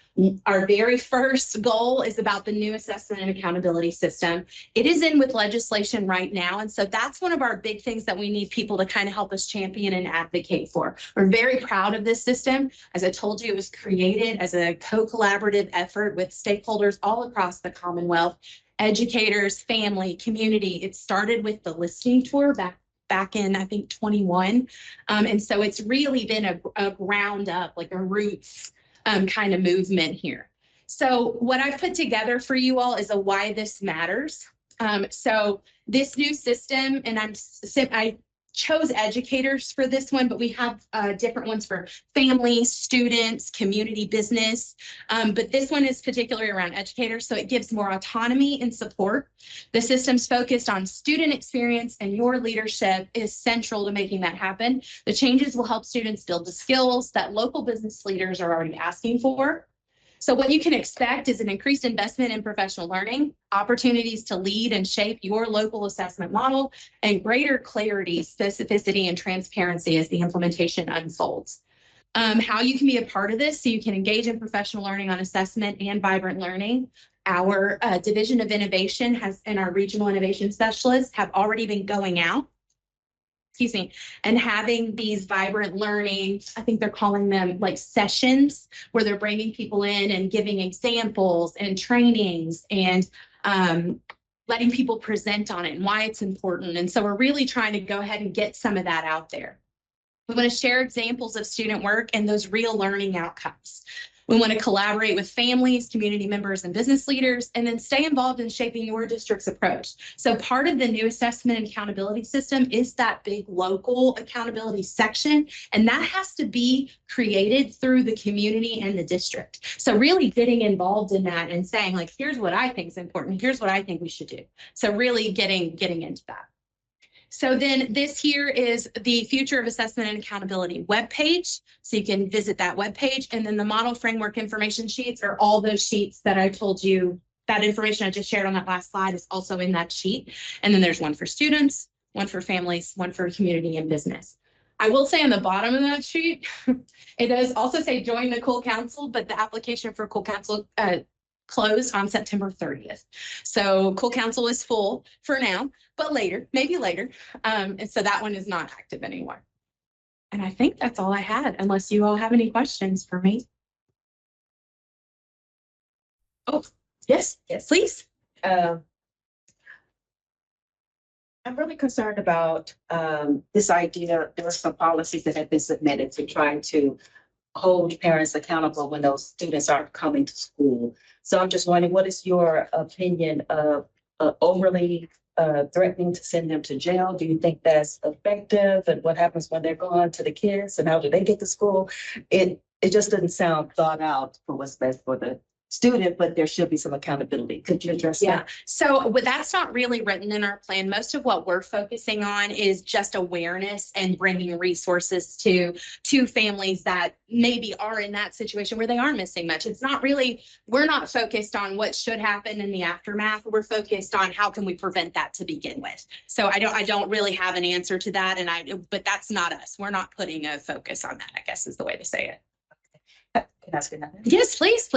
Our very first goal is about the new assessment and accountability system. It is in with legislation right now. And so that's one of our big things that we need people to kind of help us champion and advocate for. We're very proud of this system. As I told you, it was created as a co-collaborative effort with stakeholders all across the Commonwealth, educators, family, community. It started with the listening tour back in, I think, 21. And so it's really been a ground up, like a roots kind of movement here. So what I've put together for you all is a why this matters. So this new system, and I chose educators for this one, but we have different ones for families, students, community, business. But this one is particularly around educators, so it gives more autonomy and support. The system's focused on student experience, and your leadership is central to making that happen. The changes will help students build the skills that local business leaders are already asking for. So what you can expect is an increased investment in professional learning, opportunities to lead and shape your local assessment model, and greater clarity, specificity, and transparency as the implementation unfolds. How you can be a part of this so you can engage in professional learning on assessment and vibrant learning. Our Division of Innovation and our regional innovation specialists have already been going out, and having these vibrant learning, I think they're calling them like sessions, where they're bringing people in and giving examples and trainings and letting people present on it and why it's important. And so we're really trying to go ahead and get some of that out there. We want to share examples of student work and those real learning outcomes. We want to collaborate with families, community members, and business leaders, and then stay involved in shaping your district's approach. So part of the new assessment and accountability system is that big local accountability section, and that has to be created through the community and the district. So really getting involved in that and saying, like, here's what I think is important, here's what I think we should do. So really getting into that. So then this here is the Future of Assessment and Accountability webpage. So you can visit that webpage, and then the model framework information sheets are all those sheets that I told you. That information I just shared on that last slide is also in that sheet. And then there's one for students, one for families, one for community and business. I will say on the bottom of that sheet, it does also say join the Cool Council, but the application for Cool Council closed on September 30th. So Cool Council is full for now, but later, maybe later. And so that one is not active anymore. And I think that's all I had, unless you all have any questions for me. Oh, yes, please. I'm really concerned about this idea. There are some policies that have been submitted to trying to hold parents accountable when those students aren't coming to school. So I'm just wondering, what is your opinion of overly threatening to send them to jail? Do you think that's effective? And what happens when they're gone to the kids, and how do they get to school? It just doesn't sound thought out for what's best for the student, but there should be some accountability. Could you address that? So that's not really written in our plan. Most of what we're focusing on is just awareness and bringing resources to families that maybe are in that situation where they are missing much. It's not really, we're not focused on what should happen in the aftermath. We're focused on how can we prevent that to begin with. So I don't really have an answer to that. But that's not us. We're not putting a focus on that, I guess is the way to say it. Can I ask another? Yes, please.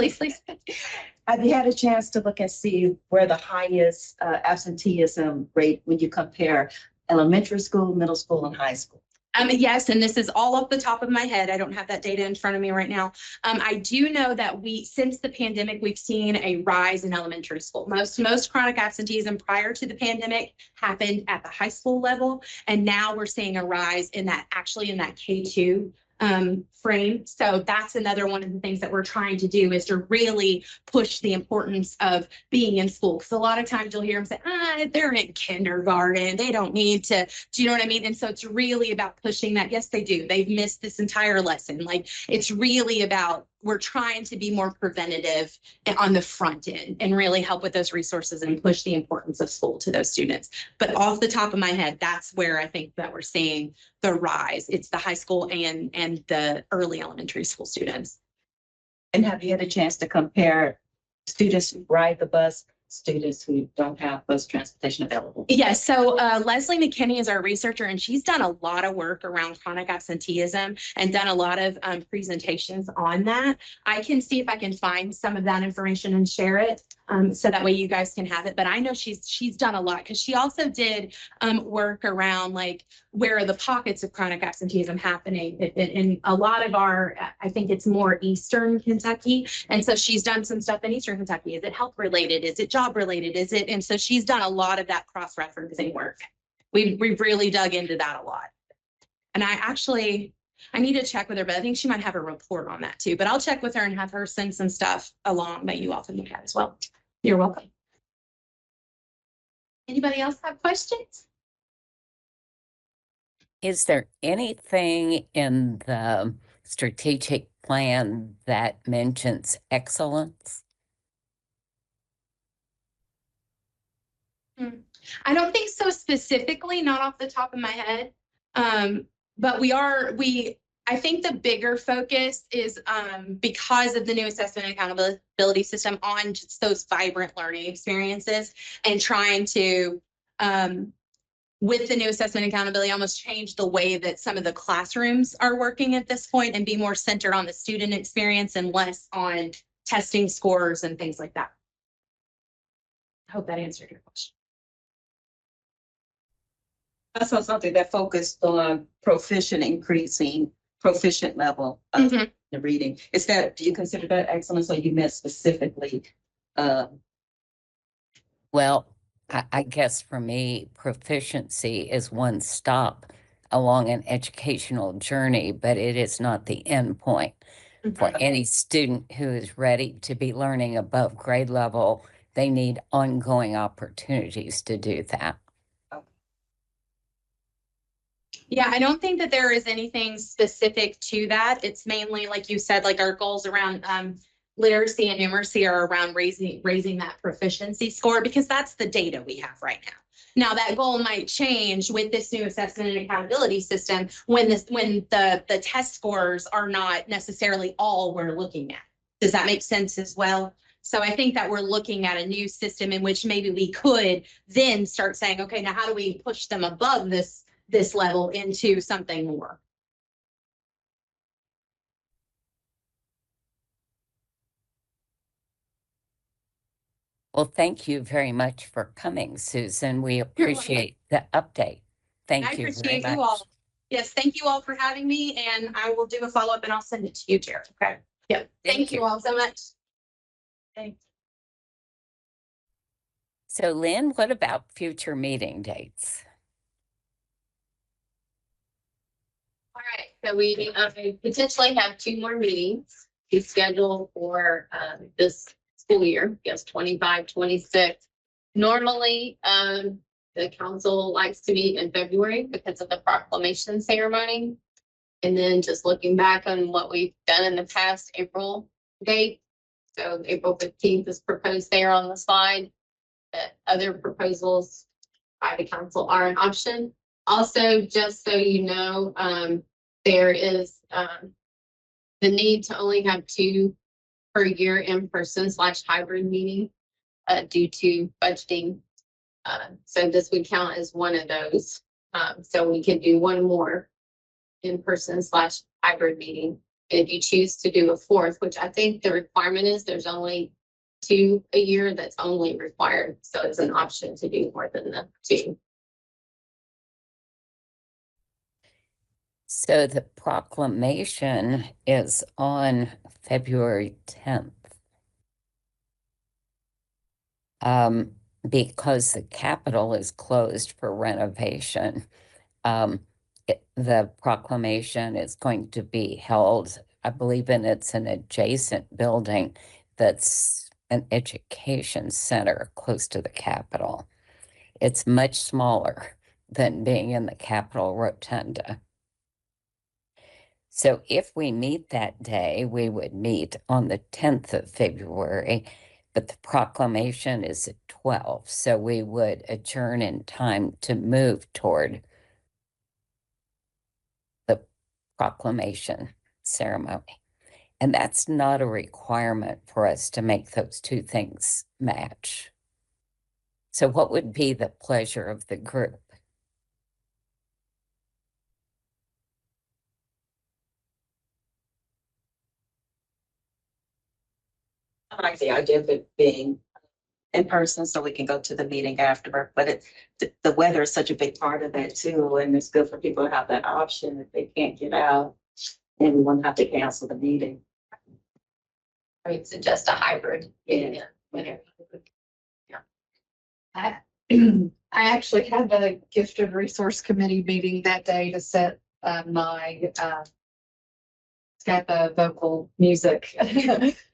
Have you had a chance to look and see where the highest absenteeism rate when you compare elementary school, middle school, and high school? Yes, and this is all off the top of my head. I don't have that data in front of me right now. I do know that since the pandemic, we've seen a rise in elementary school. Most chronic absenteeism prior to the pandemic happened at the high school level, and now we're seeing a rise in that K-2 frame. So that's another one of the things that we're trying to do, is to really push the importance of being in school. Because a lot of times you'll hear them say, they're in kindergarten, they don't need to, do you know what I mean? And so it's really about pushing that. Yes, they do. They've missed this entire lesson. Like, it's really about, we're trying to be more preventative on the front end and really help with those resources and push the importance of school to those students. But off the top of my head, that's where I think that we're seeing the rise. It's the high school and the early elementary school students. And have you had a chance to compare students who ride the bus, students who don't have bus transportation available? Yes. So Leslie McKinney is our researcher, and she's done a lot of work around chronic absenteeism and done a lot of presentations on that. I can see if I can find some of that information and share it, so that way you guys can have it. But I know she's done a lot, because she also did work around, like, where are the pockets of chronic absenteeism happening in a lot of our, I think it's more Eastern Kentucky. And so she's done some stuff in Eastern Kentucky. Is it health related? Is it job related? Is it? And so she's done a lot of that cross-referencing work. We've really dug into that a lot. And I need to check with her, but I think she might have a report on that too. But I'll check with her and have her send some stuff along that you all can look at as well. You're welcome. Anybody else have questions? Is there anything in the strategic plan that mentions excellence? I don't think so specifically, not off the top of my head. But we I think the bigger focus is because of the new assessment and accountability system on just those vibrant learning experiences and trying to, with the new assessment and accountability, almost change the way that some of the classrooms are working at this point and be more centered on the student experience and less on testing scores and things like that. I hope that answered your question. Also something that focused on increasing proficient level of the reading. Is that, do you consider that excellence, or you meant specifically? Well, I guess for me, proficiency is one stop along an educational journey, but it is not the end point. For any student who is ready to be learning above grade level, they need ongoing opportunities to do that. Yeah, I don't think that there is anything specific to that. It's mainly, like you said, like our goals around literacy and numeracy are around raising that proficiency score, because that's the data we have right now. Now that goal might change with this new assessment and accountability system when the test scores are not necessarily all we're looking at. Does that make sense as well? So I think that we're looking at a new system in which maybe we could then start saying, okay, now how do we push them above this level into something more? Well, thank you very much for coming, Susan. We appreciate the update. Thank you very appreciate much. you all. Yes, thank you all for having me, and I will do a follow-up and I'll send it to you, Jared. Okay. Yeah. Thank you all so much. Thanks. So Lynn, what about future meeting dates? All right, so we potentially have 2 more meetings to schedule for this school year, yes, 25, 26. Normally, the council likes to meet in February because of the proclamation ceremony. And then just looking back on what we've done in the past, April date. So April 15th is proposed there on the slide. Other proposals by the council are an option. Also, just so you know, there is the need to only have 2 per year in-person / hybrid meeting due to budgeting. So this would count as one of those. So we could do 1 more in-person / hybrid meeting. If you choose to do a 4th, which I think the requirement is there's only 2 a year, that's only required. So it's an option to do more than the 2. So the proclamation is on February 10th. Because the Capitol is closed for renovation, the proclamation is going to be held, I believe, it's an adjacent building that's an education center close to the Capitol. It's much smaller than being in the Capitol Rotunda. So if we meet that day, we would meet on the 10th of February, but the proclamation is at 12. So we would adjourn in time to move toward the proclamation ceremony. And that's not a requirement for us to make those 2 things match. So what would be the pleasure of the group? I like the idea of it being in person so we can go to the meeting afterward, but the weather is such a big part of that too, and it's good for people to have that option if they can't get out and we won't have to cancel the meeting. I would suggest a hybrid. Yeah. Whenever. I actually have a gifted resource committee meeting that day to set my SCAPA vocal music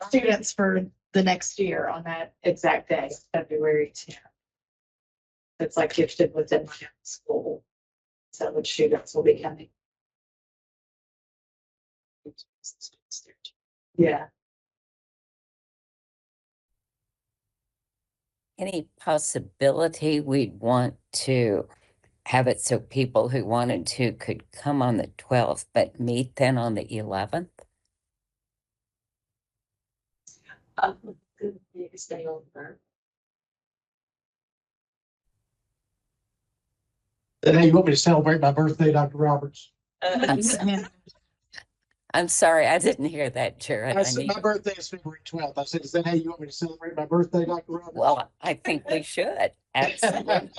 students for the next year on that exact day, February 10th. It's like gifted within my own school. So which students will be coming. Yeah. Any possibility we'd want to have it so people who wanted to could come on the 12th, but meet then on the 11th? Stay over. Then, hey, you want me to celebrate my birthday, Dr. Roberts? I'm sorry, I didn't hear that, Jared. I said my birthday is February 12th. I said, is that how you want me to celebrate my birthday, Dr. Roberts? Well, I think we should. Absolutely.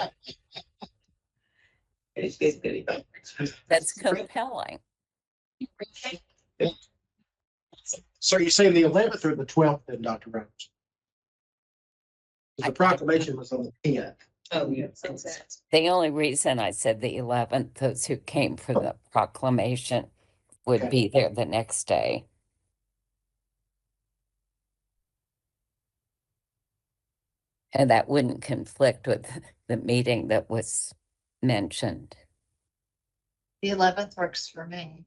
That's compelling. So you say the 11th or the 12th then, Dr. Roberts? The proclamation was on the 10th. Oh, yes. The only reason I said the 11th, those who came for the proclamation would be there the next day. And that wouldn't conflict with the meeting that was mentioned. The 11th works for me.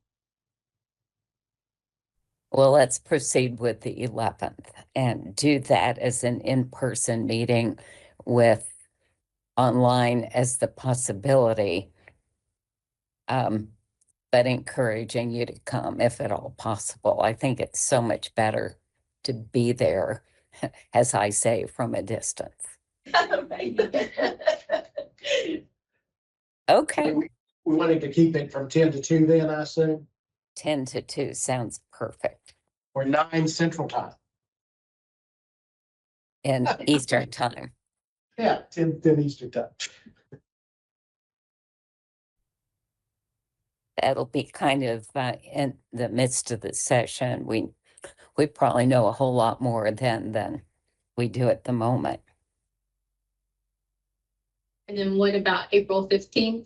Well, let's proceed with the 11th and do that as an in-person meeting with online as the possibility, but encouraging you to come if at all possible. I think it's so much better to be there, as I say, from a distance. Okay. We wanted to keep it from 10 to 2 then, I assume? 10 to 2 sounds perfect. Or 9 Central Time. In Eastern Time. Yeah, 10 Eastern Time. That'll be kind of in the midst of the session. We probably know a whole lot more than we do at the moment. And then what about April 15th?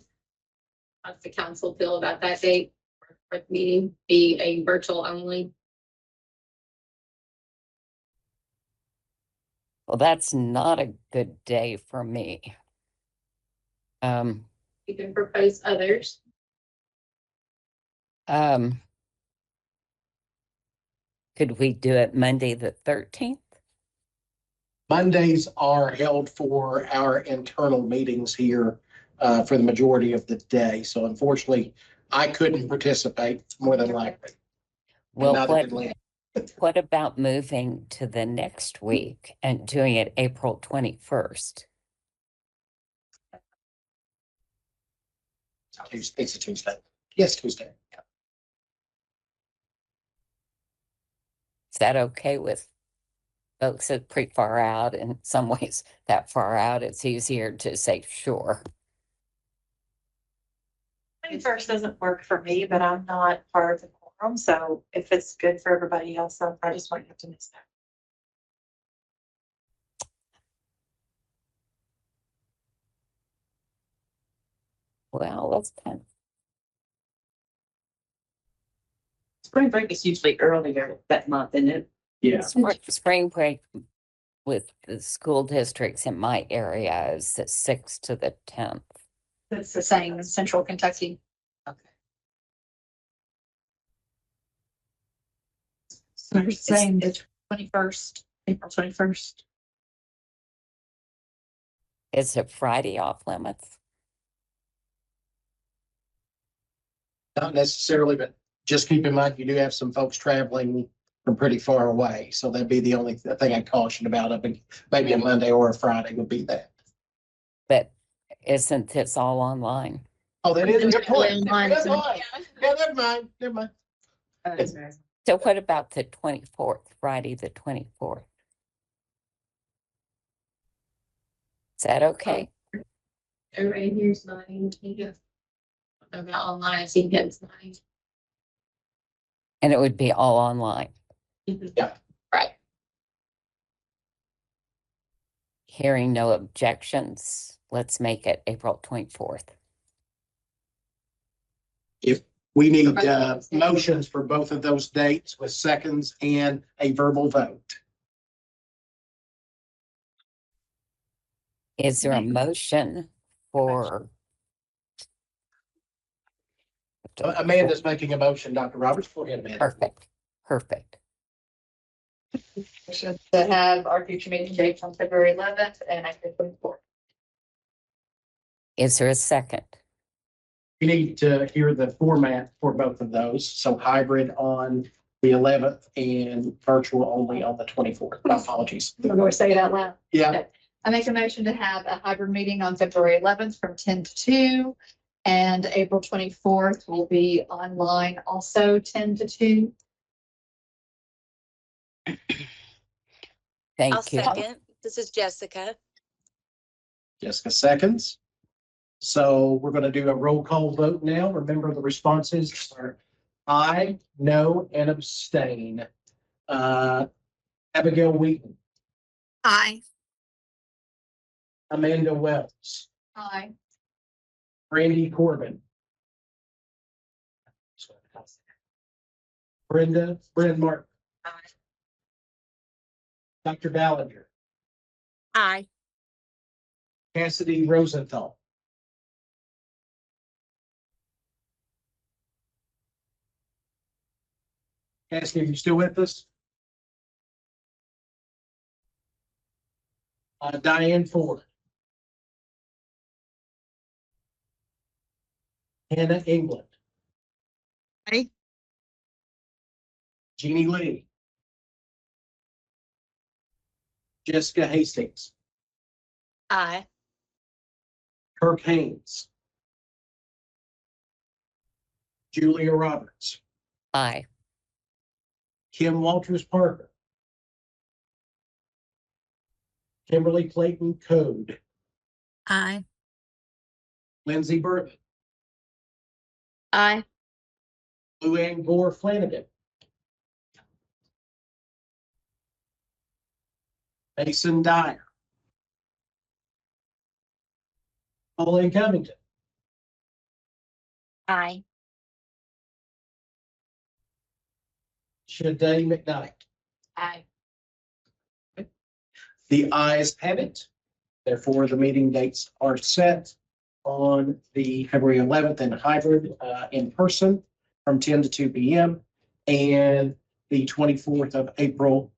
How's the council feel about that date for the meeting? Be a virtual only? Well, that's not a good day for me. You can propose others. Could we do it Monday the 13th? Mondays are held for our internal meetings here for the majority of the day. So unfortunately, I couldn't participate more than likely. Well, what about moving to the next week and doing it April 21st? It's a Tuesday. Yes, Tuesday. Is that okay with folks that pretty far out? In some ways, that far out, it's easier to say sure. 21st doesn't work for me, but I'm not part of the quorum, so if it's good for everybody else, I just want you to miss that. Well, let's kind of. Spring break is usually earlier that month, isn't it? Yeah. Spring break with the school districts in my area is the 6th to the 10th. It's the same in Central Kentucky. So you're saying the 21st, April 21st. Is it Friday off limits? Not necessarily, but just keep in mind, you do have some folks traveling from pretty far away. So that'd be the only thing I'd caution about. I think maybe a Monday or a Friday would be that. But isn't this all online? Oh, that is a good point. Online, Never so- mind. Yeah, never mind. Never mind. So what about the 24th, Friday the 24th? Is that okay? Everybody here's 9. Yeah. About online, I think it's 9. And it would be all online. Yeah. Right. Hearing no objections, let's make it April 24th. If we need motions for both of those dates with seconds and a verbal vote. Is there a motion for? Amanda's making a motion, Dr. Roberts. Go ahead, Amanda. Perfect. To have our future meeting dates on February 11th and April 24th. Is there a second? We need to hear the format for both of those. So hybrid on the 11th and virtual only on the 24th. My apologies. We're going to say it out loud. Yeah. Okay. I make a motion to have a hybrid meeting on February 11th from 10 to 2. And April 24th will be online also 10 to 2. I'll Thank you. second. This is Jessica. Jessica seconds. So we're going to do a roll call vote now. Remember, the responses are aye, no, and abstain. Abigail Wheaton, Aye. Amanda Wells, Aye. Randy Corbin, Brenda Martin, Dr. Ballinger, Aye. Cassidy Rosenthal, Cassidy, are you still with us? Diane Ford, Hannah England, Aye. Jeannie Lee, Jessica Hastings, Aye. Kirk Haynes, Julia Roberts, Aye. Kim Walters Parker, Kimberly Clayton Code, Aye. Lindsay Burton, Aye. Luann Gore Flanagan, Mason Dyer, Pauline Covington, Aye. Shade McKnight. Aye. The ayes have it. Therefore, the meeting dates are set on the February 11th and hybrid in person from 10 to 2 p.m. and the 24th of April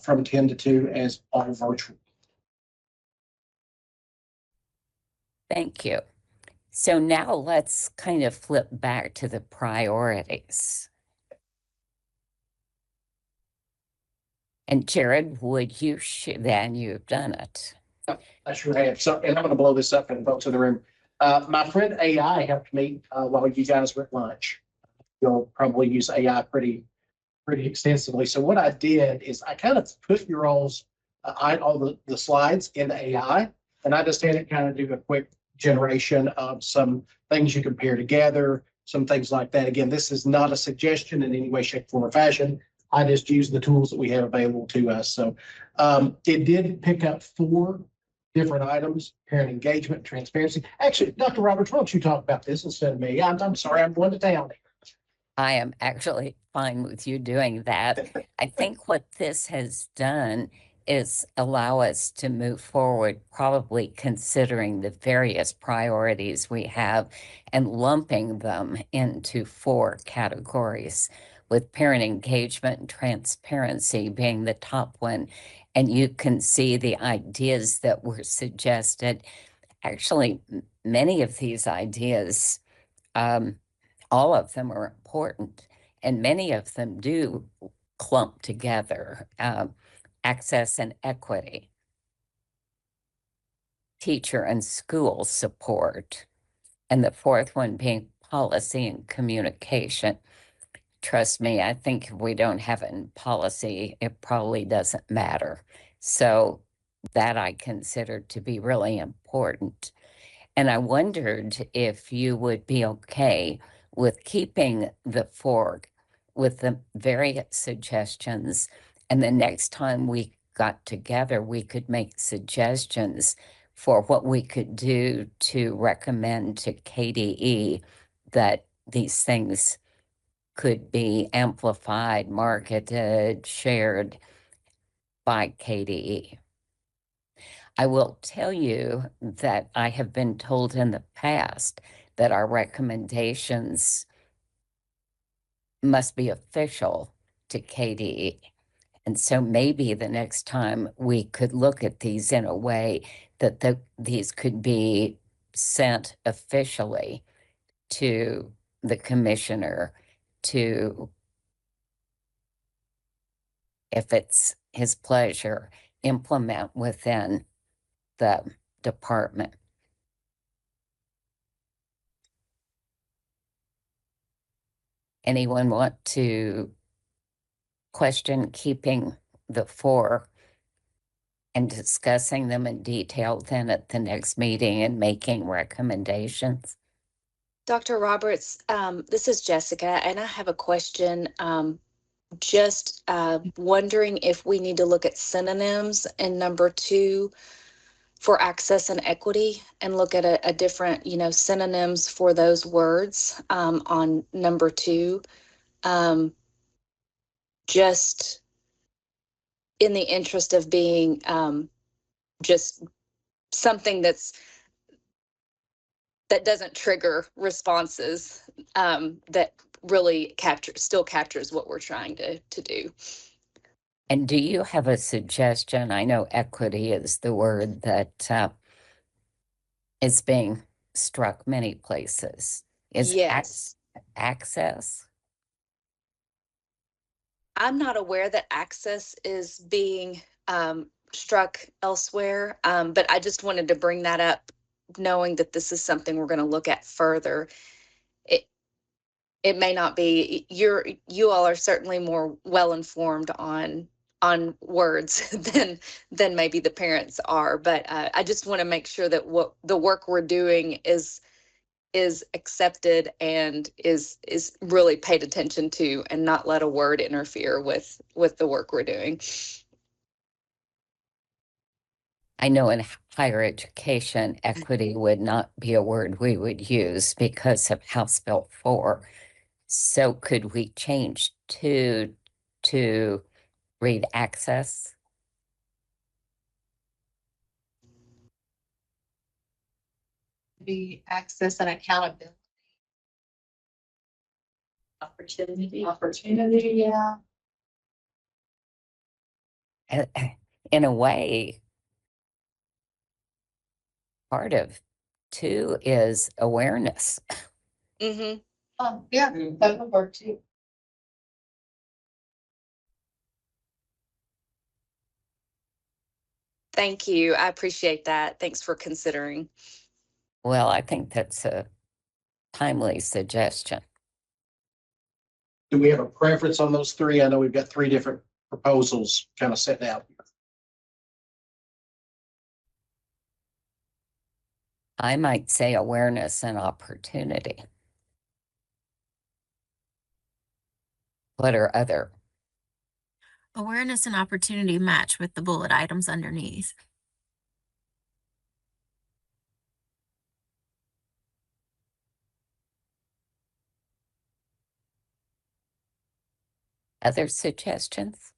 from 10 to 2 as all virtual. Thank you. So now let's kind of flip back to the priorities. And Jared, would you then you've done it. I sure have. So, and I'm going to blow this up for the folks in the room. My friend AI helped me while you guys were at lunch. You'll probably use AI pretty extensively. So what I did is I kind of put your all's all the slides into AI, and I just had it kind of do a quick generation of some things you compare together, some things like that. Again, this is not a suggestion in any way, shape, form, or fashion. I just use the tools that we have available to us. So it did pick up 4 different items: parent engagement, transparency. Actually, Dr. Roberts, why don't you talk about this instead of me? I'm sorry, I'm going to town. I am actually fine with you doing that. I think what this has done is allow us to move forward, probably considering the various priorities we have and lumping them into 4 categories, with parent engagement and transparency being the top one. And you can see the ideas that were suggested. Actually, many of these ideas, all of them are important, and many of them do clump together. Access and equity, teacher and school support, and the 4th one being policy and communication. Trust me, I think if we don't have it in policy, it probably doesn't matter. So that I consider to be really important. And I wondered if you would be okay with keeping the 4 with the various suggestions. And the next time we got together, we could make suggestions for what we could do to recommend to KDE that these things could be amplified, marketed, shared by KDE. I will tell you that I have been told in the past that our recommendations must be official to KDE. And so maybe the next time we could look at these in a way that these could be sent officially to the commissioner to, if it's his pleasure, implement within the department. Anyone want to question keeping the 4 and discussing them in detail then at the next meeting and making recommendations? Dr. Roberts, this is Jessica, and I have a question. Just wondering if we need to look at synonyms in number 2 for access and equity and look at a different, synonyms for those words on number 2. Just in the interest of being just something that doesn't trigger responses that really still captures what we're trying to do. And do you have a suggestion? I know equity is the word that is being struck many places. Is Yes. access? I'm not aware that access is being struck elsewhere, but I just wanted to bring that up, knowing that this is something we're going to look at further. It may not be. You all are certainly more well informed on words than maybe the parents are, but I just want to make sure that what the work we're doing is accepted and is really paid attention to, and not let a word interfere with the work we're doing. I know in higher education, equity would not be a word we would use because of House Bill 4. So could we change to read access? Be access and accountability. Opportunity, yeah. In a way, part of 2 is awareness. Mm-hmm. Yeah, that would work too. Thank you. I appreciate that. Thanks for considering. Well, I think that's a timely suggestion. Do we have a preference on those 3? I know we've got 3 different proposals kind of set out. I might say awareness and opportunity. What are other? Awareness and opportunity match with the bullet items underneath. Other suggestions?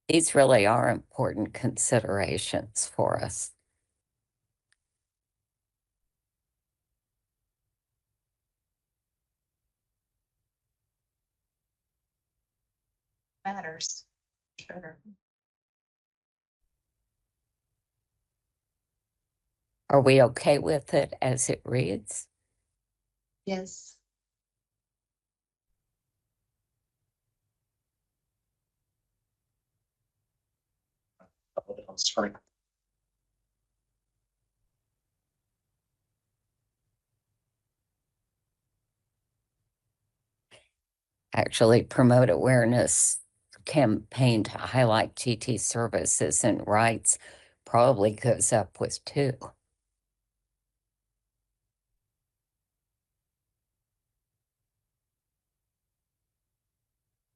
These really are important considerations for us. Matters. Sure. Are we okay with it as it reads? Yes. I'll put it on the screen. Actually, promote awareness campaign to highlight GT services and rights probably goes up with 2.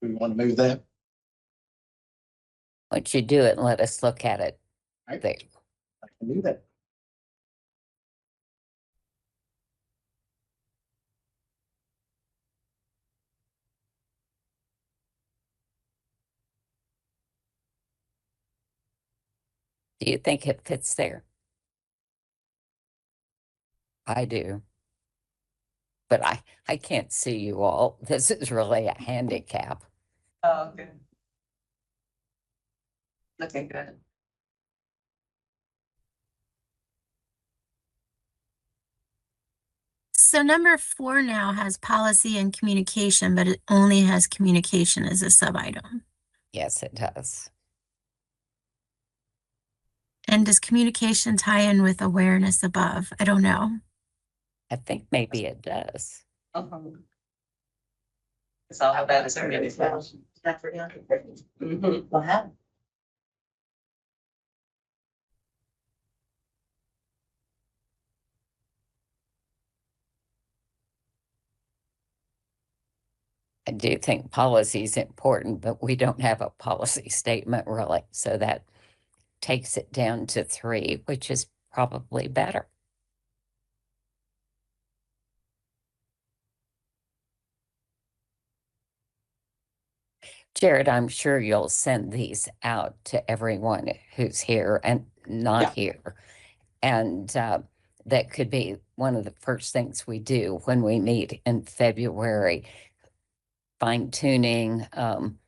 We want to move that. Once you do it, let us look at it there. I can do that. Do you think it fits there? I do. But I can't see you all. This is really a handicap. Oh, okay. Okay, good. So number 4 now has policy and communication, but it only has communication as a sub-item. Yes, it does. And does communication tie in with awareness above? I don't know. I think maybe it does. It's all about it. Mhm. What happened? I do think policy is important, but we don't have a policy statement really. So that takes it down to 3, which is probably better. Jared, I'm sure you'll send these out to everyone who's here and not here. And that could be one of the first things we do when we meet in February, fine tuning and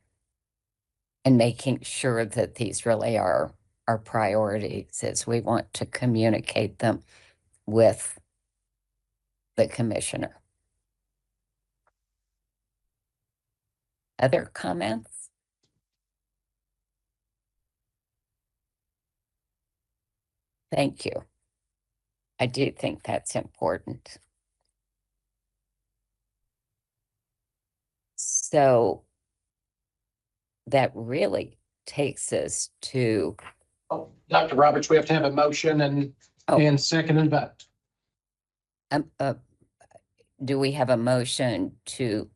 making sure that these really are our priorities as we want to communicate them with the commissioner. Other comments? Thank you. I do think that's important. So that really takes us to. Oh, Dr. Roberts, we have to have a motion and second and vote. Do we have a motion to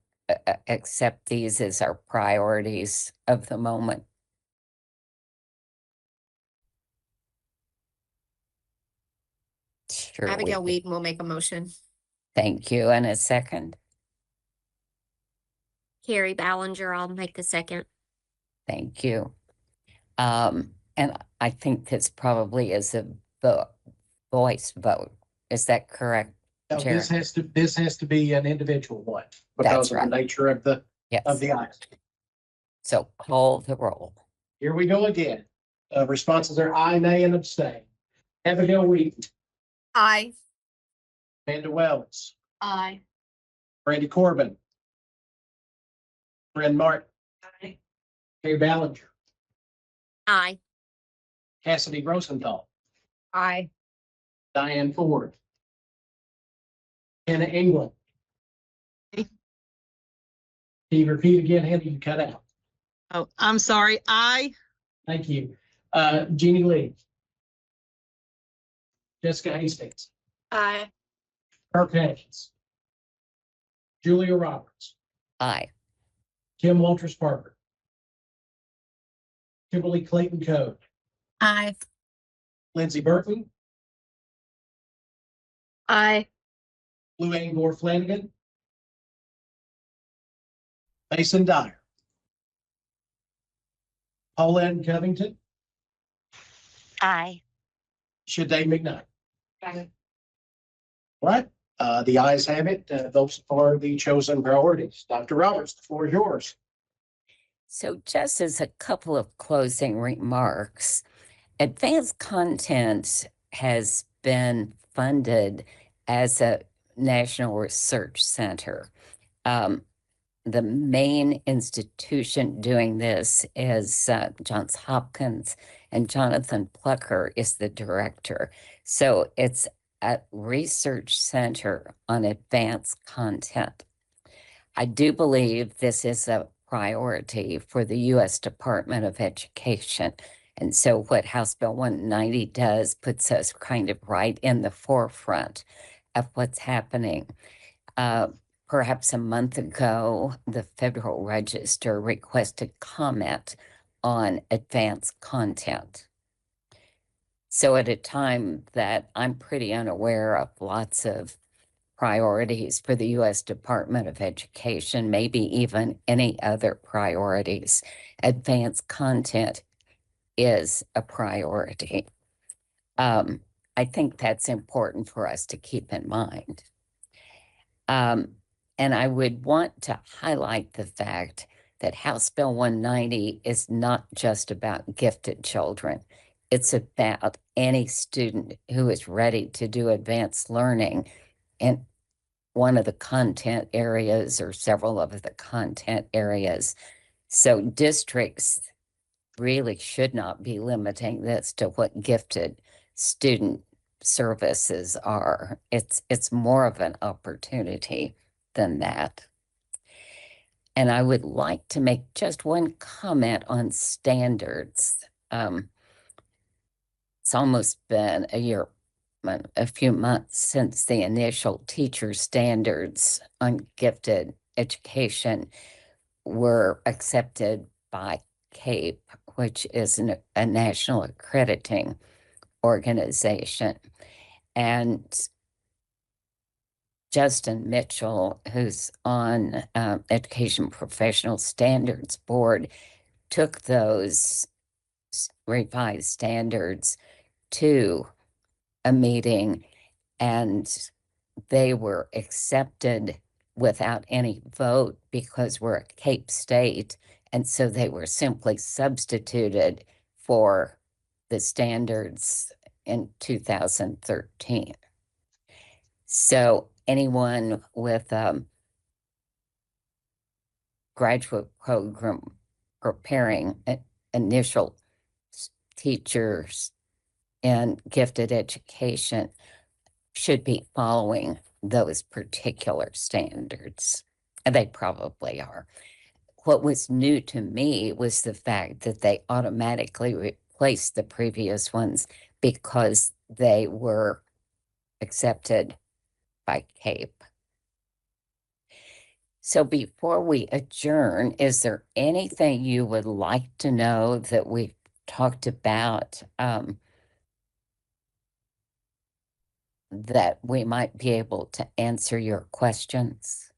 accept these as our priorities of the moment? Sure. Abigail Wheaton will make a motion. Thank you. And a second? Carrie Ballinger, I'll make the second. Thank you. And I think this probably is a voice vote. Is that correct? No, Jared? this has to be an individual one because of the nature of the item. So call the roll. Here we go again. Responses are aye, nay, and abstain. Abigail Wheaton, Aye. Amanda Wells, Aye. Brandy Corbin, Bryn Martin, Aye. Carrie Ballinger, Aye. Cassidy Rosenthal, Aye. Diane Ford, Hannah England. Can you repeat again, Hannah? You cut out. Oh, I'm sorry. Thank you. Jeannie Lee. Jessica Hastings. Aye. Kirk Haynes. Julia Roberts. Aye. Kim Walters Parker. Kimberly Clayton Code. Aye. Lindsay Berkeley. Aye. Lou Ann Gore Flanagan. Mason Dyer. Paulette Covington. Aye. Shade McKnight. Right. The ayes have it. Those are the chosen priorities. Dr. Roberts, the floor is yours. So just as a couple of closing remarks, advanced content has been funded as a national research center. The main institution doing this is Johns Hopkins, and Jonathan Plucker is the director. So it's a research center on advanced content. I do believe this is a priority for the U.S. Department of Education. And so what House Bill 190 does puts us kind of right in the forefront of what's happening. Perhaps a month ago, the Federal Register requested comment on advanced content. So at a time that I'm pretty unaware of lots of priorities for the U.S. Department of Education, maybe even any other priorities, advanced content is a priority. I think that's important for us to keep in mind. And I would want to highlight the fact that House Bill 190 is not just about gifted children. It's about any student who is ready to do advanced learning in one of the content areas or several of the content areas. So districts really should not be limiting this to what gifted student services are. It's more of an opportunity than that. And I would like to make just one comment on standards. It's almost been a few months since the initial teacher standards on gifted education were accepted by CAPE, which is a national accrediting organization. And Justin Mitchell, who's on Education Professional Standards Board, took those revised standards to a meeting, and they were accepted without any vote because we're a Cape State. And so they were simply substituted for the standards in 2013. So anyone with a graduate program preparing initial teachers in gifted education should be following those particular standards. And they probably are. What was new to me was the fact that they automatically replaced the previous ones because they were accepted by CAPE. So before we adjourn, is there anything you would like to know that we've talked about that we might be able to answer your questions?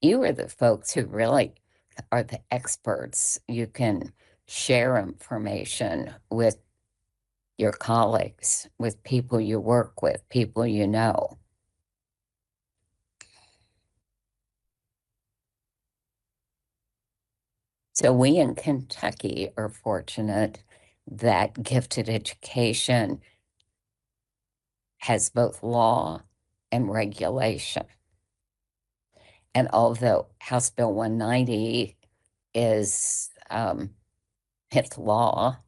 You are the folks who really are the experts. You can share information with your colleagues, with people you work with, people you know. So we in Kentucky are fortunate that gifted education has both law and regulation. And although House Bill 190 is it's law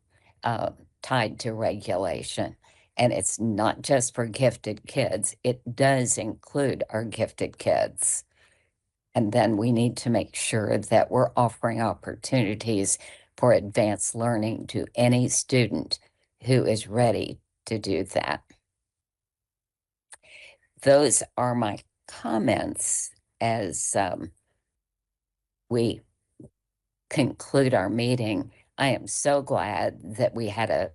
tied to regulation, and it's not just for gifted kids, it does include our gifted kids. And then we need to make sure that we're offering opportunities for advanced learning to any student who is ready to do that. Those are my comments as we conclude our meeting. I am so glad that we had a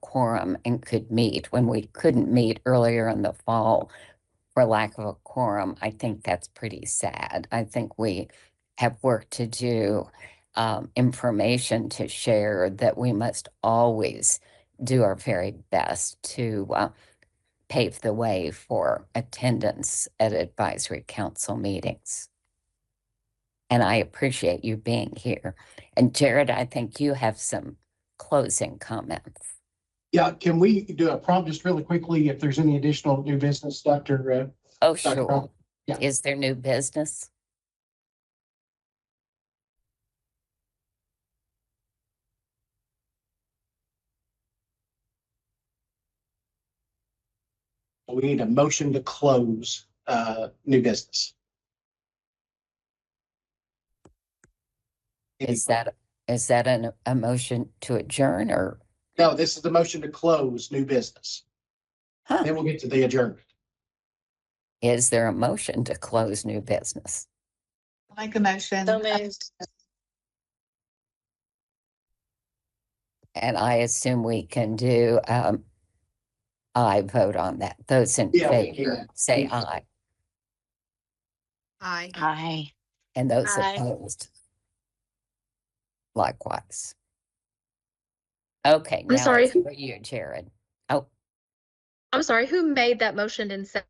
quorum and could meet when we couldn't meet earlier in the fall for lack of a quorum. I think that's pretty sad. I think we have work to do, information to share that we must always do our very best to pave the way for attendance at advisory council meetings. And I appreciate you being here. And Jared, I think you have some closing comments. Yeah, can we do a prompt just really quickly if there's any additional new business, Dr. Oh, Dr. sure. Brown? Yeah. Is there new business? We need a motion to close new business. Is that a motion to adjourn or? No, this is the motion to close new business. Huh. Then we'll get to the adjournment. Is there a motion to close new business? Make a motion. So moved. And I assume we can do, I vote on that. Those in Yeah, we favor, can. say aye. Aye. Aye. And those Aye. opposed, likewise. Okay, I'm now sorry. it's for you, Jared. I'm sorry, who made that motion in second?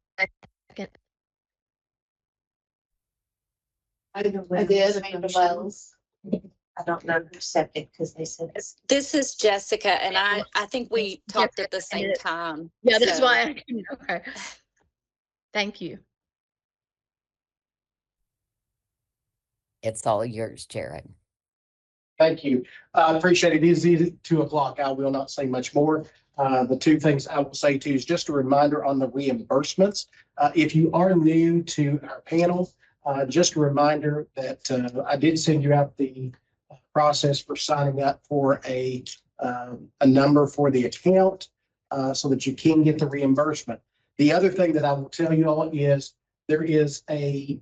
I did, Amanda Wells. I don't know who said it because they said it's. This is Jessica, and I think we talked at the same time. Yeah, that's so- why I didn't. Okay. Thank you. It's all yours, Jared. Thank you. I appreciate it. It is 2:00. I will not say much more. The two things I will say to you is just a reminder on the reimbursements. If you are new to our panel, just a reminder that I did send you out the process for signing up for a number for the account so that you can get the reimbursement. The other thing that I will tell you all is there is a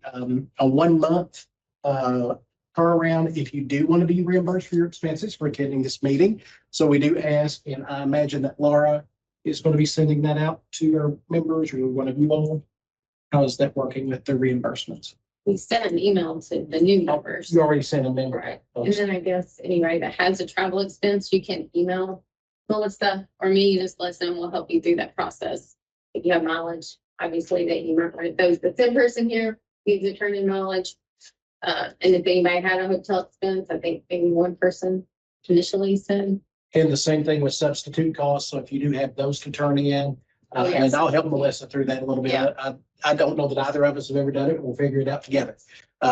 1 month turnaround if you do want to be reimbursed for your expenses for attending this meeting. So we do ask, and I imagine that Laura is going to be sending that out to our members or one of you all. How is that working with the reimbursements? We sent an email to the new members. You already sent a member. Right. And then I guess anybody that has a travel expense, you can email Melissa or me, just let them, we'll help you through that process. If you have mileage, obviously that you might, those that's in person here needs to turn in mileage. And if anybody had a hotel expense, I think maybe one person initially said. And the same thing with substitute costs. So if you do have those to turn in, Oh, yes. and I'll help Melissa through that a little bit. Yeah. I don't know that either of us have ever done it. We'll figure it out together.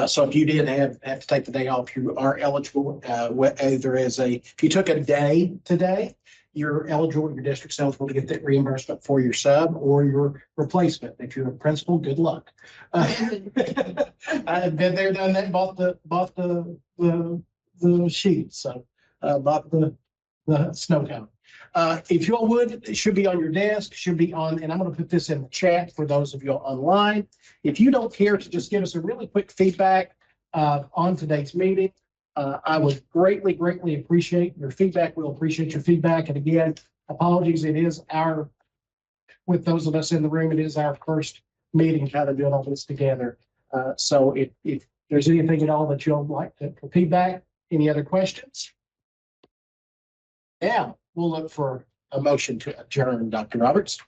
So if you did have to take the day off, you are eligible, either if you took a day today, you're eligible, your district's eligible to get that reimbursement for your sub or your replacement. If you're a principal, good luck. I've been there, done that, bought the sheet, so bought the snow cone. If you all would, it should be on your desk, should be on, and I'm going to put this in the chat for those of you online. If you don't care to just give us a really quick feedback on today's meeting, I would greatly, greatly appreciate your feedback. We'll appreciate your feedback. And again, apologies. It is with those of us in the room, it is our first meeting kind of doing all this together. So if there's anything at all that you'll like to feedback, any other questions? Yeah, we'll look for a motion to adjourn, Dr. Roberts.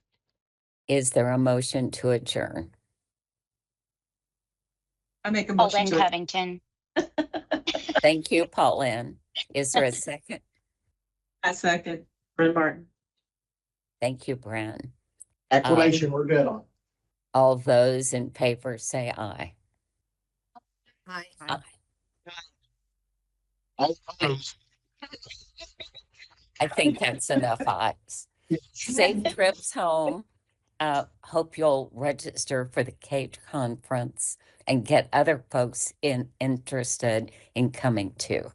Is there a motion to adjourn? I make a Pauline Covington. Thank you, Pauline. Is there a second? I second. Brent Martin. Thank you, Brent. Acclamation, we're good on. All those in favor say aye. Aye. Aye. All opposed. I think that's enough ayes. Safe trips home. Hope you'll register for the CAGE conference and get other folks interested in coming too.